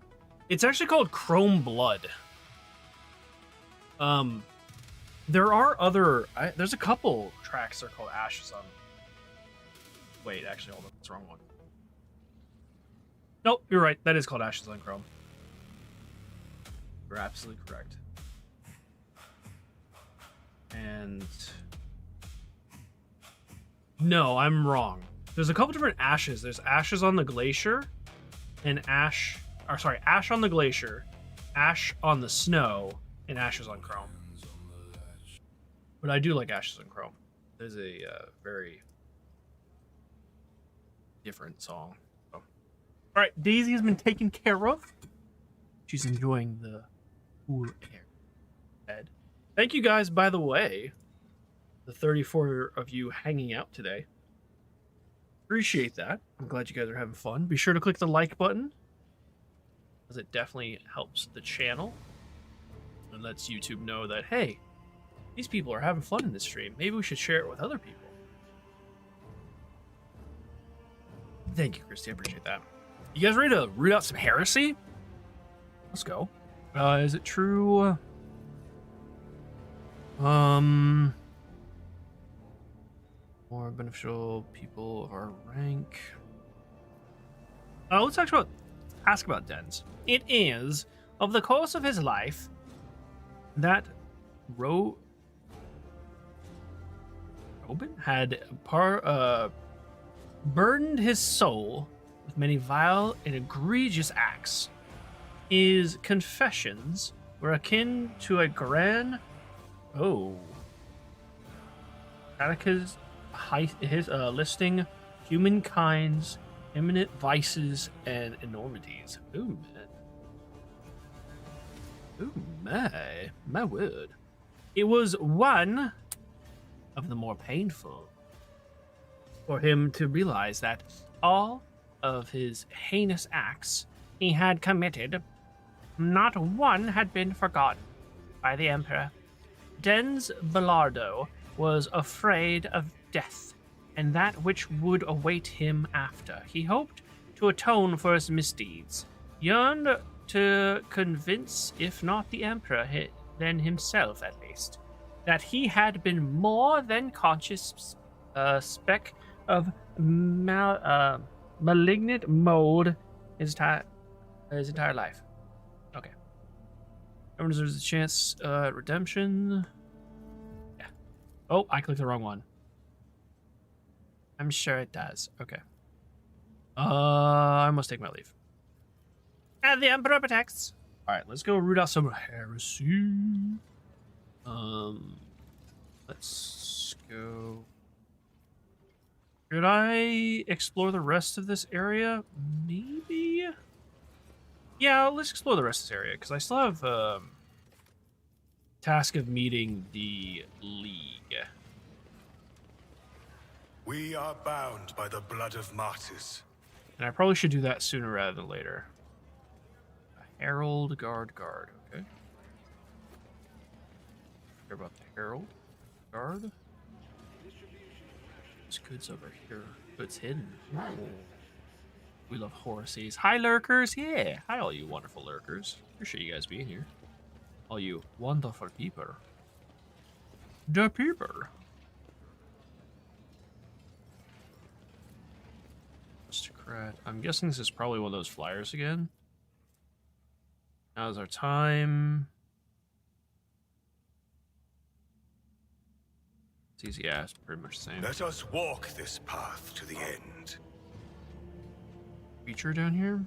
it's actually called Chrome Blood. There are other, there's a couple tracks that are called Ashes on. Wait, actually, hold on, that's the wrong one. Nope, you're right. That is called Ashes on Chrome. You're absolutely correct. And no, I'm wrong. There's a couple different ashes. There's Ashes on the Glacier and Ash on the Glacier, Ash on the Snow, and Ashes on Chrome. But I do like Ashes on Chrome. There's a very different song. So. All right, Daisy has been taken care of. She's enjoying the cool air. Ed. Thank you guys, by the way, the 34 of you hanging out today. Appreciate that. I'm glad you guys are having fun. Be sure to click the like button, because it definitely helps the channel and lets YouTube know that, hey, these people are having fun in this stream. Maybe we should share it with other people. Thank you, Christy. I appreciate that. You guys ready to root out some heresy? Let's go. Is it true? More beneficial people of our rank. Let's ask about Dens. It is, of the course of his life, that Robin had burdened his soul with many vile and egregious acts. His confessions were akin to a grand... Atticus, his listing humankind's imminent vices and enormities. Ooh, man. Ooh, my word. It was one of the more painful for him to realize that all of his heinous acts he had committed, not one had been forgotten by the Emperor. Dens Belardo was afraid of death and that which would await him after. He hoped to atone for his misdeeds, yearned to convince, if not the Emperor, then himself at least, that he had been more than conscious speck of malignant mold his entire life. Okay. Everyone deserves a chance at redemption. Yeah. Oh, I clicked the wrong one. I'm sure it does. Okay. I must take my leave. And the Emperor protects. Alright, let's go root out some heresy. Let's go. Should I explore the rest of this area? Maybe? Yeah, let's explore the rest of this area, because I still have task of meeting the League. We are bound by the blood of martyrs. And I probably should do that sooner rather than later. A Herald Guard. Okay. Care about the Herald Guard? There's goods over here. Goods hidden. Oh. We love Horses. Hi, lurkers. Yeah. Hi, all you wonderful lurkers. Appreciate you guys being here. All you wonderful people. The people. Aristocrat. I'm guessing this is probably one of those flyers again. Now's our time. It's easy, yeah, it's pretty much the same. Let us walk this path to the end. Feature down here?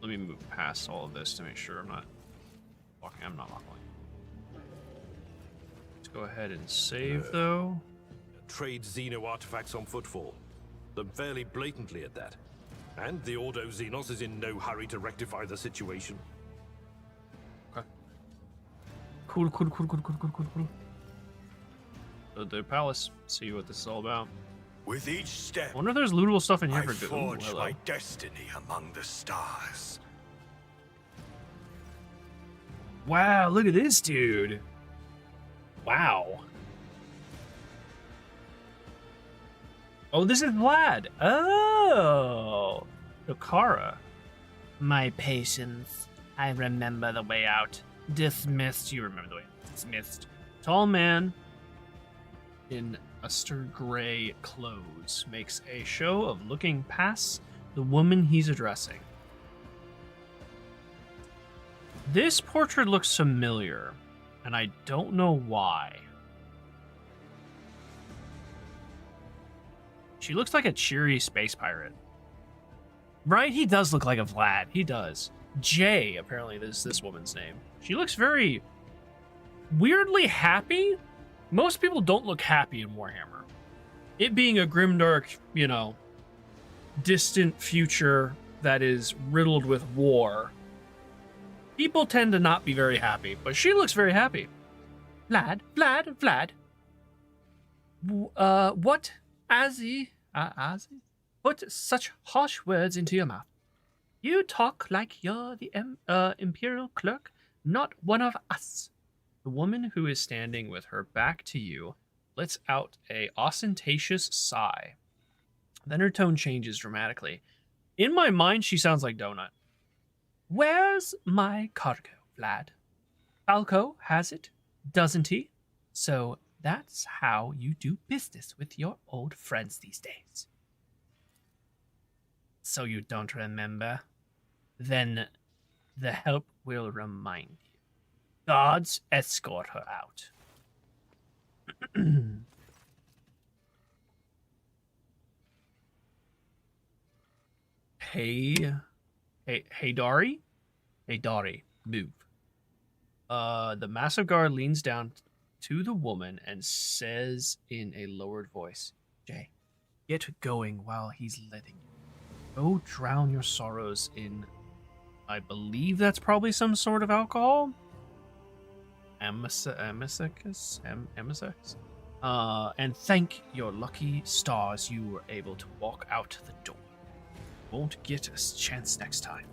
Let me move past all of this to make sure I'm not walking. I'm not walking. Let's go ahead and save, though. Trade Xeno artifacts on footfall. Them fairly blatantly at that. And the Ordo Xenos is in no hurry to rectify the situation. Okay. Cool. The palace. See what this is all about. With each step, I wonder if there's lootable stuff in here I for good. forge my destiny among the stars. Wow, look at this dude. Wow. Oh, this is Vlad. Oh. Dokara. My patience. I remember the way out. Dismissed. You remember the way out. Dismissed. Tall man in Uster gray clothes makes a show of looking past the woman he's addressing. This portrait looks familiar, and I don't know why. She looks like a cheery space pirate. Right? He does look like a Vlad. He does. Jay, apparently, is this woman's name. She looks very weirdly happy. Most people don't look happy in Warhammer. It being a grimdark, you know, distant future that is riddled with war, people tend to not be very happy, but she looks very happy. Vlad. What, Azzy, put such harsh words into your mouth? You talk like you're the Imperial clerk, not one of us. The woman who is standing with her back to you lets out a ostentatious sigh. Then her tone changes dramatically. In my mind, she sounds like Donut. Where's my cargo, Vlad? Falco has it, doesn't he? So that's how you do business with your old friends these days. So you don't remember? Then the help will remind you. Guards, escort her out. Hey, Dari? Hey, Dari, move. The massive guard leans down to the woman and says in a lowered voice, Jay, get going while he's letting you. Go drown your sorrows in, I believe that's probably some sort of alcohol? Amosix? And thank your lucky stars you were able to walk out the door. Won't get a chance next time.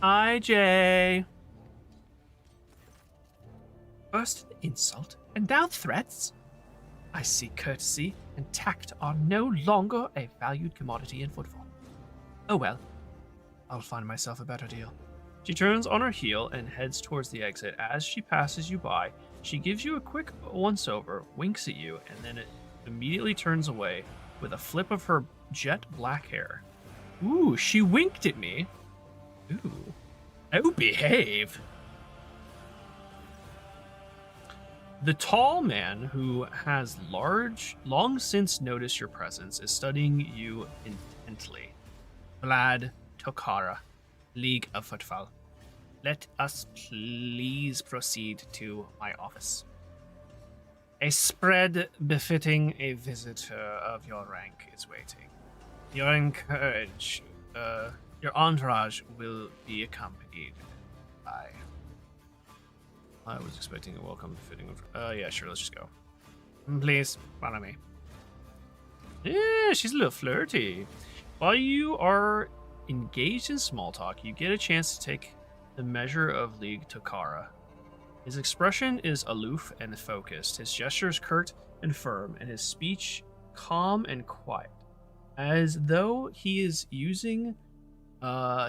Hi, Jay. First an insult, and now threats? I see courtesy and tact are no longer a valued commodity in Footfall. Oh well, I'll find myself a better deal. She turns on her heel and heads towards the exit. As she passes you by, she gives you a quick once-over, winks at you, and then it immediately turns away with a flip of her jet black hair. Ooh, she winked at me. Ooh. Oh, behave. The tall man who has long since noticed your presence is studying you intently. Vlad Tokara, League of Footfall. Let us please proceed to my office. A spread befitting a visitor of your rank is waiting. Your entourage will be accompanied by... I was expecting a welcome befitting of... yeah, sure, let's just go. Please, follow me. Yeah, she's a little flirty. While you are engaged in small talk, you get a chance to take the measure of League Tokara. His expression is aloof and focused, his gestures curt and firm, and his speech calm and quiet, as though he is using...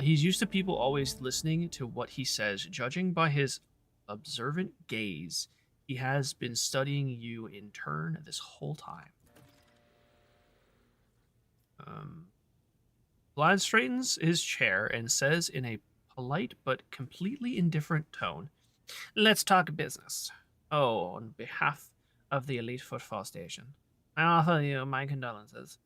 he's used to people always listening to what he says. Judging by his observant gaze, he has been studying you in turn this whole time. Vlad straightens his chair and says in a polite but completely indifferent tone, let's talk business. Oh, on behalf of the elite footfall station, I offer you my condolences.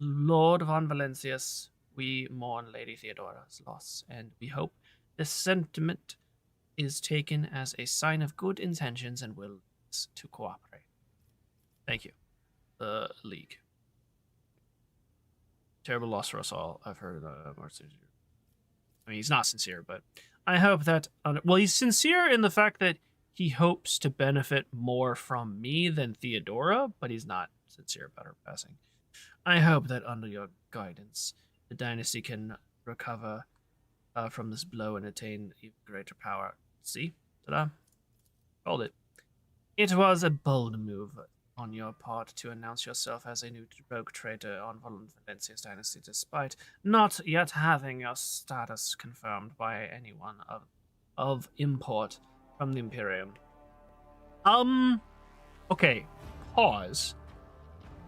Lord von Valencius, we mourn Lady Theodora's loss, and we hope this sentiment is taken as a sign of good intentions and willingness to cooperate. Thank you. The League. Terrible loss for us all. I've heard more sincere. I mean, he's not sincere, but I hope that... well, he's sincere in the fact that he hopes to benefit more from me than Theodora, but he's not sincere about her passing. I hope that under your guidance, the dynasty can recover from this blow and attain even greater power. See? Ta-da. Called it. It was a bold move on your part to announce yourself as a new rogue traitor on Valencia's dynasty, despite not yet having your status confirmed by anyone of import from the Imperium. Okay, pause.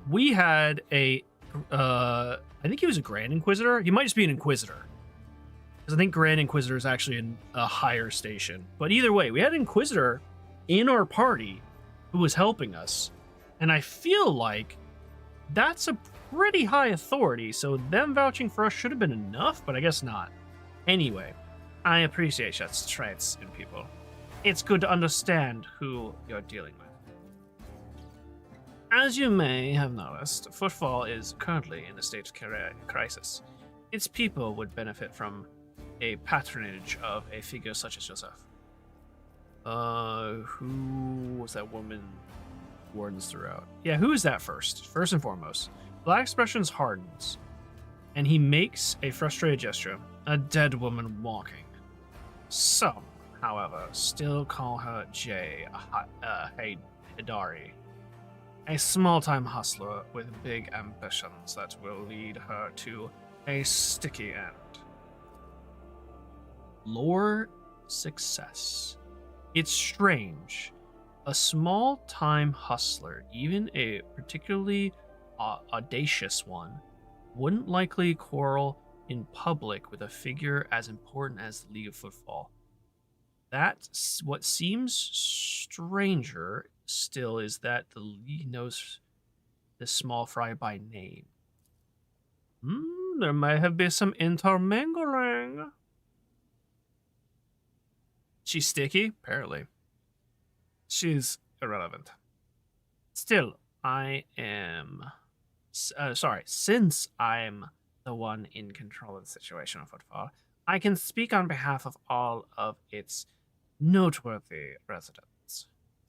We had a, I think he was a Grand Inquisitor. He might just be an Inquisitor, because I think Grand Inquisitor is actually in a higher station. But either way, we had an Inquisitor in our party who was helping us. And I feel like that's a pretty high authority, so them vouching for us should have been enough, but I guess not. Anyway, I appreciate such traits in people. It's good to understand who you're dealing with. As you may have noticed, Footfall is currently in a state of crisis. Its people would benefit from a patronage of a figure such as yourself. Who was that woman? Wardens throughout. Yeah, who is that first? First and foremost. Black Expressions hardens, and he makes a frustrated gesture. A dead woman walking. Some, however, still call her Hidari. A small-time hustler with big ambitions that will lead her to a sticky end. Lore success. It's strange. A small-time hustler, even a particularly audacious one, wouldn't likely quarrel in public with a figure as important as the League of Footfall. That's what seems stranger still is that the League knows this small fry by name. There might have been some intermingling. She's sticky? Apparently. She's irrelevant. Still, since I'm the one in control of the situation of Footfall, I can speak on behalf of all of its noteworthy residents.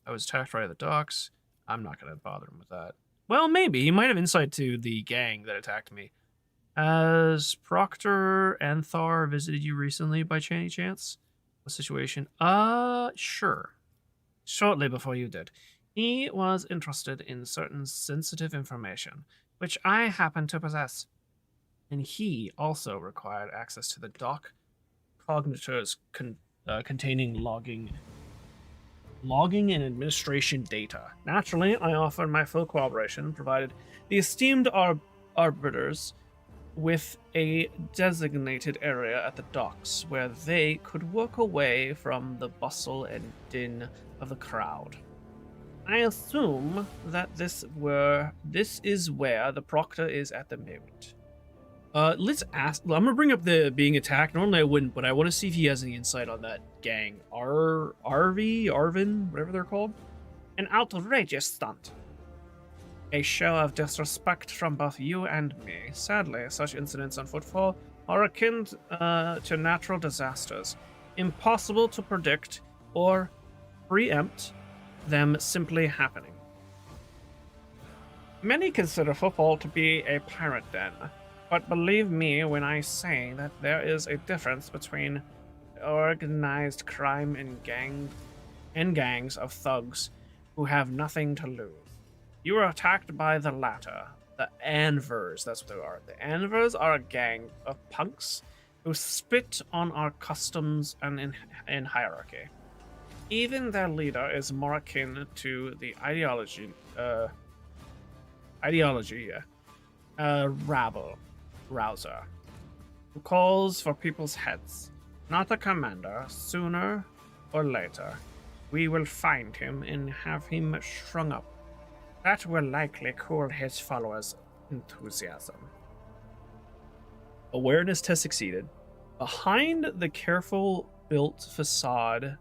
I was attacked right at the docks. I'm not going to bother him with that. Well, maybe. He might have insight to the gang that attacked me. Has Proctor and Thar visited you recently by any chance? What situation? Sure. Shortly before you did. He was interested in certain sensitive information, which I happen to possess. And he also required access to the dock cognitors containing logging and administration data. Naturally, I offered my full cooperation, provided the esteemed arbiters with a designated area at the docks where they could work away from the bustle and din of the crowd. I assume that this is where the Proctor is at the moment. Let's ask. I'm gonna bring up the being attacked. Normally I wouldn't, but I want to see if he has any insight on that gang. Arvin, whatever they're called. An outrageous stunt. A show of disrespect from both you and me. Sadly, such incidents on Footfall are akin to natural disasters, impossible to predict or preempt them simply happening. Many consider Footfall to be a pirate den, but believe me when I say that there is a difference between organized crime and gangs of thugs who have nothing to lose. You were attacked by the latter, the Anvers, that's what they are. The Anvers are a gang of punks who spit on our customs and in hierarchy. Even their leader is more akin to the rabble-rouser, who calls for people's heads, not a commander. Sooner or later, we will find him and have him strung up. That will likely cool his followers' enthusiasm. Awareness test succeeded. Behind the carefully built facade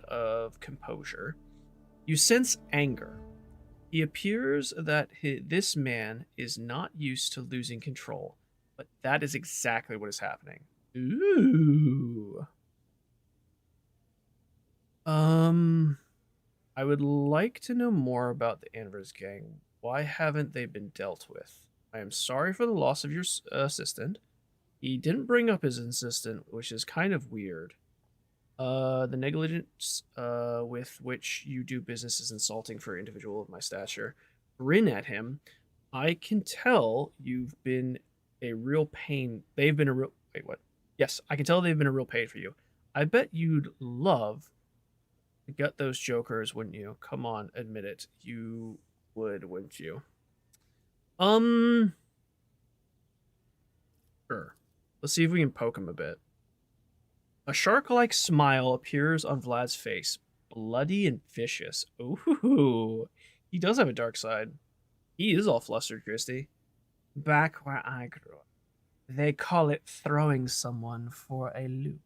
of composure, you sense anger. He appears that this man is not used to losing control, but that is exactly what is happening. Ooh. I would like to know more about the Anvers gang. Why haven't they been dealt with? I am sorry for the loss of your assistant. He didn't bring up his assistant, which is kind of weird. The negligence with which you do business is insulting for an individual of my stature. Grin at him. I can tell you've been a real pain. They've been a real... Wait, what? Yes, I can tell they've been a real pain for you. I bet you'd love to gut those jokers, wouldn't you? Come on, admit it. You would, wouldn't you? Sure. Let's see if we can poke him a bit. A shark-like smile appears on Vlad's face, bloody and vicious. Ooh, he does have a dark side. He is all flustered, Christie. Back where I grew up, they call it throwing someone for a loop.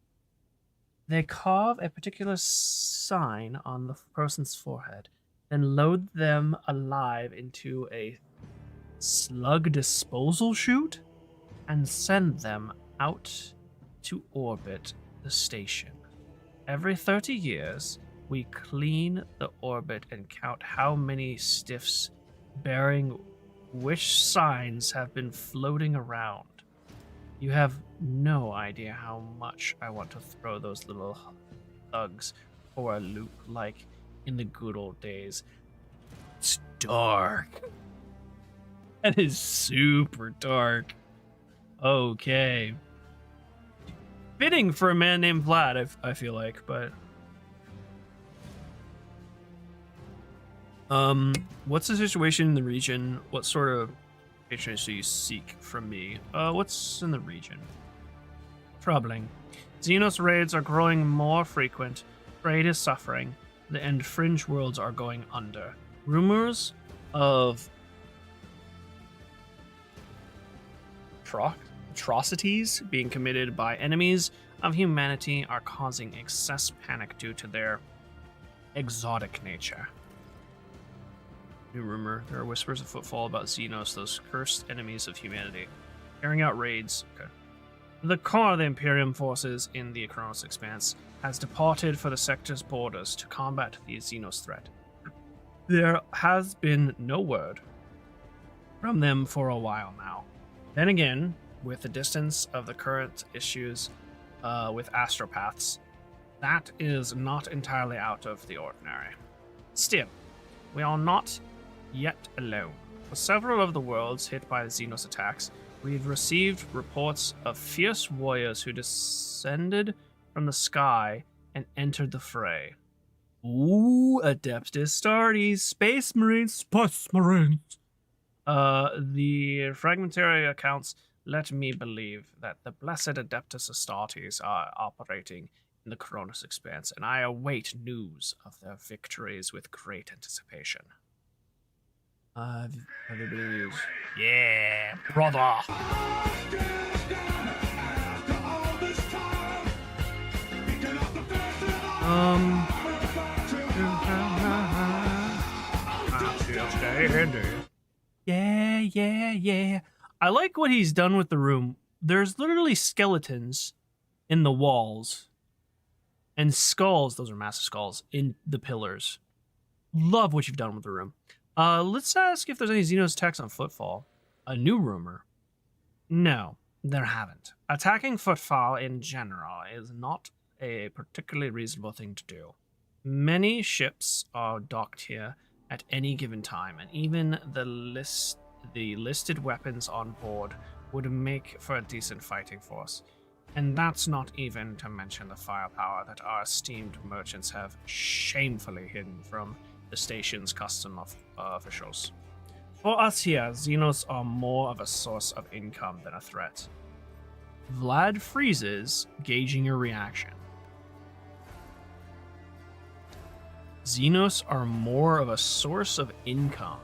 They carve a particular sign on the person's forehead, then load them alive into a slug disposal chute and send them out to orbit the station. Every 30 years, we clean the orbit and count how many stiffs bearing which signs have been floating around. You have no idea how much I want to throw those little thugs for a loop like in the good old days. It's dark. That is super dark. Okay. Fitting for a man named Vlad, I feel like, but... what's the situation in the region? What sort of patronage do you seek from me? What's in the region? Troubling. Xenos raids are growing more frequent. Trade is suffering. And fringe worlds are going under. Rumors of atrocities being committed by enemies of humanity are causing excess panic due to their exotic nature. New rumor. There are whispers of footfall about Xenos, those cursed enemies of humanity, carrying out raids. Okay. The core of the Imperium forces in the Kronos Expanse has departed for the sector's borders to combat the Xenos threat. There has been no word from them for a while now. Then again, with the distance of the current issues with astropaths, that is not entirely out of the ordinary. Still, we are not yet alone. For several of the worlds hit by the Xenos attacks, we've received reports of fierce warriors who descended from the sky and entered the fray. Ooh, Adeptus Astartes, Space Marines, Space Marines. The fragmentary accounts let me believe that the blessed Adeptus Astartes are operating in the Kronos Expanse, and I await news of their victories with great anticipation. Have there been news? Yeah, brother! Yeah. I like what he's done with the room. There's literally skeletons in the walls and skulls, those are massive skulls, in the pillars. Love what you've done with the room. Let's ask if there's any Xenos attacks on Footfall. A new rumor. No, there haven't. Attacking Footfall in general is not a particularly reasonable thing to do. Many ships are docked here at any given time, and even the listed weapons on board would make for a decent fighting force. And that's not even to mention the firepower that our esteemed merchants have shamefully hidden from the station's custom officials. For us here, Xenos are more of a source of income than a threat. Vlad freezes, gauging your reaction. Xenos are more of a source of income.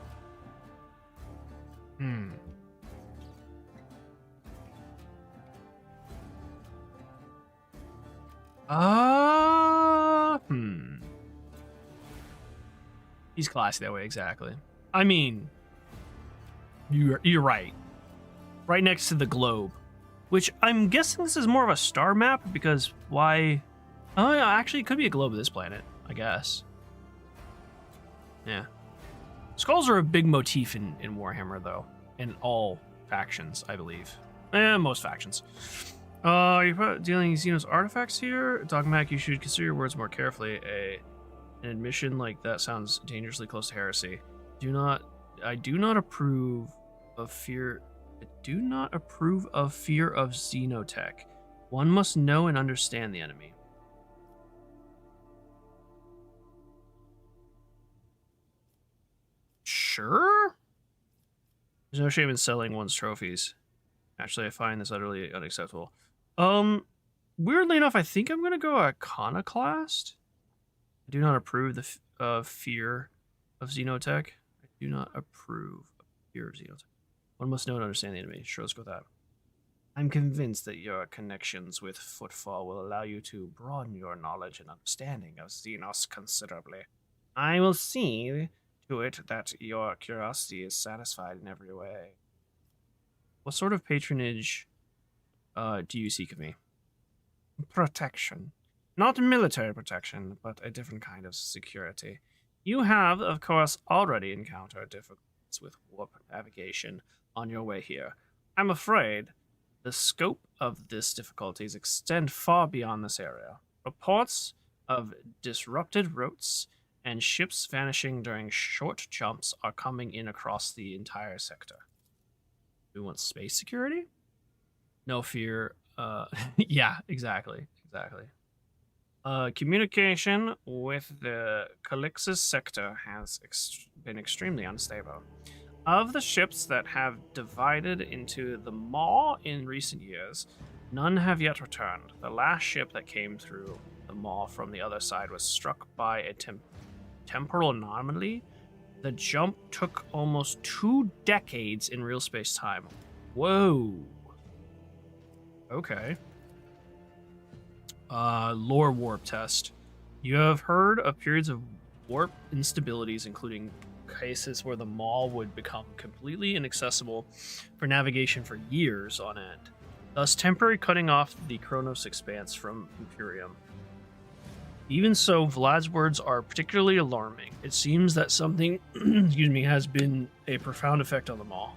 He's classy that way, exactly. I mean, you're right. Right next to the globe, which I'm guessing this is more of a star map because why? Oh yeah, actually, it could be a globe of this planet, I guess. Yeah. Skulls are a big motif in Warhammer, though, in all factions, I believe. Most factions. You're dealing Xenos artifacts here? Dogmatic, you should consider your words more carefully. An admission like that sounds dangerously close to heresy. I do not approve of fear. I do not approve of fear of xenotech. One must know and understand the enemy. Sure? There's no shame in selling one's trophies. Actually, I find this utterly unacceptable. Weirdly enough, I think I'm gonna go Iconoclast. I do not approve of fear of xenotech. I do not approve of fear of xenotech. One must know and understand the enemy. Sure, let's go with that. I'm convinced that your connections with Footfall will allow you to broaden your knowledge and understanding of Xenos considerably. I will see to it that your curiosity is satisfied in every way. What sort of patronage do you seek of me? Protection. Not military protection, but a different kind of security. You have, of course, already encountered difficulties with warp navigation on your way here. I'm afraid the scope of these difficulties extend far beyond this area. Reports of disrupted routes and ships vanishing during short jumps are coming in across the entire sector. Do we want space security? No fear. Yeah, exactly. Communication with the Calix's sector has been extremely unstable. Of the ships that have divided into the Maw in recent years, none have yet returned. The last ship that came through the Maw from the other side was struck by a temporal anomaly. The jump took almost 2 decades in real space-time. Whoa. Okay. Lore warp test. You have heard of periods of warp instabilities, including cases where the Maw would become completely inaccessible for navigation for years on end, thus temporarily cutting off the Chronos expanse from Imperium. Even so, Vlad's words are particularly alarming. It seems that something has been a profound effect on the Maw.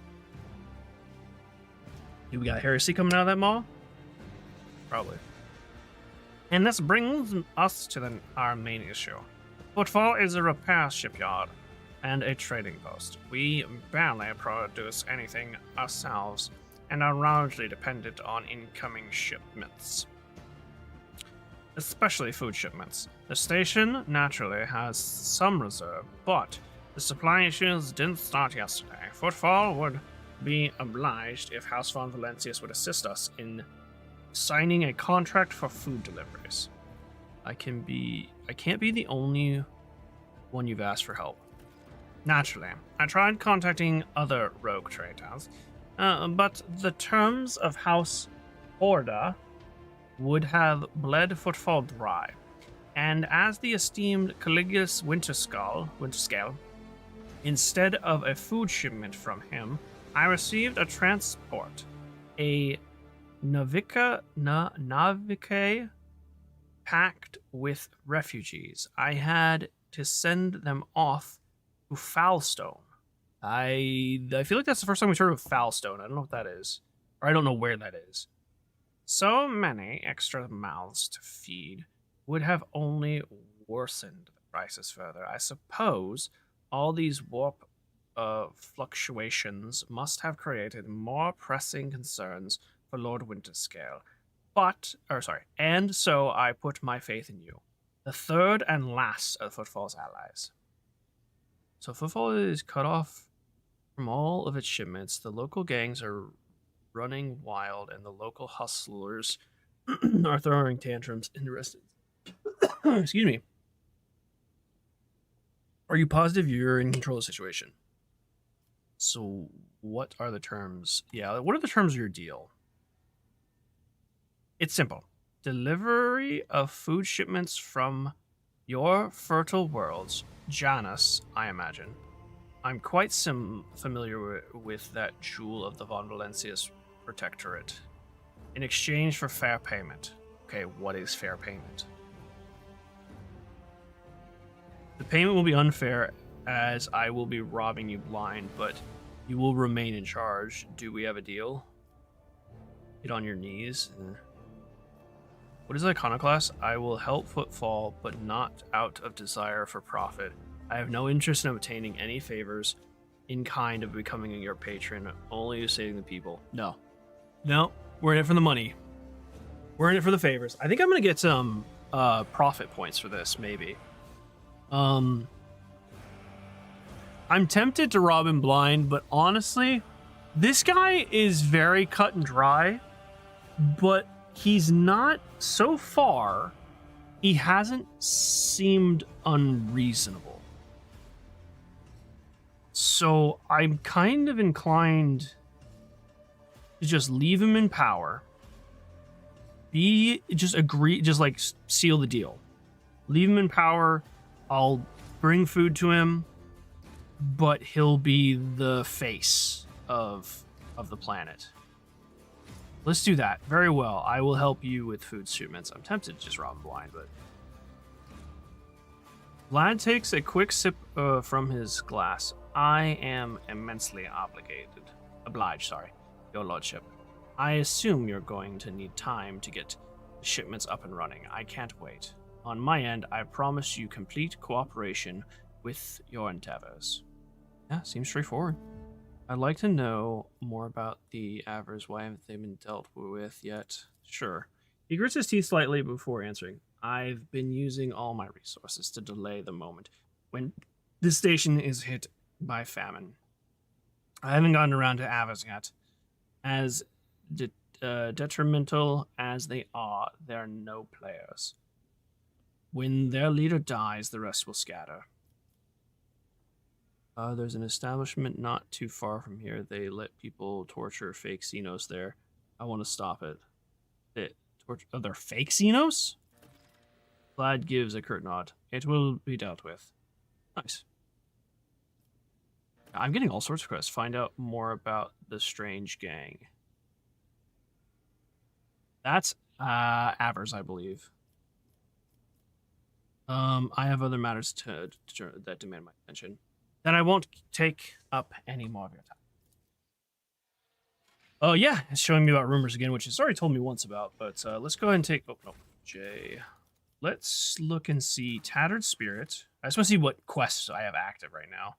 Do we got heresy coming out of that Maw? Probably. And this brings us to our main issue. Footfall is a repair shipyard and a trading post. We barely produce anything ourselves and are largely dependent on incoming shipments, especially food shipments. The station naturally has some reserve, but the supply issues didn't start yesterday. Footfall would be obliged if House von Valencius would assist us in signing a contract for food deliveries. I can't be the only one you've asked for help. Naturally, I tried contacting other rogue traders, but the terms of House Horda would have bled Footfall dry, and as the esteemed Caligula's Winterscale, instead of a food shipment from him, I received a transport, a Navica packed with refugees. I had to send them off to Foulstone. I feel like that's the first time we've heard of Foulstone. I don't know what that is, or I don't know where that is. So many extra mouths to feed would have only worsened the crisis further. I suppose all these warp fluctuations must have created more pressing concerns for Lord Winterscale. And so I put my faith in you, the third and last of Footfall's allies. So Footfall is cut off from all of its shipments. The local gangs are running wild, and the local hustlers are throwing tantrums in the resistance. Excuse me. Are you positive you're in control of the situation? So what are the terms? Yeah, what are the terms of your deal? It's simple. Delivery of food shipments from your fertile worlds, Janus, I imagine. I'm quite familiar with that jewel of the Von Valencius Protectorate. In exchange for fair payment. Okay, what is fair payment? The payment will be unfair, as I will be robbing you blind, but you will remain in charge. Do we have a deal? Get on your knees. What is iconoclast? I will help Footfall, but not out of desire for profit. I have no interest in obtaining any favors in kind of becoming your patron, only saving the people. No. No, we're in it for the money. We're in it for the favors. I think I'm going to get some profit points for this, maybe. I'm tempted to rob him blind, but honestly, this guy is very cut and dry, but he's not, so far, he hasn't seemed unreasonable. So I'm kind of inclined to just leave him in power. Just like seal the deal. Leave him in power. I'll bring food to him, but he'll be the face of the planet. Let's do that. Very well. I will help you with food shipments. I'm tempted to just rob him blind, but... Vlad takes a quick sip from his glass. I am immensely obliged, your lordship. I assume you're going to need time to get the shipments up and running. I can't wait. On my end, I promise you complete cooperation with your endeavors. Yeah, seems straightforward. I'd like to know more about the Avars. Why haven't they been dealt with yet? Sure. He grits his teeth slightly before answering. I've been using all my resources to delay the moment when this station is hit by famine. I haven't gotten around to Avars yet. As detrimental as they are, they're no players. When their leader dies, the rest will scatter. There's an establishment not too far from here. They let people torture fake Xenos there. I want to stop it. They're fake Xenos? Vlad gives a curt nod. It will be dealt with. Nice. I'm getting all sorts of quests. Find out more about the strange gang. That's Avars, I believe. I have other matters that demand my attention. Then I won't take up any more of your time. Oh, yeah, it's showing me about rumors again, which it's already told me once about, but let's go ahead and take... Oh, no, J. Let's look and see Tattered Spirit. I just want to see what quests I have active right now.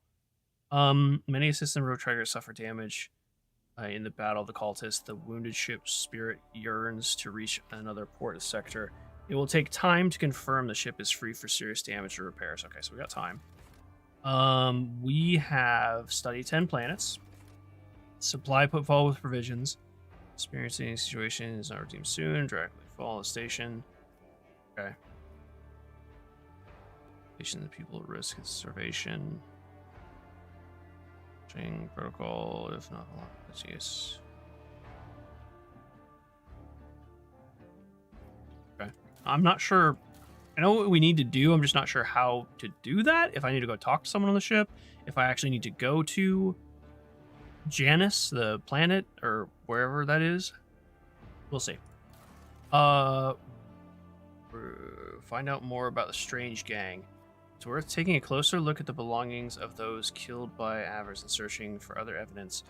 Many assistant road trackers suffer damage in the battle of the cultists. The wounded ship's spirit yearns to reach another port sector. It will take time to confirm the ship is free for serious damage or repairs. Okay, so we got time. We have study 10 planets. Supply Footfall with provisions. Experiencing situation is not redeemed soon. Directly follow the station. Okay. Station the people at risk of starvation. Protocol, if not, let's use. Okay. I'm not sure. I know what we need to do. I'm just not sure how to do that. If I need to go talk to someone on the ship, if I actually need to go to Janus, the planet, or wherever that is. We'll see. Find out more about the strange gang. It's worth taking a closer look at the belongings of those killed by Avars and searching for other evidence.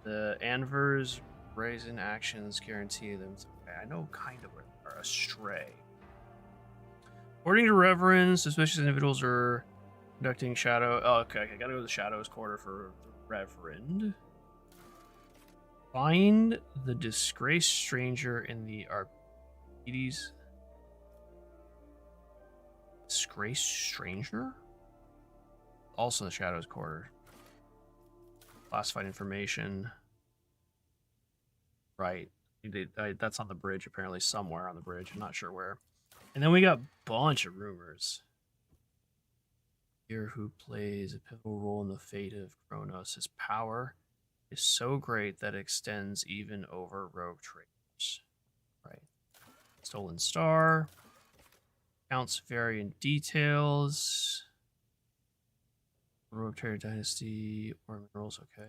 The Anvers' brazen actions guarantee them. Okay, I know kind of where they are astray. According to Reverend, suspicious individuals are conducting shadow. Oh, okay, I gotta go to the Shadows Quarter for the Reverend. Find the disgraced stranger in the Archimedes. Disgraced stranger? Also the Shadows Quarter. Classified information. Right. That's on the bridge, apparently somewhere on the bridge. I'm not sure where. And then we got a bunch of rumors. Here, who plays a pivotal role in the fate of Kronos. His power is so great that it extends even over rogue traders. Right. Stolen Star. Accounts vary in details. Rogue Trader Dynasty or minerals, okay.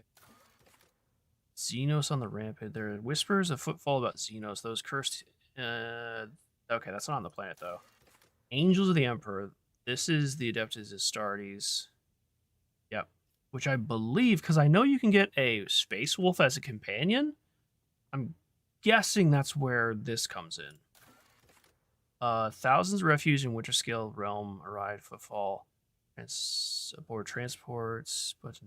Xenos on the rampage. There are whispers of Footfall about Xenos. Those cursed... okay, that's not on the planet, though. Angels of the Emperor. This is the Adeptus Astartes. Yep. Which I believe, because I know you can get a Space Wolf as a companion. I'm guessing that's where this comes in. Thousands of refuge in Winterscale Realm arrived footfall and aboard transports. But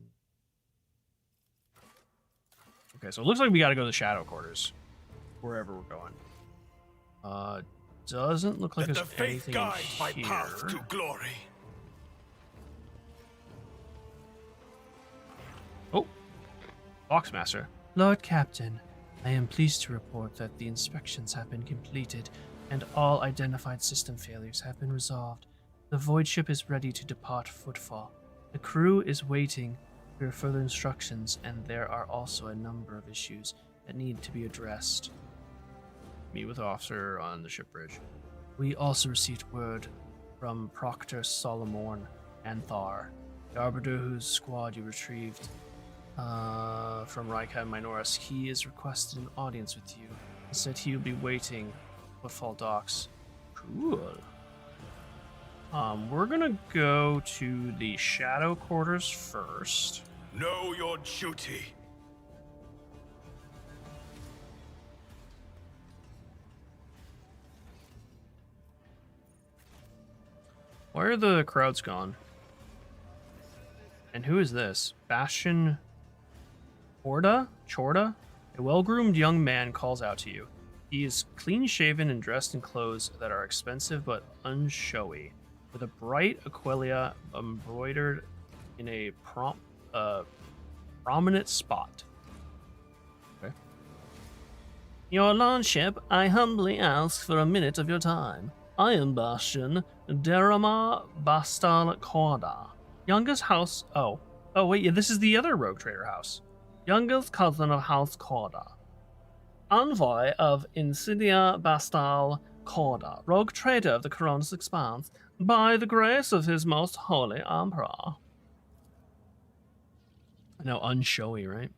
okay, so it looks like we got to go to the Shadow Quarters, wherever we're going. Doesn't look like Let there's the faith anything guide in my here. path to glory. Oh, Boxmaster. Lord Captain, I am pleased to report that the inspections have been completed and all identified system failures have been resolved. The void ship is ready to depart Footfall. The crew is waiting for further instructions, and there are also a number of issues that need to be addressed. Meet with officer on the ship bridge. We also received word from Proctor Solomon and Thar, the Arbiter whose squad you retrieved From Raika Minoris. He is requested an audience with you. He said he will be waiting at Footfall Docks. Cool. We're gonna go to the Shadow Quarters first. Know your duty. Why are the crowds gone? And who is this? Bastion Chorda? A well-groomed young man calls out to you. He is clean-shaven and dressed in clothes that are expensive but unshowy, with a bright aquila embroidered in a prominent spot. Okay. Your Lordship, I humbly ask for a minute of your time. I am Bastion Derama Bastal Korda, Youngest house... Oh, wait, yeah, this is the other Rogue Trader house. youngest cousin of House Korda. Envoy of Insidia Bastal Korda, rogue trader of the Coronis Expanse, by the grace of his most holy Emperor. Now, unshowy, right?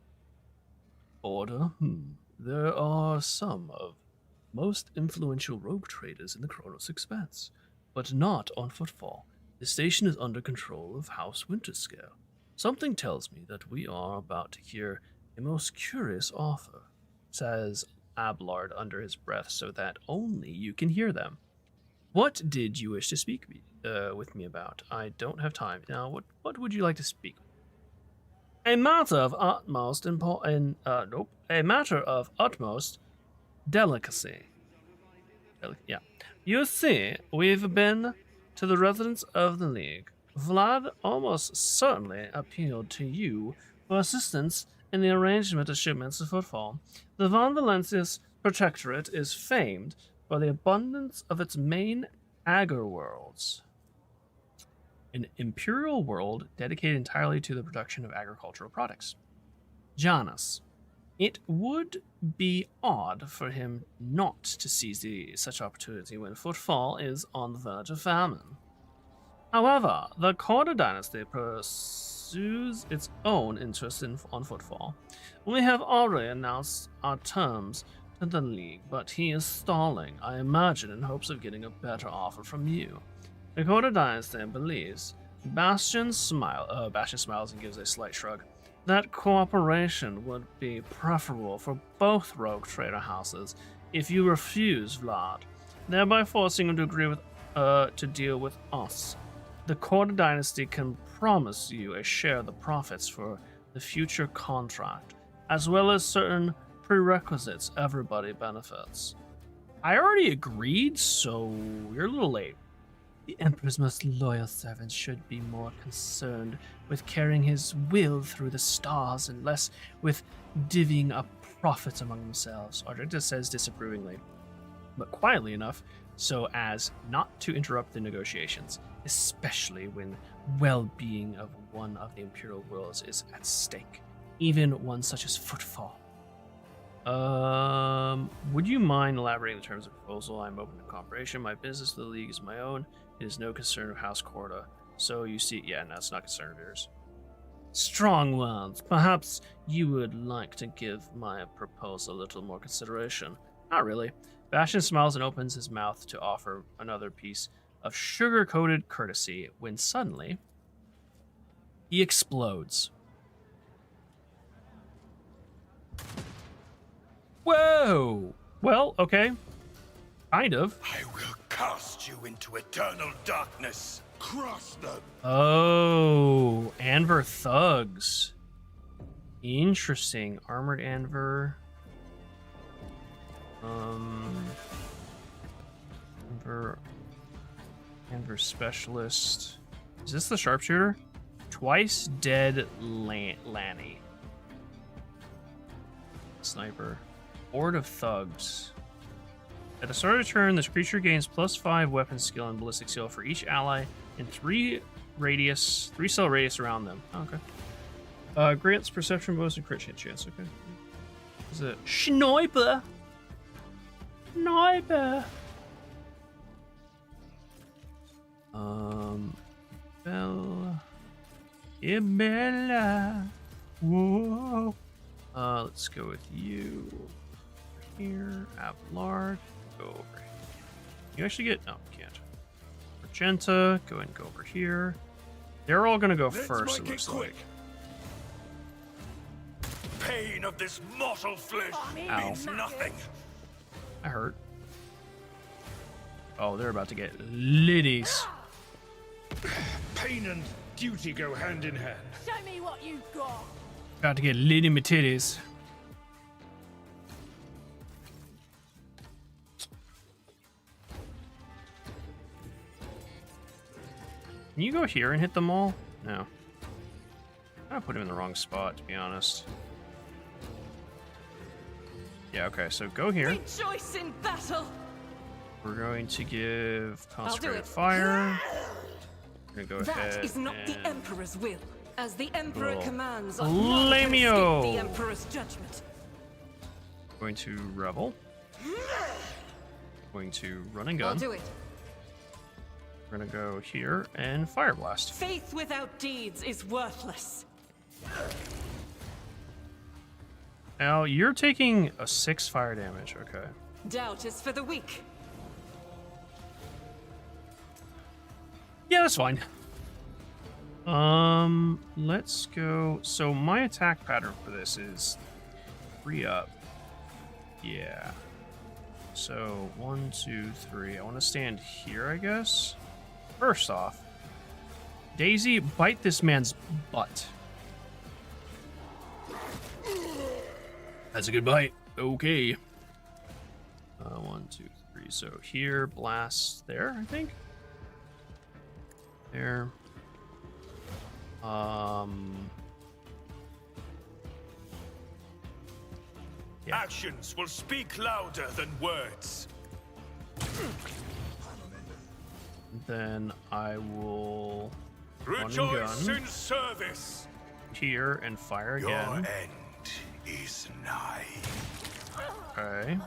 Order? There are some of most influential rogue traders in the Coronis Expanse, but not on Footfall. The station is under control of House Winterscale. Something tells me that we are about to hear a most curious offer, says Abelard under his breath so that only you can hear them. What did you wish to speak with me about? I don't have time. Now, what would you like to speak? A matter of utmost a matter of utmost delicacy. Yeah. You see, we've been to the residence of the League. Vlad almost certainly appealed to you for assistance in the arrangement of shipments to Footfall. The Von Valencius Protectorate is famed for the abundance of its main agar worlds. An imperial world dedicated entirely to the production of agricultural products. Janus. It would be odd for him not to seize such opportunity when Footfall is on the verge of famine. However, the Korda dynasty pursues its own interest on Footfall. We have already announced our terms to the League, but he is stalling, I imagine, in hopes of getting a better offer from you. The Korda dynasty believes. Bastion smiles and gives a slight shrug. That cooperation would be preferable for both rogue trader houses if you refuse Vlad, thereby forcing him to agree with to deal with us. The Korda dynasty can promise you a share of the profits for the future contract, as well as certain prerequisites everybody benefits. I already agreed, so you're a little late. The Emperor's most loyal servants should be more concerned with carrying his will through the stars and less with divvying up profits among themselves, Ardricta says disapprovingly, but quietly enough so as not to interrupt the negotiations, especially when well-being of one of the Imperial worlds is at stake, even one such as Footfall. Would you mind elaborating the terms of the proposal? I'm open to cooperation. My business with the League is my own. It is no concern of House Korda. So you see, yeah, no, it's not concern of yours. Strong words. Perhaps you would like to give my proposal a little more consideration. Not really. Bastion smiles and opens his mouth to offer another piece of sugar-coated courtesy when suddenly he explodes. Whoa! Oh, well, okay. Kind of. I will cast you into eternal darkness. Crush them. Oh, Anver thugs. Interesting. Armored Anver. Anver specialist. Is this the sharpshooter? Twice dead Lanny. Sniper. Horde of thugs. At the start of the turn, this creature gains +5 weapon skill and ballistic skill for each ally in 3 cell radius around them. Oh, okay. Grants perception bonus and crit hit chance. Okay. Is it Sniper? Sniper. Bella. Yeah, Bella. Whoa. Let's go with you. Over here. Abelard. Go over here. You actually get... No, you can't. Magenta. Go ahead and go over here. They're all gonna go first, it looks like. Pain of this mortal flesh means nothing. I hurt. Oh, they're about to get liddies. Pain and duty go hand in hand. Show me what you've got. About to get liddy my titties. Can you go here and hit them all? No. I put him in the wrong spot, to be honest. Yeah, okay, so go here. Rejoice in battle. We're going to give I'll do Consecrated it. Fire. We're gonna go ahead That is not the and Emperor's will. As the Emperor Cool. commands, none can escape Flameo. the Emperor's judgment. going to Revel. Going to Run and I'll Gun. do it. We're gonna go here and Fire Blast. Faith without deeds is worthless. Now, you're taking a 6 fire damage, okay. Doubt is for the weak. Yeah, that's fine. Let's go. So my attack pattern for this is 3 up. Yeah. So 1, 2, 3. I want to stand here, I guess. First off, Daisy, bite this man's butt. That's a good bite. Okay. 1, 2, 3. So here, blast there, I think. There. Yeah. Actions will speak louder than words. Then I will Run and Rejoice gun in service. here and fire Your again. end is nigh. Okay.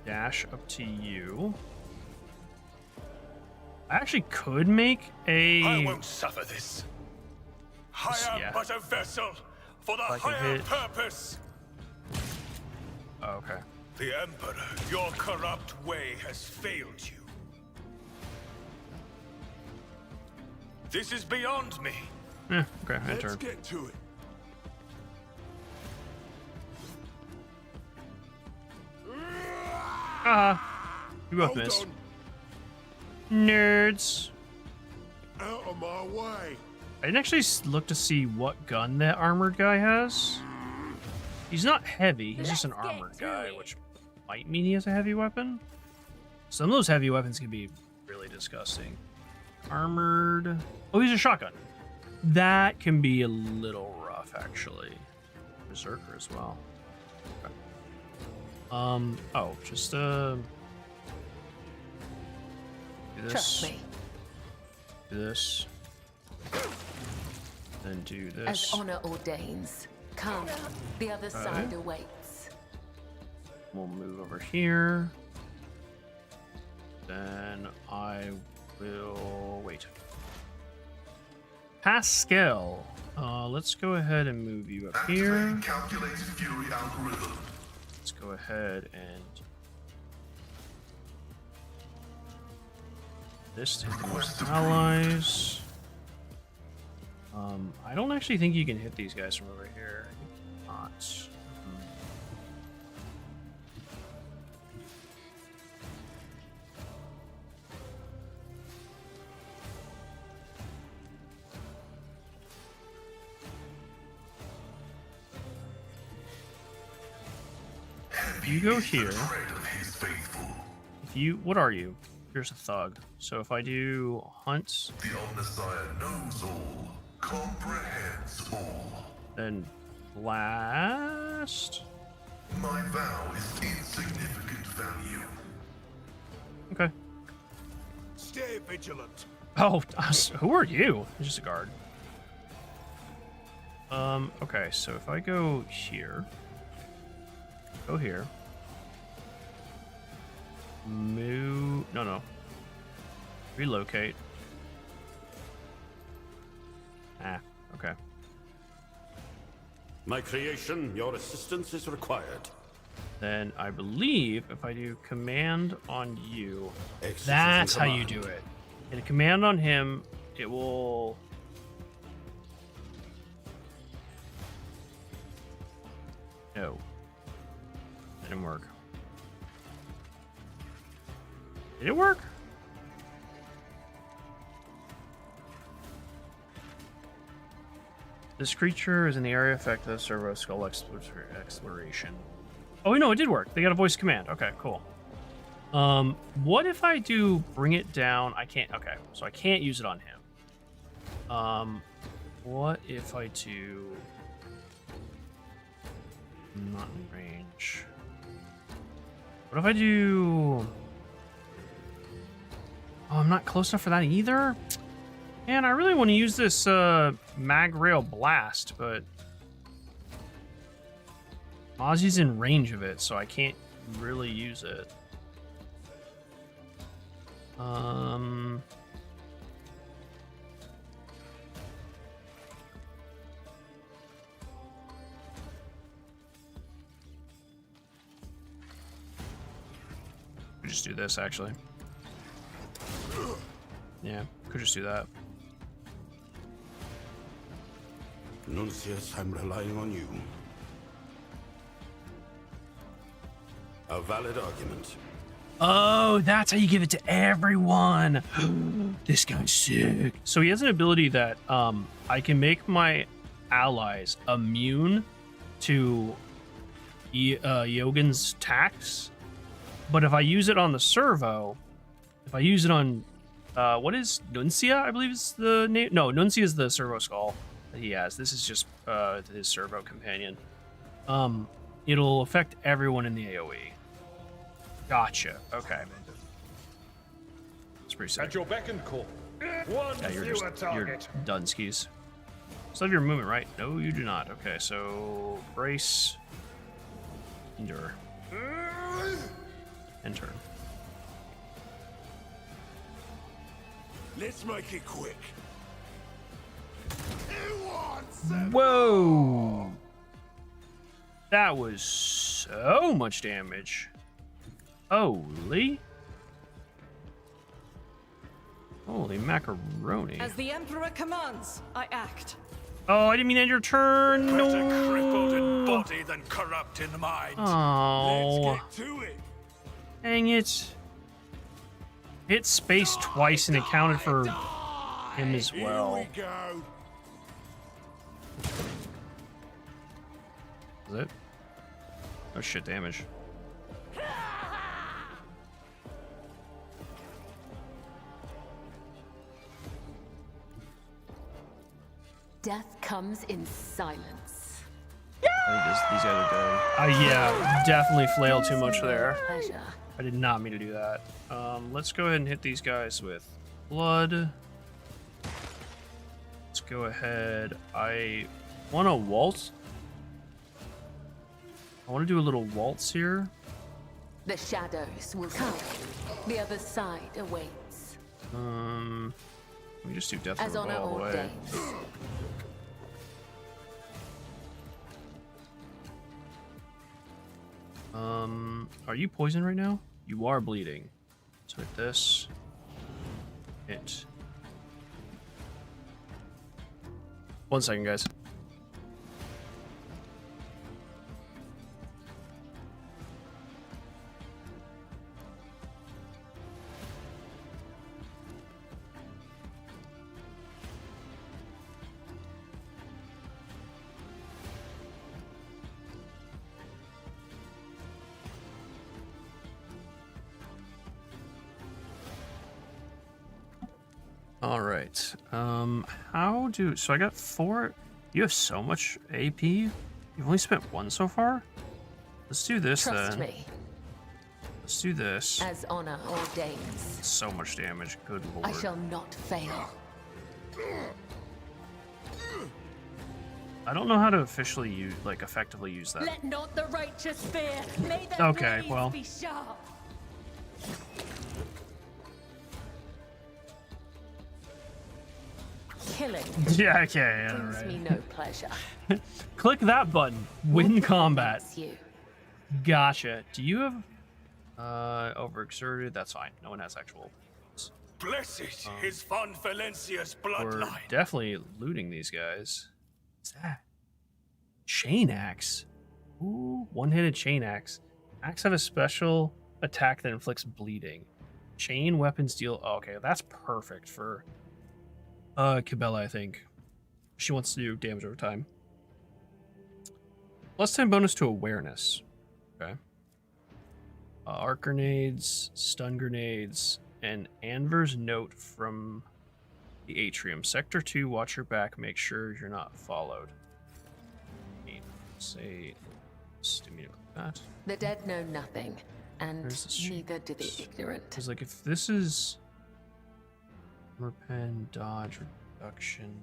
Dash up to you. I actually could make I a... won't suffer this. I am Yeah. but a vessel for the I can higher hit. purpose. Oh, okay. The Emperor, your corrupt way has failed you. This is beyond me. Yeah, okay, my turn. get to it. You both missed. Nerds. Out of my way. I didn't actually look to see what gun that armored guy has. He's not heavy, he's just an Let's get armored to guy, it. which might mean he has a heavy weapon. Some of those heavy weapons can be really disgusting. Armored... Oh, he's a shotgun. That can be a little rough, actually. Berserker as well. Okay. Oh, just, do this. Trust me, Do this. Then do as this. honor ordains. Come, the other side awaits. We'll move over here. Then I will wait. Pascal. Let's go ahead and move you up here. Let's go ahead and this to the most allies. I don't actually think you can hit these guys from over here. Not. if you go here, if you, what are you? Here's a thug. So if I do hunt, The Omnissiah knows all, comprehends all. then blast. My vow is insignificant value. Okay. Stay vigilant. Oh, who are you? I'm just a guard. Okay, so if I go here, go here, move, no, relocate. Ah, okay. My creation, your assistance is required. Then I believe if I do command on you, Execution that's how you command. do it. Hit a command on him, it will... No. That didn't work. Did it work? This creature is in the area effect of the servo skull exploration. Oh, no, it did work. They got a voice command. Okay, cool. What if I do bring it down? I can't. Okay, so I can't use it on him. What if I do... Not in range. What if I do... Oh, I'm not close enough for that either? Man, I really want to use this mag rail blast, but Ozzy's in range of it, so I can't really use it. Could just do this, actually. Yeah, could just do that. Nuncius, I'm relying on you. A valid argument. Oh, that's how you give it to everyone. This guy's sick. So he has an ability that I can make my allies immune to Yogan's attacks, but if I use it on the servo, if I use it on what is Nuncia, I believe is the name. No, Nuncia is the servo skull that he has. This is just his servo companion. It'll affect everyone in the AoE. Gotcha. Okay. That's pretty sick. At your beck and call. One Yeah, you're fewer target. done skis. Still have your movement, right? No, you do not. Okay, so brace, endure, and turn. Let's make it quick. Who wants it? Whoa! That was so much damage. Holy macaroni. As the Emperor commands, I act. Oh, I didn't mean to end your turn. Better crippled in No. body than corrupt in mind. Oh, Let's get to it. dang it. Hit space twice and it counted for him as well. Here we go. Is it? Oh shit, damage. Death comes in silence. I think these guys are dead. Yeah, definitely flailed too much there. Pleasure. I did not mean to do that. Let's go ahead and hit these guys with blood. Let's go ahead. I want to waltz. I want to do a little waltz here. The shadows will come. The other side awaits. Let me just do death As roll honor all the way. ordains. Are you poisoned right now? You are bleeding. So hit this. Hit. 1 second, guys. All right. So I got 4. You have so much AP. You've only spent 1 so far. Let's do this Trust then. me, Let's do this. as honor ordains. So much damage. Good lord. I shall not fail. I don't know how to officially use, effectively use that. Let not the righteous fear. May their Okay, blades well. be sharp. Killing Yeah, okay, yeah, brings right. me no pleasure. Click that button. Win combat. It's you. Gotcha. Do you have overexerted? That's fine. No one has actual. Blessed is Von Valencia's We're bloodline. definitely looting these guys. What's that? Chain axe. Ooh, one-handed chain axe. Axe have a special attack that inflicts bleeding. Chain weapons deal. Oh, okay, that's perfect for Cabela, I think. She wants to do damage over time. Plus 10 bonus to awareness. Okay. Arc grenades, stun grenades, and Anver's note from the atrium. Sector 2, watch your back, make sure you're not followed. Say, stimulate that. The dead know nothing, and Where's the street? neither do the ignorant. Because, if this is armor pen, dodge reduction.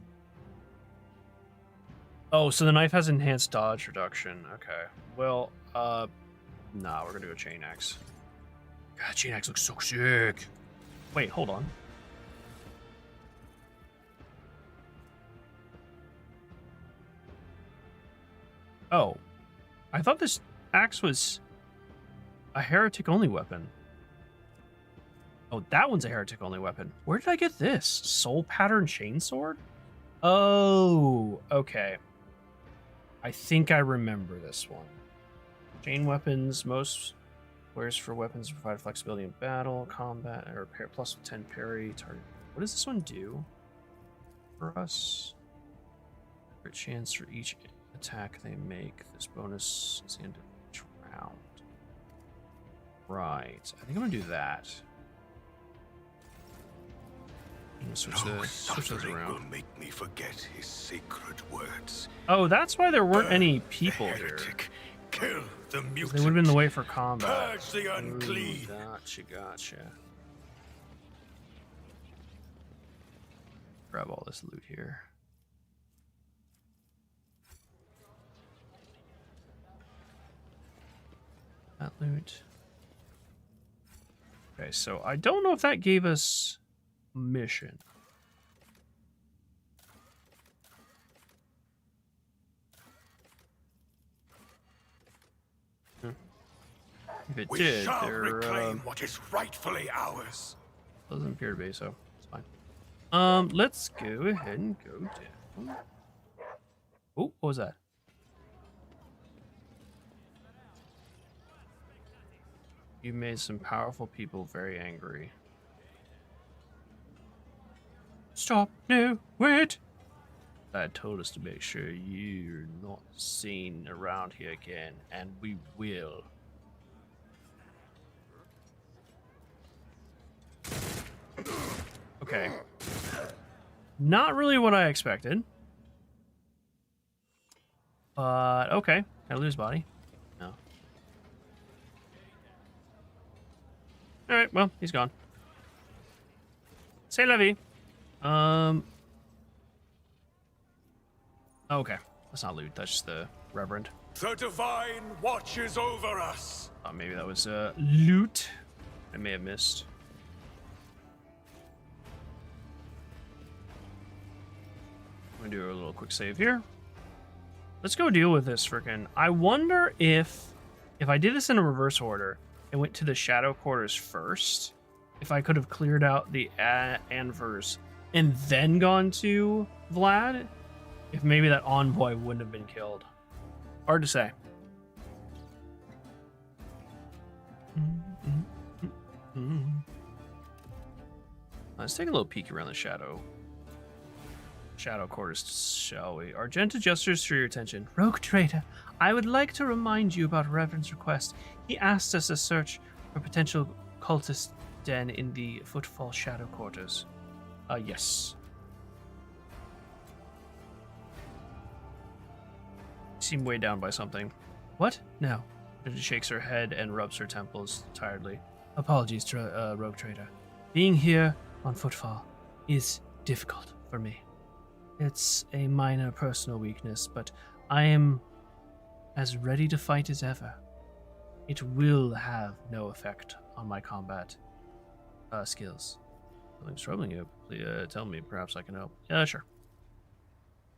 Oh, so the knife has enhanced dodge reduction. Okay. Well, nah, we're gonna do a chain axe. God, chain axe looks so sick. Wait, hold on. Oh, I thought this axe was a heretic-only weapon. Oh, that one's a heretic-only weapon. Where did I get this? Soul Pattern Chainsword? Oh, okay. I think I remember this one. Chain weapons, most wears for weapons provide flexibility in battle, combat, or plus 10 parry. Target. What does this one do for us? Crit chance for each attack they make. This bonus is the end of each round. Right. I think I'm gonna do that. I'm gonna switch No those suffering around. will make me forget his sacred words. Oh, that's why there weren't any Burn the people here. heretic. Kill the 'Cause mutant. they would have been the way for combat. Purge the unclean. Ooh, gotcha. Grab all this loot here. That loot. Okay, so I don't know if that gave us a mission. If it We did, shall there reclaim what is rightfully ours. doesn't appear to be, so it's fine. Let's go ahead and go down. Oh, what was that? You made some powerful people very angry. Stop! No! Wait! Dad told us to make sure you're not seen around here again, and we will. Okay. Not really what I expected. But, okay. Can I lose body? No. Alright, well, he's gone. C'est la vie. Okay. That's not loot, that's just the Reverend. The divine watches over us. Maybe that was loot. I may have missed. I'm gonna do a little quick save here. Let's go deal with this frickin'. I wonder if I did this in a reverse order and went to the shadow quarters first, if I could have cleared out the Anvers and then gone to Vlad, if maybe that envoy wouldn't have been killed. Hard to say. Let's take a little peek around the shadow quarters, shall we? Argenta gestures for your attention. Rogue traitor, I would like to remind you about Reverend's request. He asked us to search for potential cultist den in the Footfall shadow quarters. Yes. Seem weighed down by something. What? No. She shakes her head and rubs her temples tiredly. Apologies, rogue trader. Being here on Footfall is difficult for me. It's a minor personal weakness, but I am as ready to fight as ever. It will have no effect on my combat skills. Something's troubling you. Please, tell me, perhaps I can help. Yeah, sure.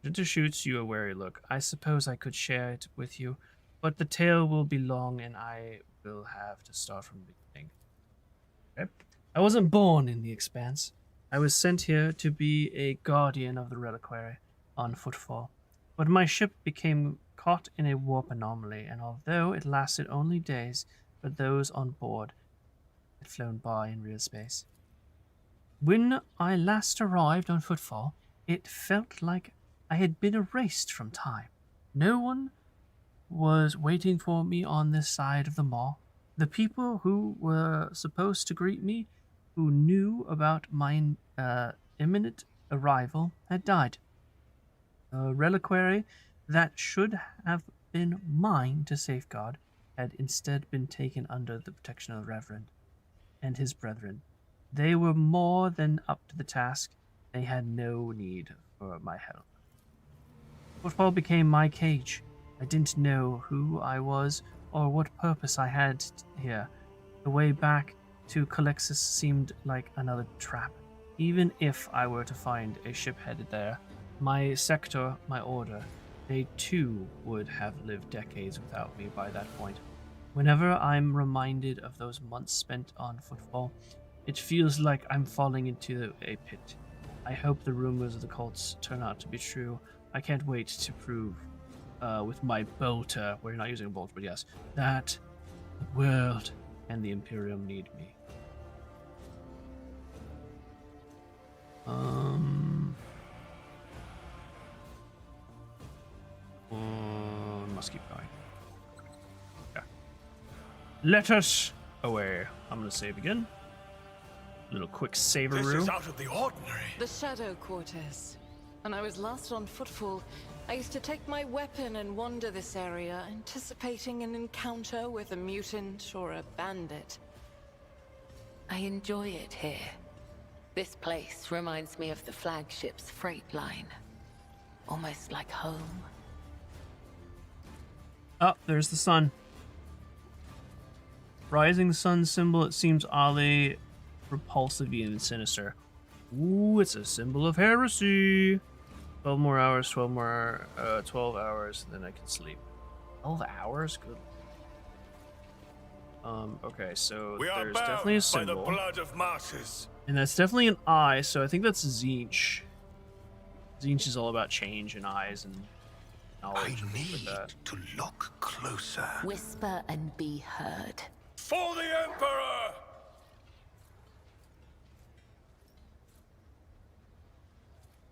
Jinta shoots you a wary look. I suppose I could share it with you, but the tale will be long and I will have to start from the beginning. Okay. I wasn't born in the Expanse. I was sent here to be a guardian of the reliquary on Footfall, but my ship became caught in a warp anomaly, and although it lasted only days for those on board, it had flown by in real space. When I last arrived on Footfall, it felt like I had been erased from time. No one was waiting for me on this side of the mall. The people who were supposed to greet me, who knew about my imminent arrival, had died. A reliquary that should have been mine to safeguard had instead been taken under the protection of the Reverend and his brethren. They were more than up to the task. They had no need for my help. Footfall became my cage. I didn't know who I was or what purpose I had here. The way back to Calixis seemed like another trap. Even if I were to find a ship headed there, my sector, my order, they too would have lived decades without me by that point. Whenever I'm reminded of those months spent on Footfall, it feels like I'm falling into a pit. I hope the rumors of the cults turn out to be true. I can't wait to prove with my bolter, we're not using a bolter, but yes, that the world and the Imperium need me. Must keep going. Yeah. Let us away. I'm gonna save again. Little quick saver-oo. This is out of the ordinary. The Shadow Quarters. When I was last on Footfall, I used to take my weapon and wander this area, anticipating an encounter with a mutant or a bandit. I enjoy it here. This place reminds me of the flagship's freight line. Almost like home. Oh, there's the sun. Rising sun symbol, it seems oddly repulsive and sinister. Ooh, it's a symbol of heresy. 12 more hours, 12 hours, then I can sleep. 12 hours? Good. Okay, so We are there's bound definitely a by symbol. the blood of martyrs. And that's definitely an eye, so I think that's Zinch. Zinch is all about change and eyes and knowledge and things like that. to look closer. Whisper and be heard. For the Emperor!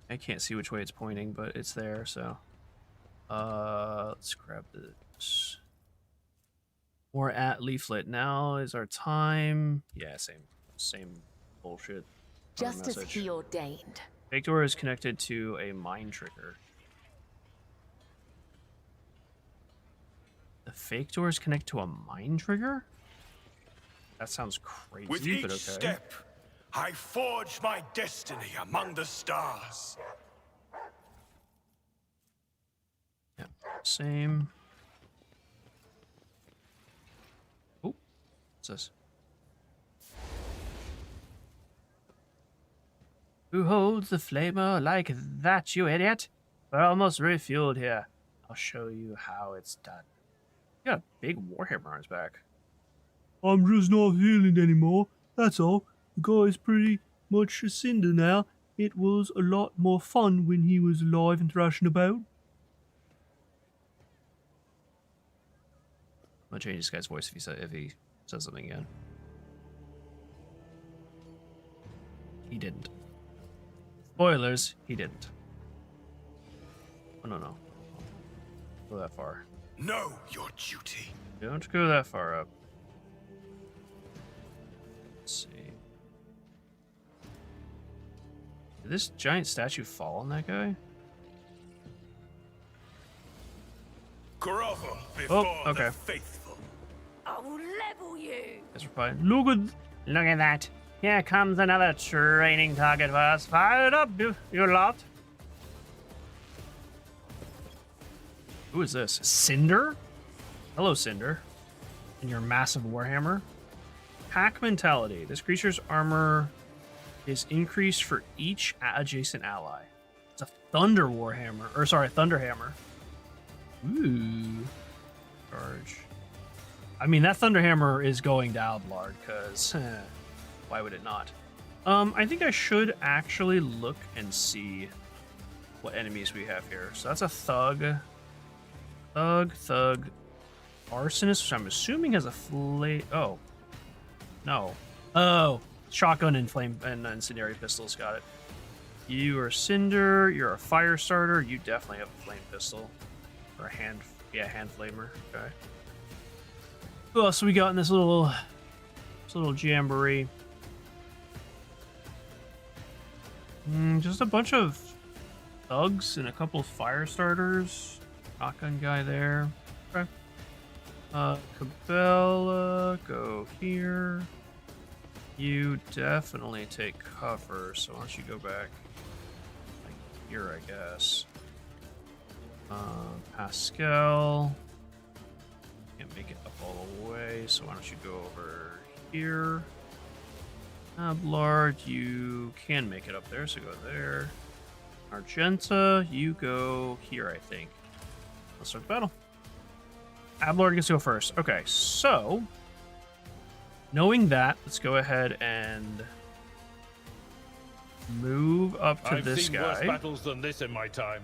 I can't see which way it's pointing, but it's there, so. Let's grab this. We're at leaflet. Now is our time. Yeah, same bullshit. Just as message. he ordained. Fake door is connected to a mind trigger. The fake door is connected to a mind trigger? That sounds crazy, With but each okay. step, I forge my destiny among the stars. Yeah, same. Oh, what's this? Who holds the flamer like that, you idiot? We're almost refueled here. I'll show you how it's done. You got a big Warhammer on his back. I'm just not feeling it anymore, that's all. The guy's pretty much a cinder now. It was a lot more fun when he was alive and thrashing about. I'm gonna change this guy's voice if he says something again. He didn't. Spoilers, he didn't. Oh, no. Go that far. Know your duty. Don't go that far up. Let's see. Did this giant statue fall on that guy? Grovel before okay. the faithful. I will level you. That's fine. Look Look at that. Here comes another training target for us. Fire it up, you lot. Who is this? Cinder? Hello, Cinder. And your massive Warhammer. Pack mentality. This creature's armor is increased for each adjacent ally. It's a Thunder Warhammer. Or sorry, Thunderhammer. Ooh. Charge. I mean, that Thunderhammer is going to Alblard, because why would it not? I think I should actually look and see what enemies we have here. So that's a Thug. Thug. Arsonist, which I'm assuming has a flame. Oh. No. Oh. Shotgun and flame and incendiary pistols. Got it. You are Cinder. You're a fire starter. You definitely have a flame pistol. Or a hand flamer. Okay. Who else we got in this little jamboree? Just a bunch of thugs and a couple of fire starters. Shotgun guy there. Okay. Cabela, go here. You definitely take cover, so why don't you go back like here, I guess. Pascal. Can't make it up all the way, so why don't you go over here. Ablard, you can make it up there, so go there. Argenta, you go here, I think. Let's start the battle. Ablard gets to go first. Okay, so knowing that, let's go ahead and move up to this I've seen guy. worse battles than this in my time.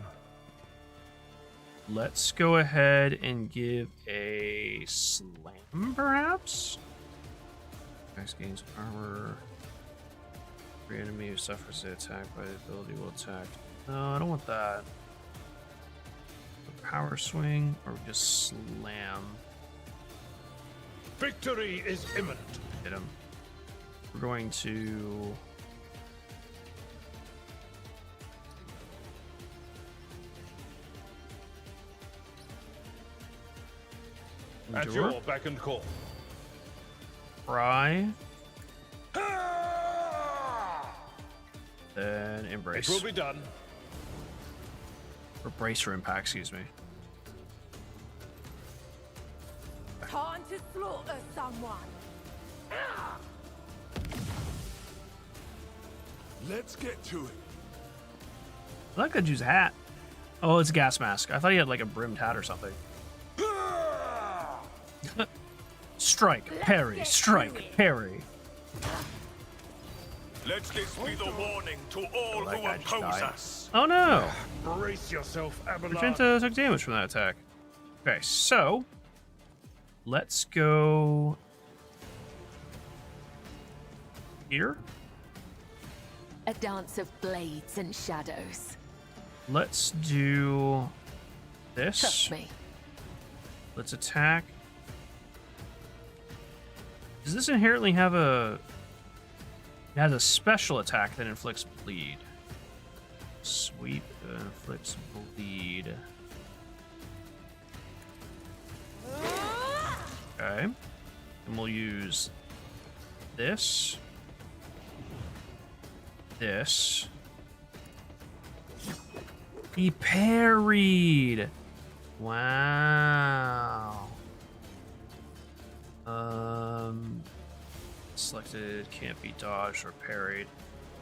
Let's go ahead and give a slam, perhaps? Guys gains armor. Every enemy who suffers the attack by the ability will attack. No, I don't want that. A power swing or just slam. Victory is imminent. Hit him. We're going to At your beck and call. Fry. Then embrace. It will be done. Or brace for impact, excuse me. Time to slaughter someone. Let's get to it. I like that dude's hat. Oh, it's a gas mask. I thought he had like a brimmed hat or something. Strike, parry, strike, parry. Let this be the warning to all that who guy just oppose died. us. Oh no! Brace yourself, Abelard. Magenta took damage from that attack. Okay, so let's go here. A dance of blades and shadows. Let's do this. Trust me. Let's attack. Does this inherently have a... It has a special attack that inflicts bleed. Sweep inflicts bleed. Okay. And we'll use this. This. He parried! Wow. Selected can't be dodged or parried.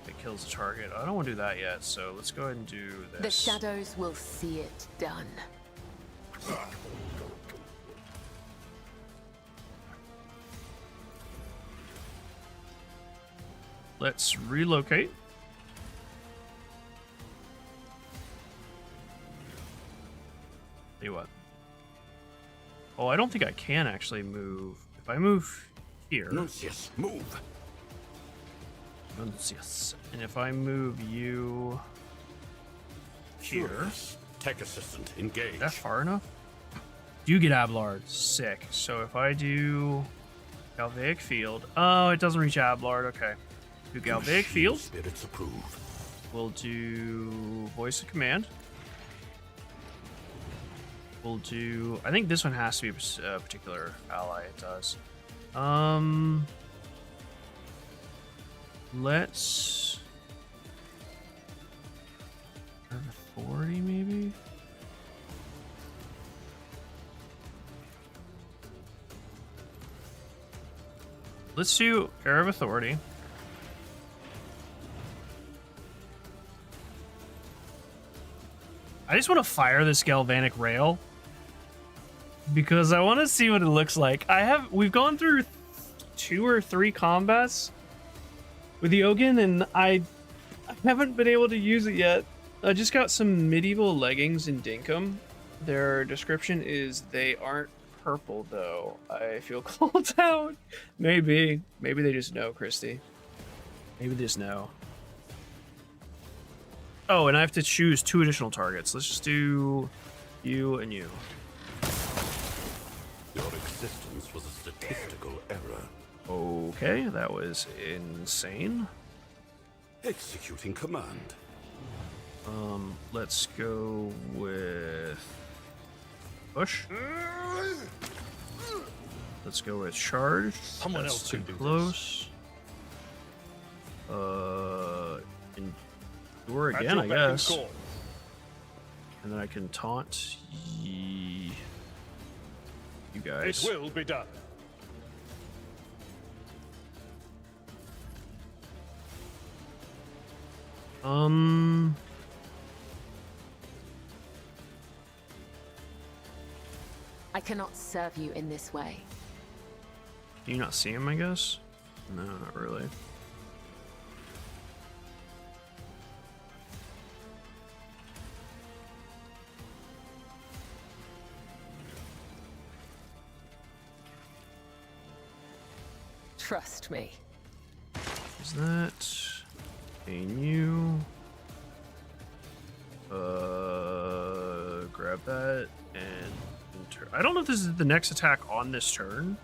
It kills the target. I don't want to do that yet, so let's go ahead and do this. The shadows will see it done. Let's relocate. See what? Oh, I don't think I can actually move. If I move here. Nuncius, move. Yes. And if I move you here. Curious. Tech assistant, engage. Is that far enough? You get Ablard. Sick. So if I do Galvaic Field. Oh, it doesn't reach Ablard. Okay. Do Galvaic Field. Spirits approve. We'll do voice of command. We'll do. I think this one has to be a particular ally. It does. Let's. Authority, maybe. Let's do Air of Authority. I just want to fire this galvanic rail because I want to see what it looks like. We've gone through 2 or 3 combats with the Ogun, and I haven't been able to use it yet. I just got some medieval leggings in Dinkum. Their description is they aren't purple though. I feel called out. Maybe they just know, Christy. Maybe they just know. Oh, and I have to choose 2 additional targets. Let's just do you and you. Your existence was a statistical error. Okay, that was insane. Executing command. Let's go with push. Let's go with charge. Someone That's else too can do close. Endure At again, your I beck and guess. call. And then I can taunt you guys. It will be done. I cannot serve you in this way. Do you not see him, I guess? No, not really. Trust me. Is that a new? Grab that and I don't know if this is the next attack on this turn.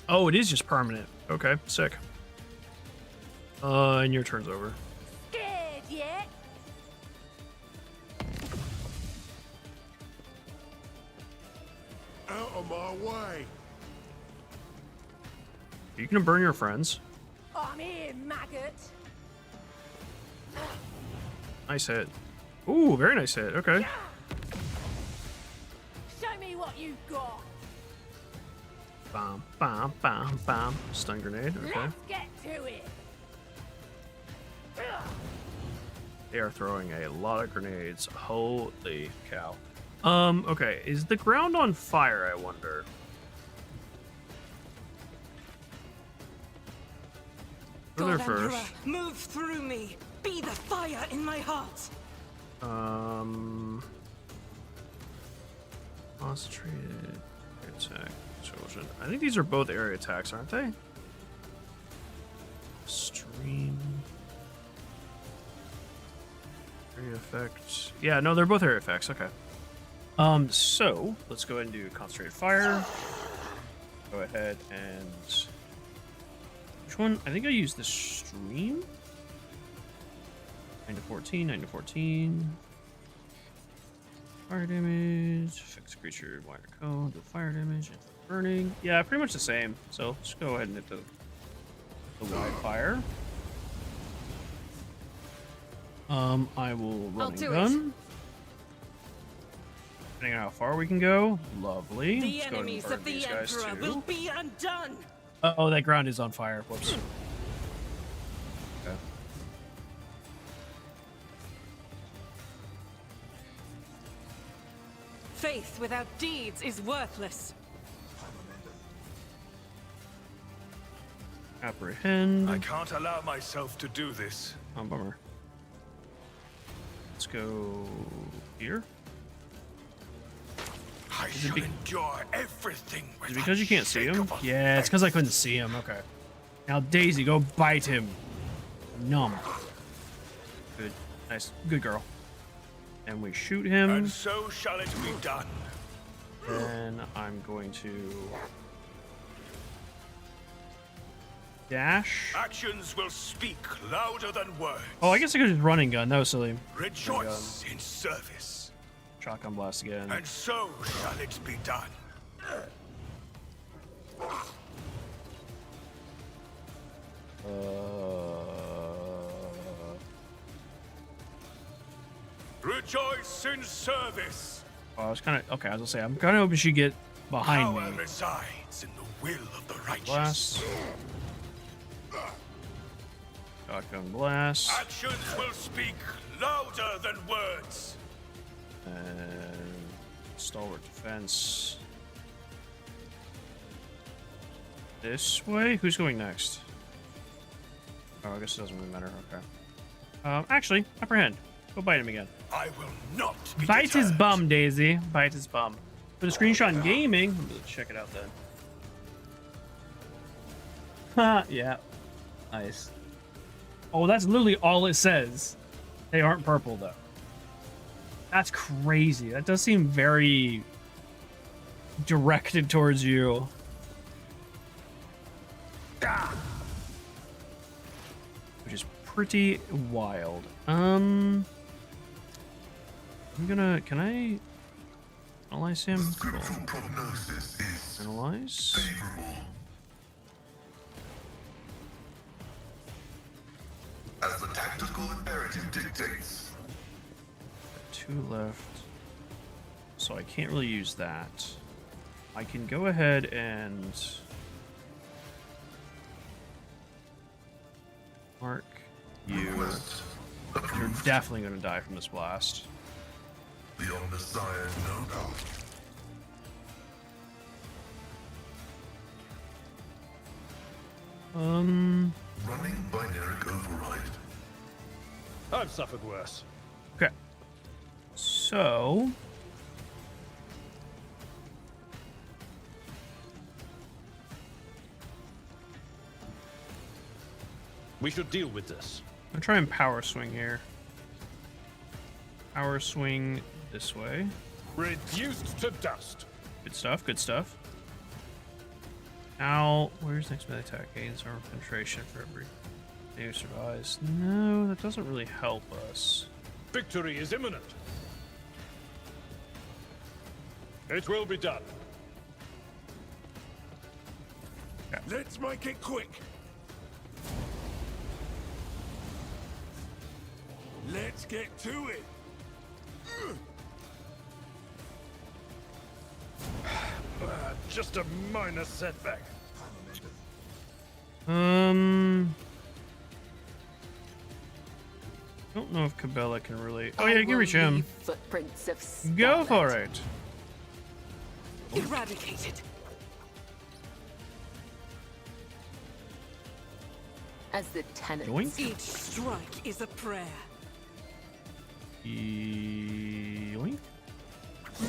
Oh, it is just permanent. Okay, sick. And your turn's over. Scared yet? Out of my way! Are you gonna burn your friends? I'm here, maggot. Nice hit. Ooh, very nice hit. Okay. Show me what you've got. Bam, bam, bam, bam. Stun grenade. Okay. Let's get to it. They are throwing a lot of grenades. Holy cow. Okay. Is the ground on fire, I wonder? Go there first. Move through me. Be the fire in my heart. Concentrated attack. Children. I think these are both area attacks, aren't they? Stream. Area effect. Yeah, no, they're both area effects. Okay. So let's go ahead and do concentrated fire. Go ahead and which one? I think I used the stream. 9 to 14, 9 to 14. Fire damage. Affects creature wider cone. Do fire damage. Burning. Yeah, pretty much the same. So let's go ahead and hit the wide fire. I will run and gun. Depending on how far we can go. Lovely. The Let's go ahead and enemies burn of the these guys Emperor too. will be undone. Oh, that ground is on fire. Whoops. Okay. Faith without deeds is worthless. Apprehend. I can't allow myself to do this. Oh, bummer. Let's go here. I shall enjoy everything. Is it because you can't see him? Yeah, it's because I couldn't see him. Okay. Now, Daisy, go bite him. Numb. Good. Nice. Good girl. And we shoot him. And so shall it be done. Then I'm going to dash. Actions will speak louder than words. Oh, I guess I could just running gun. That was silly. Rejoice in service. Shotgun blast again. And so shall it be done. Rejoice in service. I was kind of okay. I was gonna say I'm kind of hoping she get behind Power me. resides in the will of the righteous. Blast. Shotgun blast. Actions will speak louder than words. And stalwart defense. This way? Who's going next? Oh, I guess it doesn't really matter. Okay. Actually, apprehend. Go bite him again. I will not be Bite his deterred. bum, Daisy. Bite his bum. For the screenshot in gaming, let's check it out then. Ha, yeah. Nice. Oh, that's literally all it says. They aren't purple, though. That's crazy. That does seem very directed towards you. Which is pretty wild. I'm gonna, can I analyze him? Cool. Analyze. As the tactical imperative dictates. 2 left. So I can't really use that. I can go ahead and mark you. You're definitely gonna die from this blast. Beyond Messiah, no doubt. Running binaric override. I've suffered worse. Okay. So We should deal with this. I'm gonna try and power swing here. Power swing this way. Reduced to dust. Good stuff, good stuff. Now, where's next melee attack? Gains armor penetration for every who survives. No, that doesn't really help us. Victory is imminent. It will be done. Let's make it quick. Let's get to it. Just a minor setback. Don't know if Cabela can really. Oh yeah, you can reach him. Footprints of Go scarlet. for it. Eradicated. As the tenants. Yoink. Each strike is a prayer. Yoink.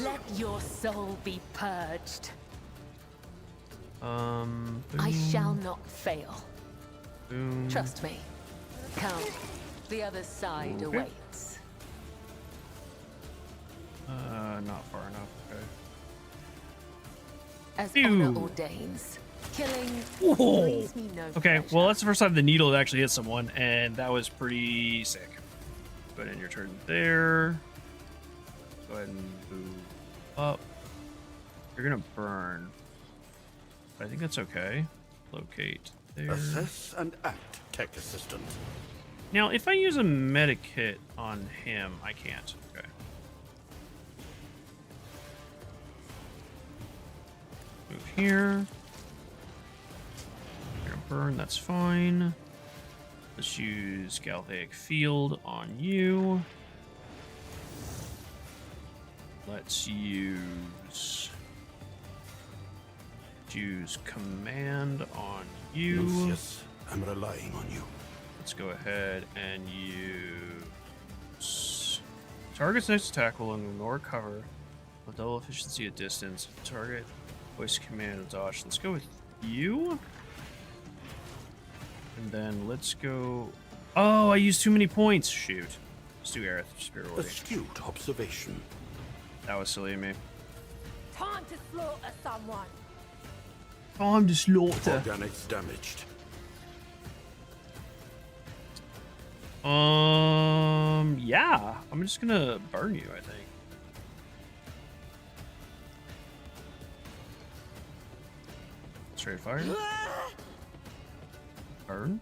Let your soul be purged. I boom, shall not fail. boom. Trust me. Come. The other side Okay. awaits. Not far enough. Okay. As Phew. honor ordains. Killing Whoa. brings me no Okay, pleasure. well that's the first time the needle actually hit someone, and that was pretty sick. Go ahead and your turn there. Go ahead and move up. You're gonna burn. I think that's okay. Locate there. Assess and act, tech assistant. Now, if I use a medikit on him, I can't. Okay. Move here. You're gonna burn, that's fine. Let's use Galvaic Field on you. Let's use Command on you. Lucius, I'm relying on you. Let's go ahead and use target's next attack will ignore cover with double efficiency at distance. Target voice command and dodge. Let's go with you. And then let's go Oh, I used too many points. Shoot. Let's do Aerith superiority. Astute observation. That was silly of me. Time to slaughter someone. Time to slaughter. Organics damaged. Yeah. I'm just gonna burn you, I think. Straight fire. Burn.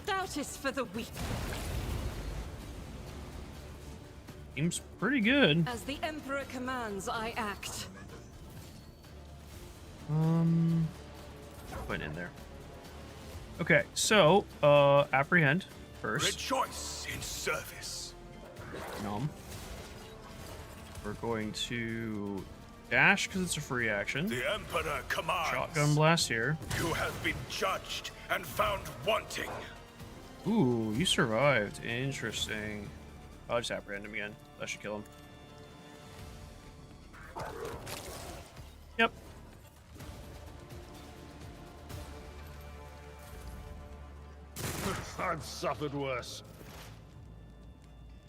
Doubt is for the weak. Seems pretty good. As the Emperor commands, I act. Put it in there. Okay, so apprehend first. Rejoice in service. Nom. We're going to dash because it's a free action. The Emperor commands. Shotgun blast here. You have been judged and found wanting. Ooh, you survived. Interesting. I'll just apprehend him again. That should kill him. Yep. I've suffered worse.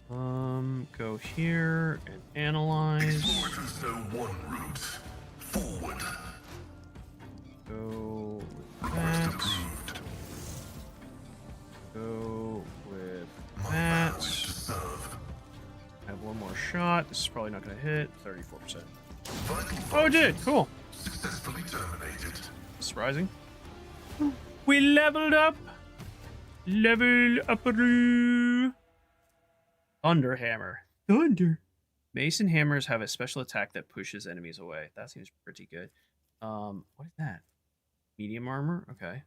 Go here and analyze. Explore to zone 1 route. Forward. Go with Request that. approved. Go with My that. vow is to serve. Have one more shot. This is probably not going to hit. 34%. Vital Oh, it did. functions Cool. Successfully terminated. Surprising. We leveled up. Level up. Thunder hammer. Thunder. Mason hammers have a special attack that pushes enemies away. That seems pretty good. What is that? Medium armor? Okay.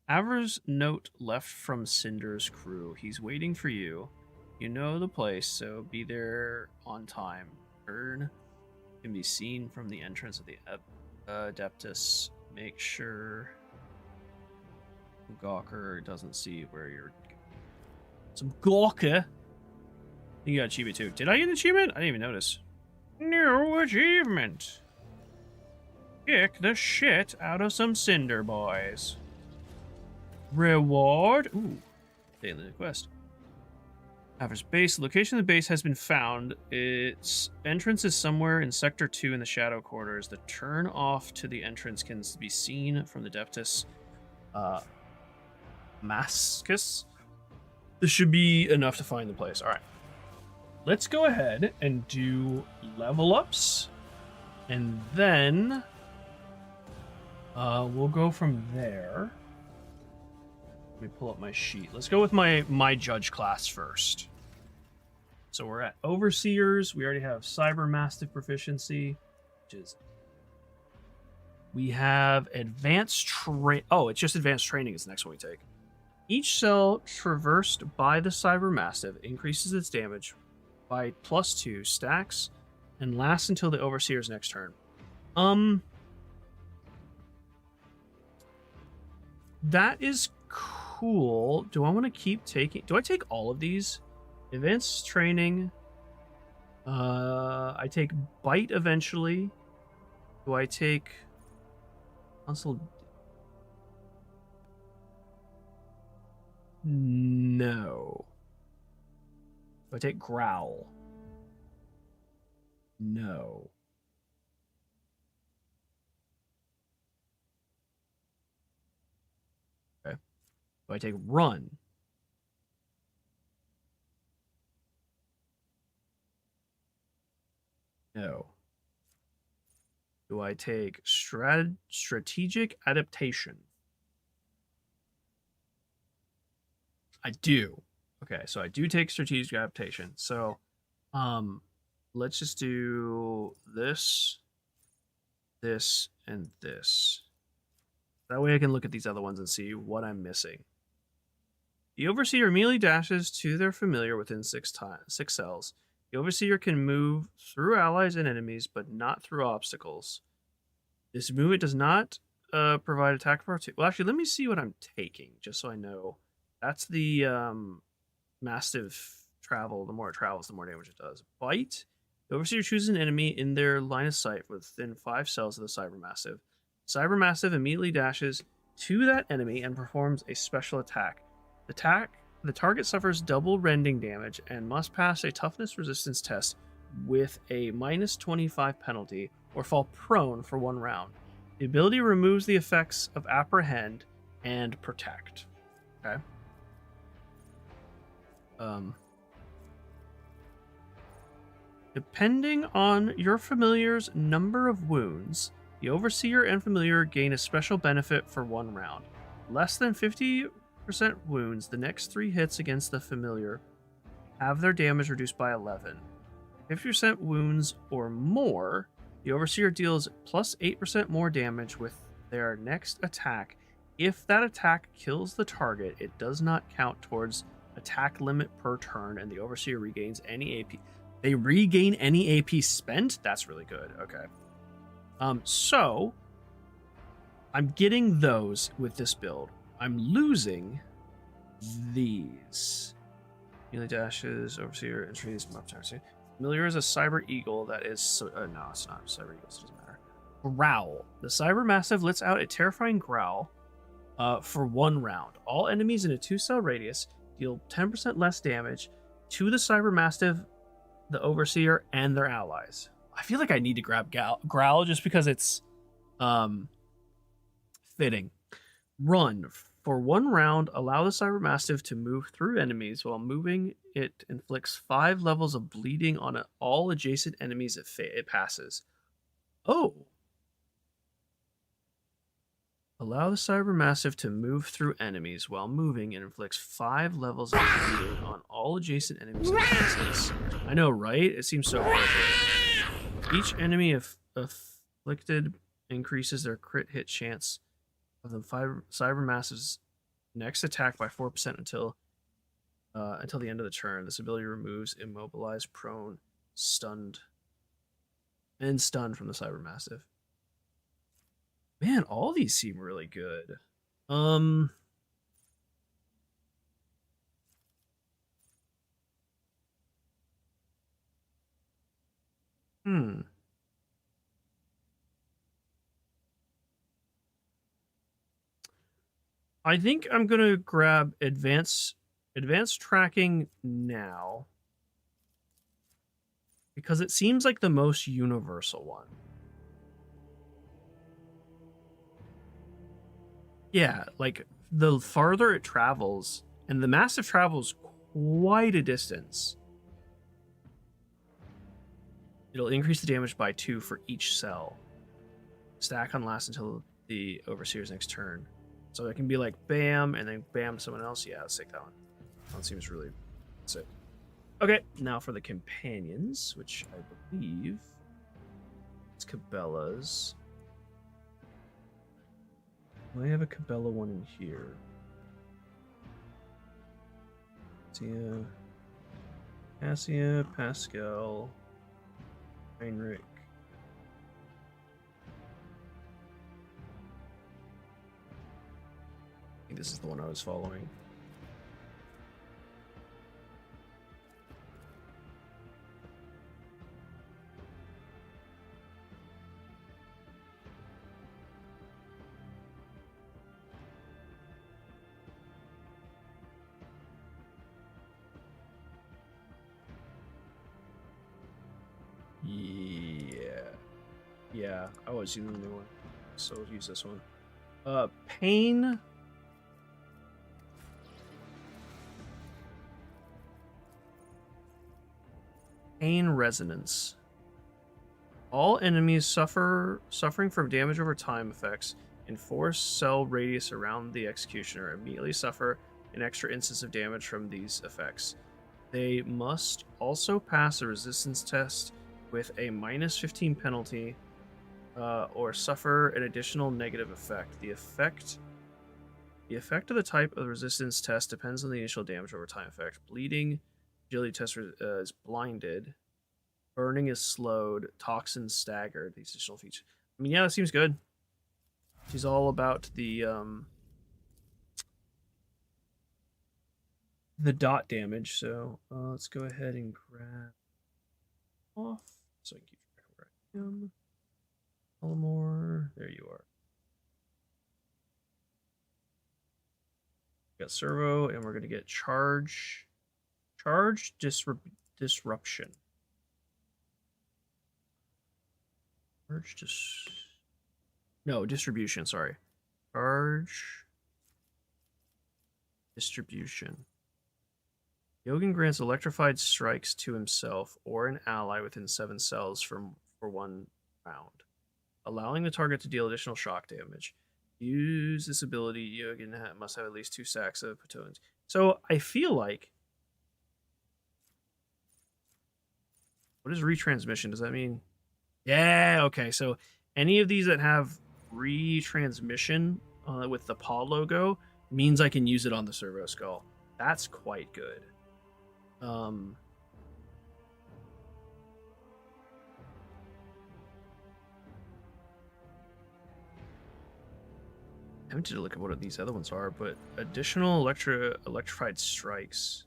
Avers note left from Cinder's crew. He's waiting for you. You know the place, so be there on time. Turn can be seen from the entrance of the Adeptus. Make sure Gawker doesn't see where you're. Some Gawker. You got achievement too. Did I get an achievement? I didn't even notice. New achievement. Kick the shit out of some Cinder boys. Reward. Ooh. Daily quest. Average base. Location of the base has been found. Its entrance is somewhere in Sector 2 in the Shadow Quarters. The turn off to the entrance can be seen from the Deptus Mascus. This should be enough to find the place. Alright. Let's go ahead and do level ups. And then we'll go from there. Let me pull up my sheet. Let's go with my judge class first. So we're at Overseers. We already have Cyber Mastiff proficiency, which is... We have Advanced Oh, it's just Advanced Training is the next one we take. Each cell traversed by the Cyber Mastiff increases its damage by +2 stacks and lasts until the Overseer's next turn. That is cool. Do I want to keep taking... Do I take all of these? Advanced Training. I take Bite eventually. Do I take... Console... No. Do I take Growl? No. Okay. Do I take Run? No. Do I take Strategic Adaptation? I do. Okay, so I do take Strategic Adaptation. So, let's just do this, this, and this. That way I can look at these other ones and see what I'm missing. The Overseer immediately dashes to their familiar within 6 cells. The Overseer can move through allies and enemies, but not through obstacles. This movement does not provide attack power. Well, actually, let me see what I'm taking, just so I know. That's the Mastiff travel. The more it travels, the more damage it does. Bite. The Overseer chooses an enemy in their line of sight within 5 cells of the Cyber Mastiff. Cyber Mastiff immediately dashes to that enemy and performs a special attack. The attack the target suffers double rending damage and must pass a toughness resistance test with a -25 penalty or fall prone for 1 round. The ability removes the effects of apprehend and protect. Okay. Depending on your familiar's number of wounds, the Overseer and Familiar gain a special benefit for 1 round. Less than 50% wounds, the next 3 hits against the Familiar have their damage reduced by 11. 50% wounds or more, the Overseer deals plus 8% more damage with their next attack. If that attack kills the target, it does not count towards attack limit per turn, and the Overseer regains any AP. They regain any AP spent? That's really good. Okay. So I'm getting those with this build. I'm losing these. Melee dashes, Overseer, entries, Familiar is a Cyber Eagle that is... no, it's not Cyber Eagle, so it doesn't matter. Growl. The Cyber Massive lets out a terrifying growl for 1 round. All enemies in a 2-cell radius deal 10% less damage to the Cyber Mastiff, the Overseer, and their allies. I feel like I need to grab Growl just because it's fitting. Run. For 1 round, allow the Cyber Mastiff to move through enemies. While moving, it inflicts 5 levels of bleeding on all adjacent enemies it passes. Oh. Allow the Cyber Mastiff to move through enemies. While moving, it inflicts 5 levels of bleeding on all adjacent enemies it passes. I know, right? It seems so appropriate. Each enemy afflicted increases their crit hit chance of the Cyber Mastiff's next attack by 4% until the end of the turn. This ability removes immobilized, prone, stunned, and stunned from the Cyber Mastiff. Man, all these seem really good. I think I'm gonna grab advanced tracking now because it seems like the most universal one. Yeah, like the farther it travels, and the Mastiff travels quite a distance, it'll increase the damage by 2 for each cell. Stack on last until the Overseer's next turn. So it can be like bam, and then bam to someone else. Yeah, let's take that one. That seems really... That's it. Okay, now for the companions, which I believe it's Cabela's. I have a Cabela one in here. Cassia, Pascal, Heinrich. I think this is the one I was following. Yeah, I was using the new one, so I'll use this one. Pain. Pain Resonance. All enemies suffering from damage over time effects in 4-cell radius around the executioner immediately suffer an extra instance of damage from these effects. They must also pass a resistance test with a -15 penalty or suffer an additional negative effect. The effect of the type of resistance test depends on the initial damage over time effect. Bleeding, agility test is blinded. Burning is slowed. Toxin staggered. These additional features. I mean, yeah, that seems good. She's all about the dot damage. So let's go ahead and grab off so I can keep track of where I am. More. There you are. We got servo, and we're gonna get charge disruption. Distribution, sorry. Charge distribution. Yogan grants electrified strikes to himself or an ally within 7 cells for 1 round, allowing the target to deal additional shock damage. Use this ability, Yogan must have at least 2 stacks of platoons. So I feel like... What is retransmission? Does that mean... Yeah, okay. So any of these that have retransmission with the paw logo means I can use it on the servo skull. That's quite good. I'm tempted to look at what these other ones are, but additional electrified strikes.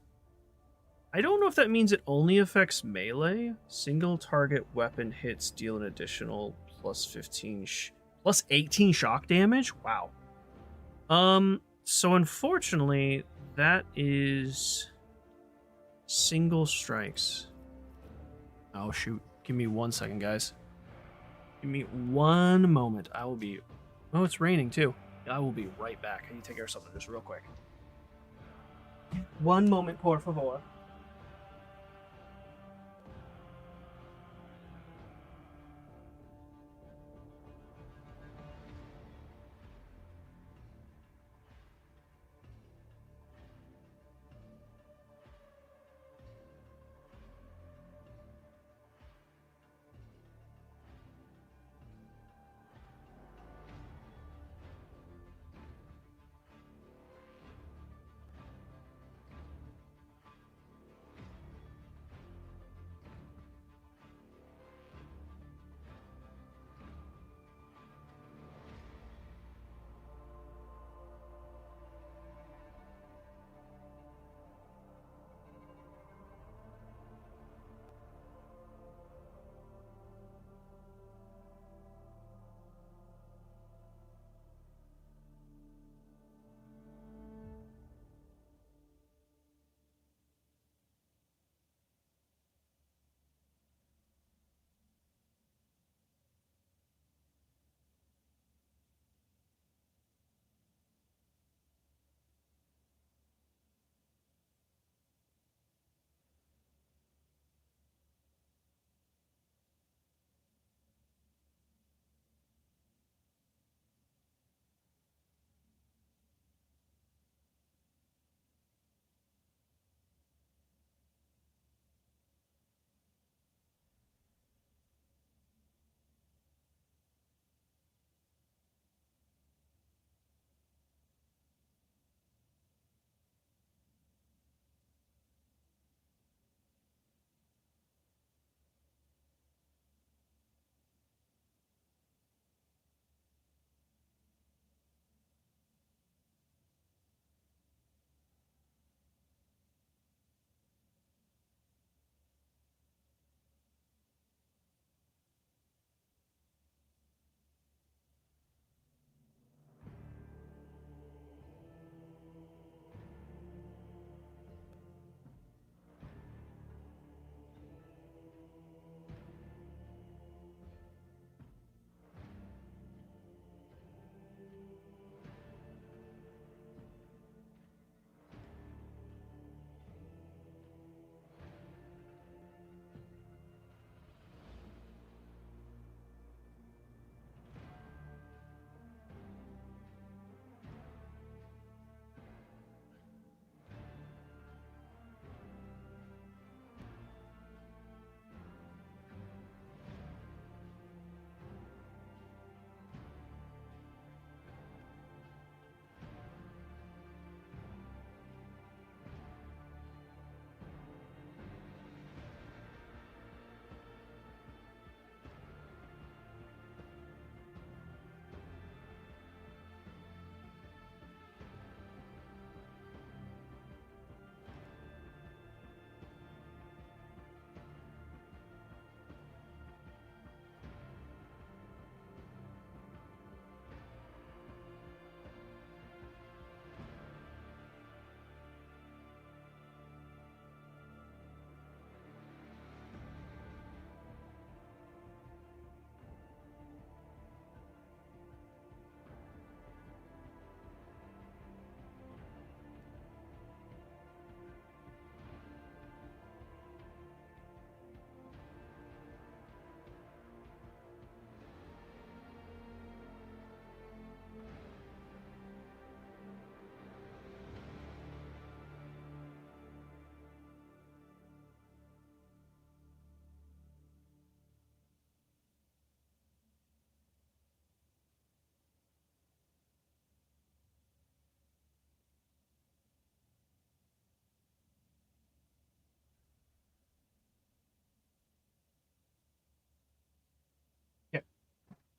I don't know if that means it only affects melee. Single target weapon hits deal an additional plus 15 plus 18 shock damage. Wow. So unfortunately, that is single strikes. Oh shoot. Give me 1 second, guys. Give me 1 moment. I will be... Oh, it's raining too. I will be right back. I need to take care of something just real quick. 1 moment, por favor.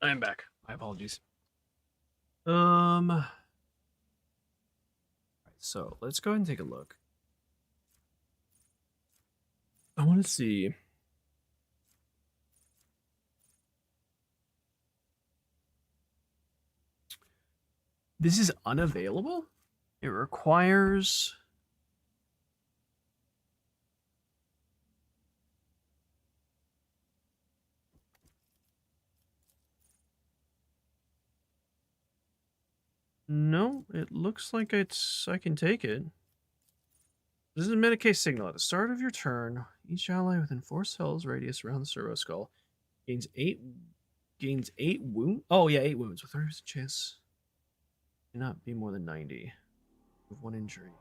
I am back. My apologies. So let's go ahead and take a look. I want to see. This is unavailable? It requires... No, it looks like I can take it. This is a Medicaid signal. At the start of your turn, each ally within 4 cells radius around the servo skull gains 8 wounds. Oh yeah, 8 wounds with a 30% chance. Cannot be more than 90 with 1 injury.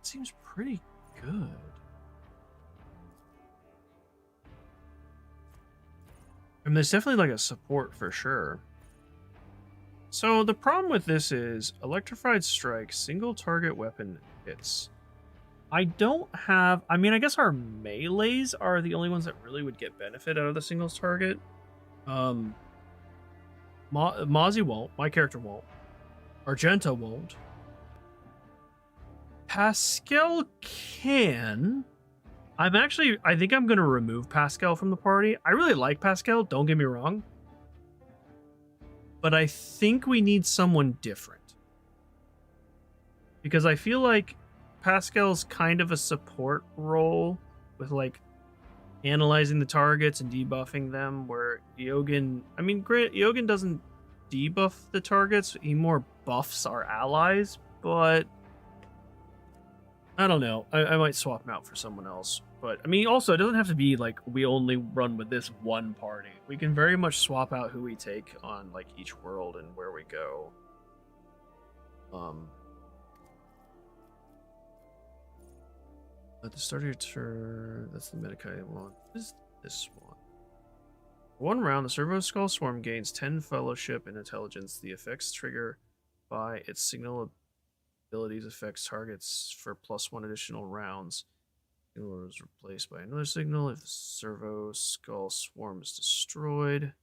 Seems pretty good. I mean, there's definitely like a support for sure. So the problem with this is electrified strike, single target weapon hits. I don't have, I mean, I guess our melees are the only ones that really would get benefit out of the singles target. Mozzie won't, my character won't. Argenta won't. Pascal can. I think I'm going to remove Pascal from the party. I really like Pascal, don't get me wrong. But I think we need someone different. Because I feel like Pascal's kind of a support role with like analyzing the targets and debuffing them, where Iogen, I mean, Iogen doesn't debuff the targets, he more buffs our allies, but I don't know. I might swap him out for someone else. But, I mean, also, it doesn't have to be, like, we only run with this one party. We can very much swap out who we take on, like, each world and where we go. At the start of your turn, that's the Medicaid one. What is this one? For 1 round, the Servo Skull Swarm gains 10 fellowship and intelligence. The effects trigger by its signal abilities affects targets for +1 additional rounds. Signal is replaced by another signal if the Servo Skull Swarm is destroyed,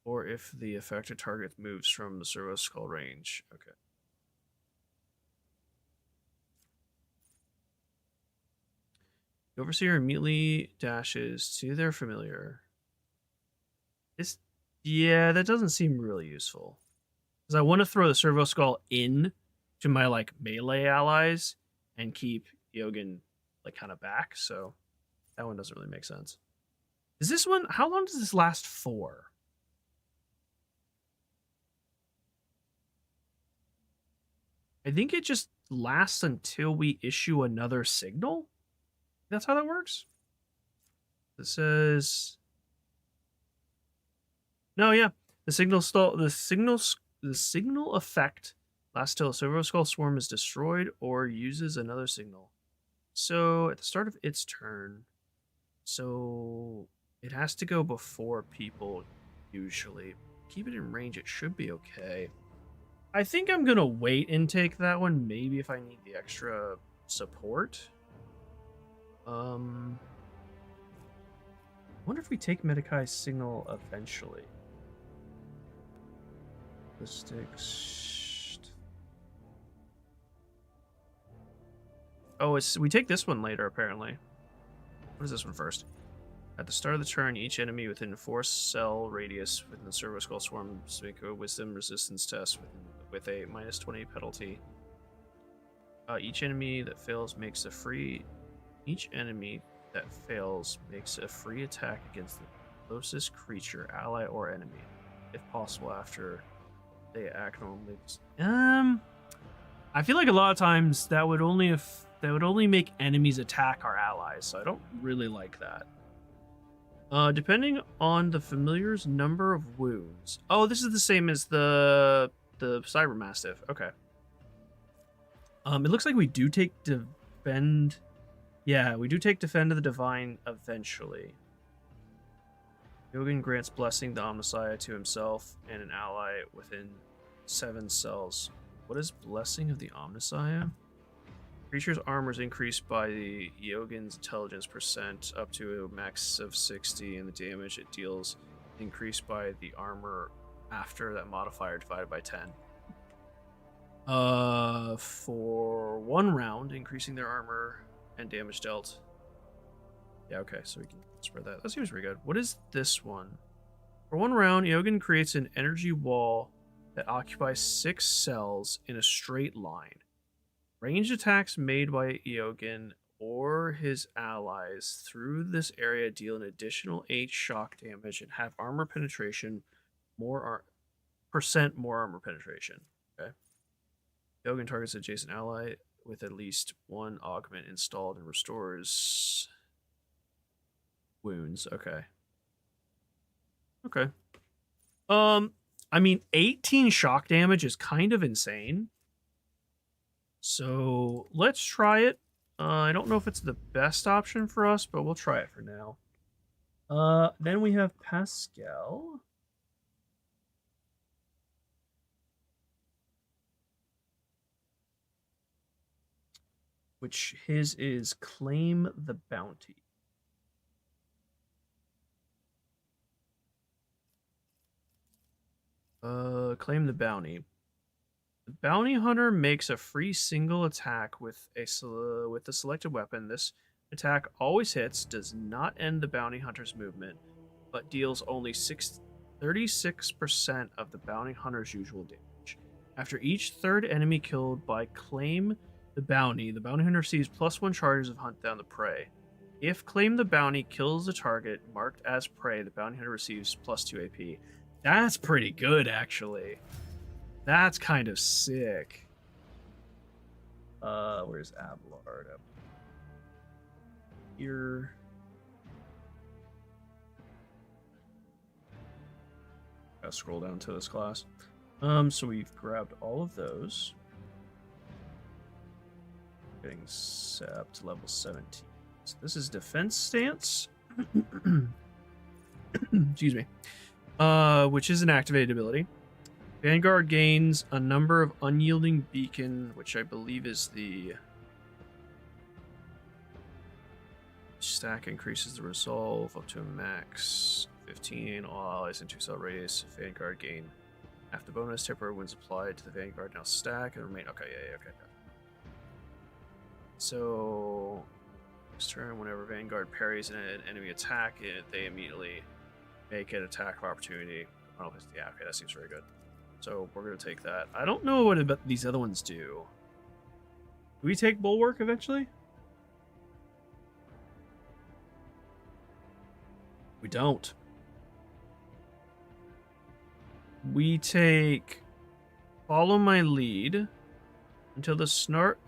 or if the affected target moves from the Servo Skull range. Okay. The Overseer immediately dashes to their familiar. Yeah, that doesn't seem really useful. Because I want to throw the Servo Skull in to my like melee allies and keep Iogen like kind of back, so that one doesn't really make sense. Is this one, how long does this last for? I think it just lasts until we issue another signal. That's how that works. It says no, yeah. The signal effect lasts till a Servo Skull Swarm is destroyed or uses another signal. So at the start of its turn, so it has to go before people usually. Keep it in range, it should be okay. I think I'm gonna wait and take that one, maybe if I need the extra support. I wonder if we take Medicai's signal eventually. Oh, we take this one later, apparently. What is this one first? At the start of the turn, each enemy within 4 cell radius within the Servo Skull Swarm make a Wisdom resistance test with a -20 penalty. Each enemy that fails makes a free attack against the closest creature, ally, or enemy, if possible after they act normally. I feel like a lot of times that would only make enemies attack our allies, so I don't really like that. Depending on the familiar's number of wounds. Oh, this is the same as the Cyber Mastiff. Okay. It looks like we do take defend. Yeah, we do take Defend of the Divine eventually. Iogen grants Blessing the Omnissiah to himself and an ally within 7 cells. What is Blessing of the Omnissiah? Creature's armor is increased by the Yogin's intelligence percent up to a max of 60, and the damage it deals increased by the armor after that modifier divided by 10. For 1 round, increasing their armor and damage dealt. Yeah, okay, so we can spread that. That seems pretty good. What is this one? For 1 round, Yogin creates an energy wall that occupies 6 cells in a straight line. Ranged attacks made by Yogin or his allies through this area deal an additional 8 shock damage and have armor penetration, percent more armor penetration. Okay. Yogin targets adjacent ally with at least 1 augment installed and restores wounds. Okay. Okay. I mean, 18 shock damage is kind of insane. So let's try it. I don't know if it's the best option for us, but we'll try it for now. Then we have Pascal. Which his is Claim the Bounty. Claim the Bounty. The bounty hunter makes a free single attack with the selected weapon. This attack always hits, does not end the bounty hunter's movement, but deals only 36% of the bounty hunter's usual damage. After each third enemy killed by Claim the Bounty hunter receives +1 charges of hunt down the prey. If Claim the Bounty kills the target marked as prey, the bounty hunter receives +2 AP. That's pretty good, actually. That's kind of sick. Where's Abelard? Up here. Gotta scroll down to this class. So we've grabbed all of those. Getting set up to level 17. So this is defense stance. Excuse me. Which is an activated ability. Vanguard gains a number of unyielding beacon, which I believe is the stack increases the resolve up to a max 15. All allies in 2-cell radius. Vanguard gain half the bonus. Temporary wounds applied to the Vanguard now stack and remain. Okay, yeah, okay. So next turn, whenever Vanguard parries an enemy attack, they immediately make an attack of opportunity. I don't know if it's, yeah, okay, that seems very good. So we're going to take that. I don't know what about these other ones do. Do we take Bulwark eventually? We don't. We take Follow My Lead until the start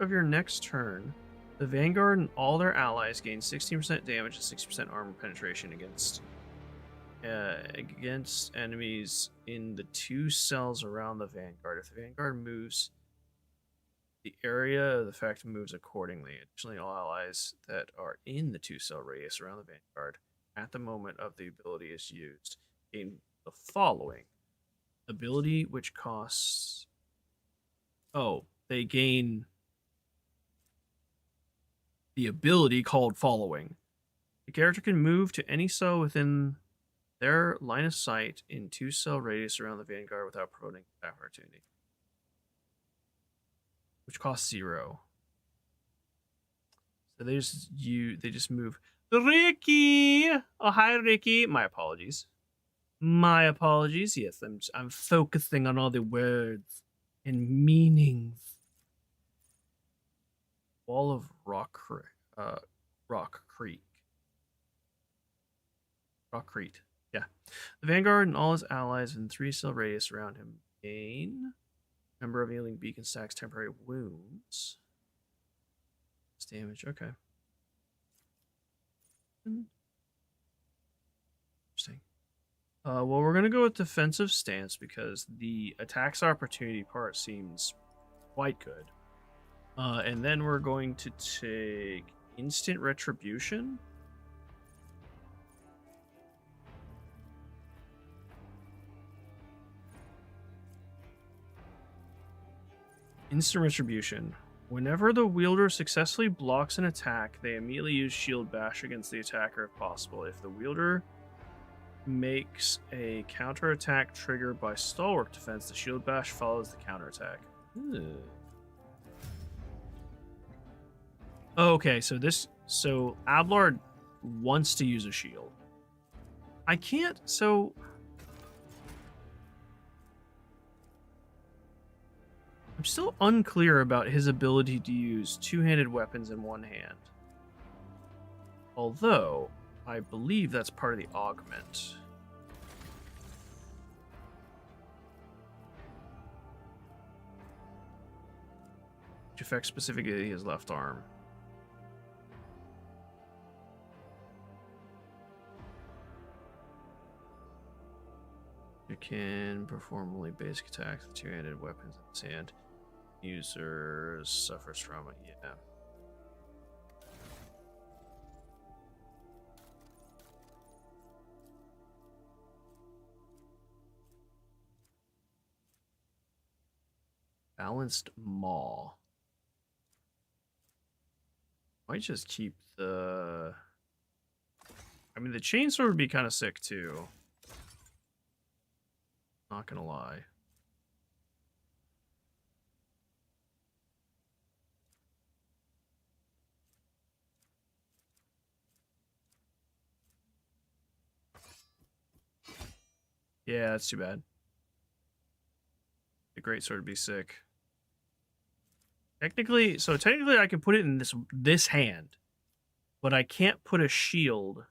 of your next turn. The Vanguard and all their allies gain 16% damage and 60% armor penetration against enemies in the 2 cells around the Vanguard. If the Vanguard moves, the area of the effect moves accordingly. Additionally, all allies that are in the 2-cell radius around the Vanguard at the moment of the ability is used gain the following. Ability which costs... Oh, they gain the ability called Following. The character can move to any cell within their line of sight in 2-cell radius around the Vanguard without promoting attack opportunity, which costs 0. So they just move. Ricky! Oh, hi, Ricky. My apologies. Yes, I'm focusing on all the words and meanings. Wall of Rock Creek. Yeah. The Vanguard and all his allies in 3-cell radius around him gain number of healing beacon stacks temporary wounds. It's damage, okay. Interesting. Well, we're going to go with defensive stance because the attacks opportunity part seems quite good. And then we're going to take instant retribution. Instant retribution. Whenever the wielder successfully blocks an attack, they immediately use Shield Bash against the attacker if possible. If the wielder makes a counterattack triggered by Stalwart defense, the Shield Bash follows the counterattack. Okay, so Ablard wants to use a shield. I can't, so I'm still unclear about his ability to use two-handed weapons in one hand. Although, I believe that's part of the augment. Which affects specifically his left arm. You can perform only basic attacks with two-handed weapons in his hand. User suffers trauma. Yeah. Balanced maw. Might just keep the... I mean, the chainsaw would be kind of sick, too. Not gonna lie. Yeah, that's too bad. The greatsword would be sick. Technically I can put it in this hand, but I can't put a shield.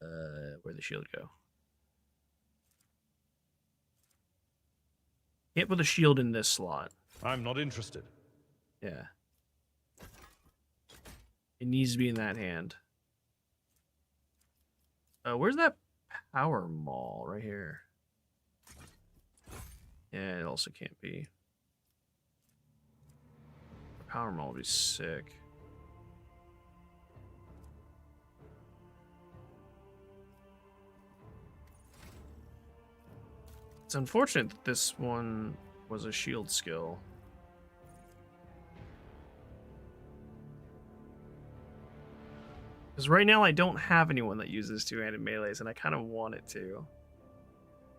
Where'd the shield go? Can't put the shield in this slot. I'm not interested. Yeah. It needs to be in that hand. Where's that power maul? Right here. Yeah, it also can't be. The power maul would be sick. It's unfortunate that this one was a shield skill. Because right now I don't have anyone that uses two-handed melees, and I kind of want it to.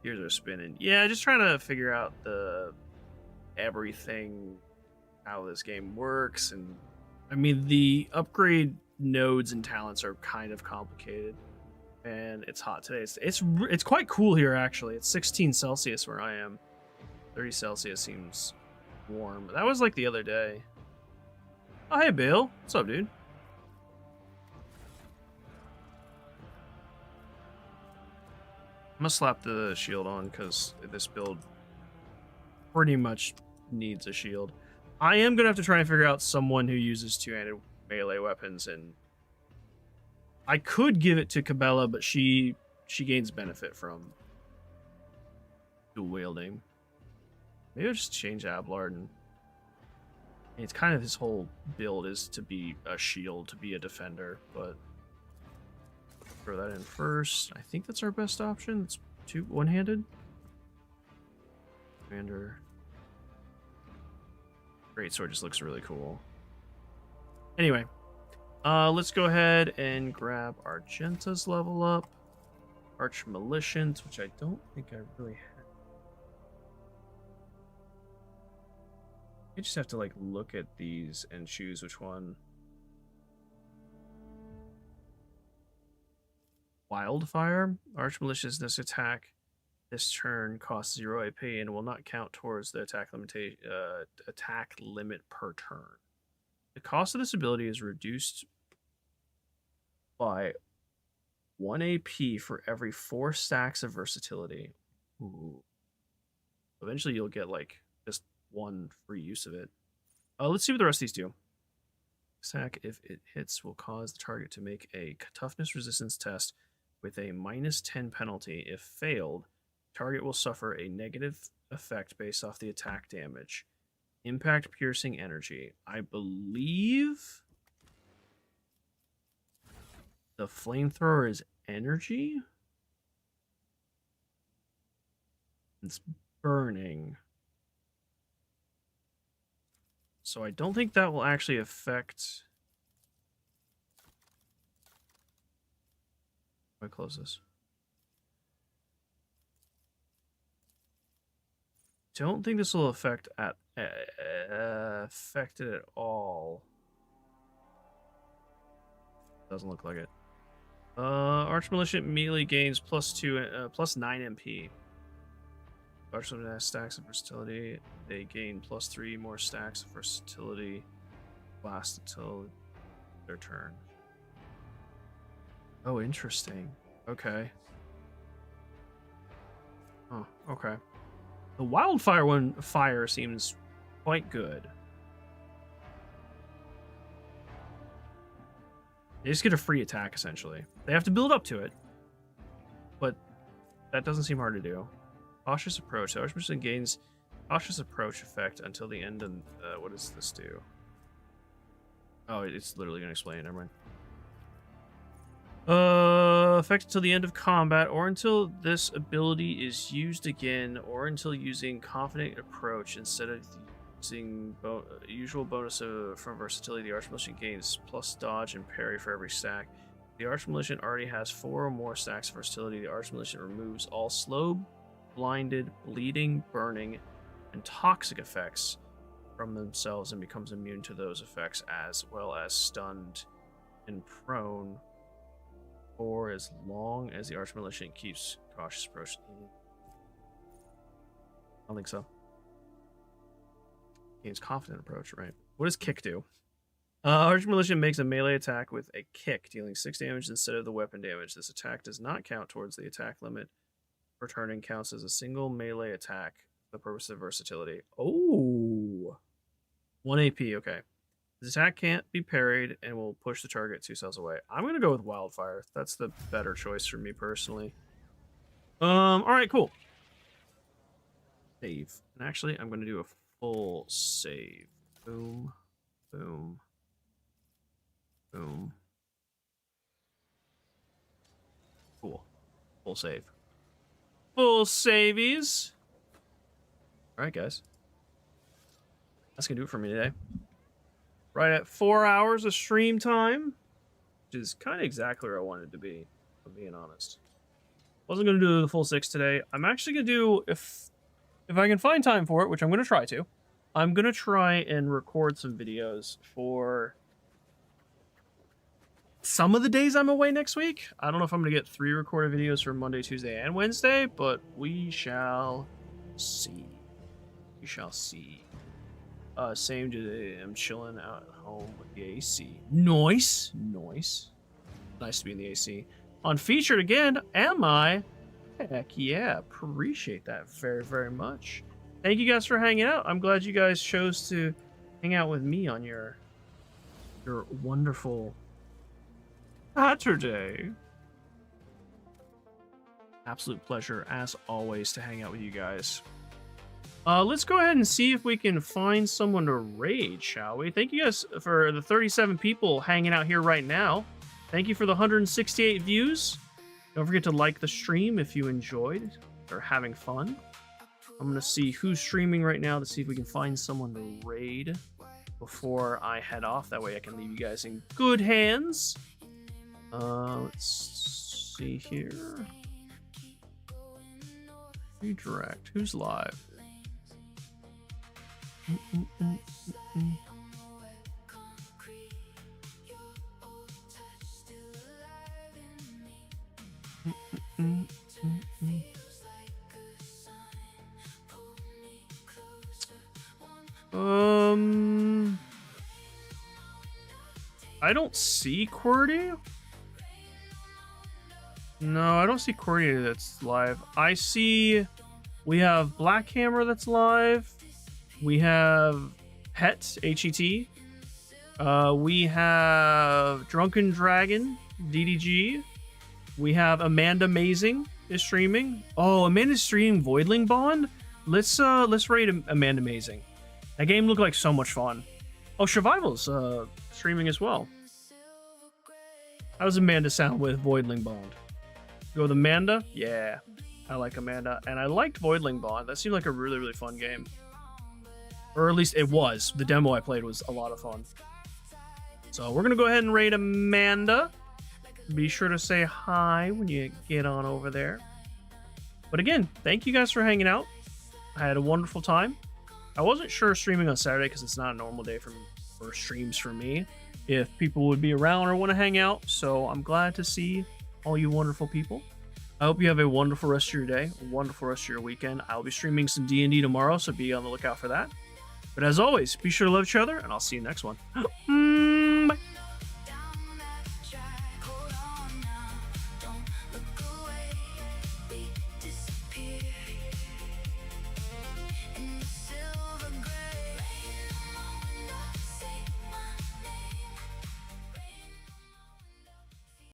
Gears are spinning. Yeah, just trying to figure out everything, how this game works, and I mean the upgrade nodes and talents are kind of complicated, and it's hot today. It's quite cool here actually. It's 16 Celsius where I am. 30 Celsius seems warm, but that was like the other day. Oh hey Bill, what's up, dude? I'm gonna slap the shield on because this build pretty much needs a shield. I am gonna have to try and figure out someone who uses two-handed melee weapons, and I could give it to Cabela, but she gains benefit from dual wielding. Maybe I'll just change Ablard, and it's kind of his whole build is to be a shield, to be a defender, but throw that in first. I think that's our best option. It's one-handed. Commander. Greatsword just looks really cool. Anyway, let's go ahead and grab Argenta's level up. Arch Militiant, which I don't think I really have. I just have to like look at these and choose which one. Wildfire. Arch Maliciousness attack this turn costs 0 AP and will not count towards the attack limit per turn. The cost of this ability is reduced by 1 AP for every 4 stacks of versatility. Ooh. Eventually you'll get like just 1 free use of it. Let's see what the rest of these do. Attack, if it hits, will cause the target to make a toughness resistance test with a -10 penalty. If failed, target will suffer a negative effect based off the attack damage. Impact piercing energy. I believe the flamethrower is energy. It's burning. So I don't think that will actually affect... How do I close this? Don't think this will affect it at all. Doesn't look like it. Archmilitia melee gains +2, +9 MP. Archmilitia has stacks of versatility. They gain +3 more stacks of versatility. Last until their turn. Oh, interesting. Okay. Oh, okay. The wildfire fire seems quite good. They just get a free attack, essentially. They have to build up to it, but that doesn't seem hard to do. Cautious approach. The Archbishop gains cautious approach effect until the end of... what does this do? Oh, it's literally going to explain it. Never mind. Effect until the end of combat, or until this ability is used again, or until using confident approach instead of using usual bonus from versatility. The Archmilitia gains plus dodge and parry for every stack. The Archmilitia already has 4 or more stacks of versatility. The Archmilitia removes all slow, blinded, bleeding, burning, and toxic effects from themselves and becomes immune to those effects, as well as stunned and prone, for as long as the Archmilitia keeps cautious approach. I don't think so. Gains confident approach, right? What does kick do? Archmilitia makes a melee attack with a kick, dealing 6 damage instead of the weapon damage. This attack does not count towards the attack limit per turn and counts as a single melee attack for the purpose of versatility. Oh! 1 AP, okay. This attack can't be parried and will push the target 2 cells away. I'm going to go with Wildfire. That's the better choice for me personally. Alright, cool. Save. And actually, I'm going to do a full save. Boom. Boom. Boom. Cool. Full save. Full savies. Alright, guys. That's going to do it for me today. Right at 4 hours of stream time, which is kind of exactly where I wanted to be, if I'm being honest. Wasn't going to do the full 6 today. I'm actually going to do, if I can find time for it, which I'm going to try to, I'm going to try and record some videos for some of the days I'm away next week. I don't know if I'm going to get 3 recorded videos for Monday, Tuesday, and Wednesday, but we shall see. We shall see. Same today. I'm chilling out at home with the AC. Nice. Nice. Nice to be in the AC. On featured again, am I? Heck yeah. Appreciate that very, very much. Thank you guys for hanging out. I'm glad you guys chose to hang out with me on your wonderful Saturday. Absolute pleasure, as always, to hang out with you guys. Let's go ahead and see if we can find someone to raid, shall we? Thank you guys for the 37 people hanging out here right now. Thank you for the 168 views. Don't forget to like the stream if you enjoyed or having fun. I'm going to see who's streaming right now to see if we can find someone to raid before I head off. That way I can leave you guys in good hands. Let's see here. Redirect. Who's live? I don't see QWERTY. No, I don't see QWERTY that's live. I see we have Black Hammer that's live. We have Het, HET. We have Drunken Dragon, DDG. We have Amanda Amazing is streaming. Oh, Amanda's streaming Voidling Bond. Let's raid Amanda Amazing. That game looked like so much fun. Oh, Survival's streaming as well. How does Amanda sound with Voidling Bond? Go with Amanda? Yeah, I like Amanda, and I liked Voidling Bond. That seemed like a really, really fun game. Or at least it was. The demo I played was a lot of fun. So we're going to go ahead and raid Amanda. Be sure to say hi when you get on over there. But again, thank you guys for hanging out. I had a wonderful time. I wasn't sure streaming on Saturday because it's not a normal day for streams for me, if people would be around or want to hang out. So I'm glad to see all you wonderful people. I hope you have a wonderful rest of your day, a wonderful rest of your weekend. I'll be streaming some D&D tomorrow, so be on the lookout for that. But as always, be sure to love each other, and I'll see you next one.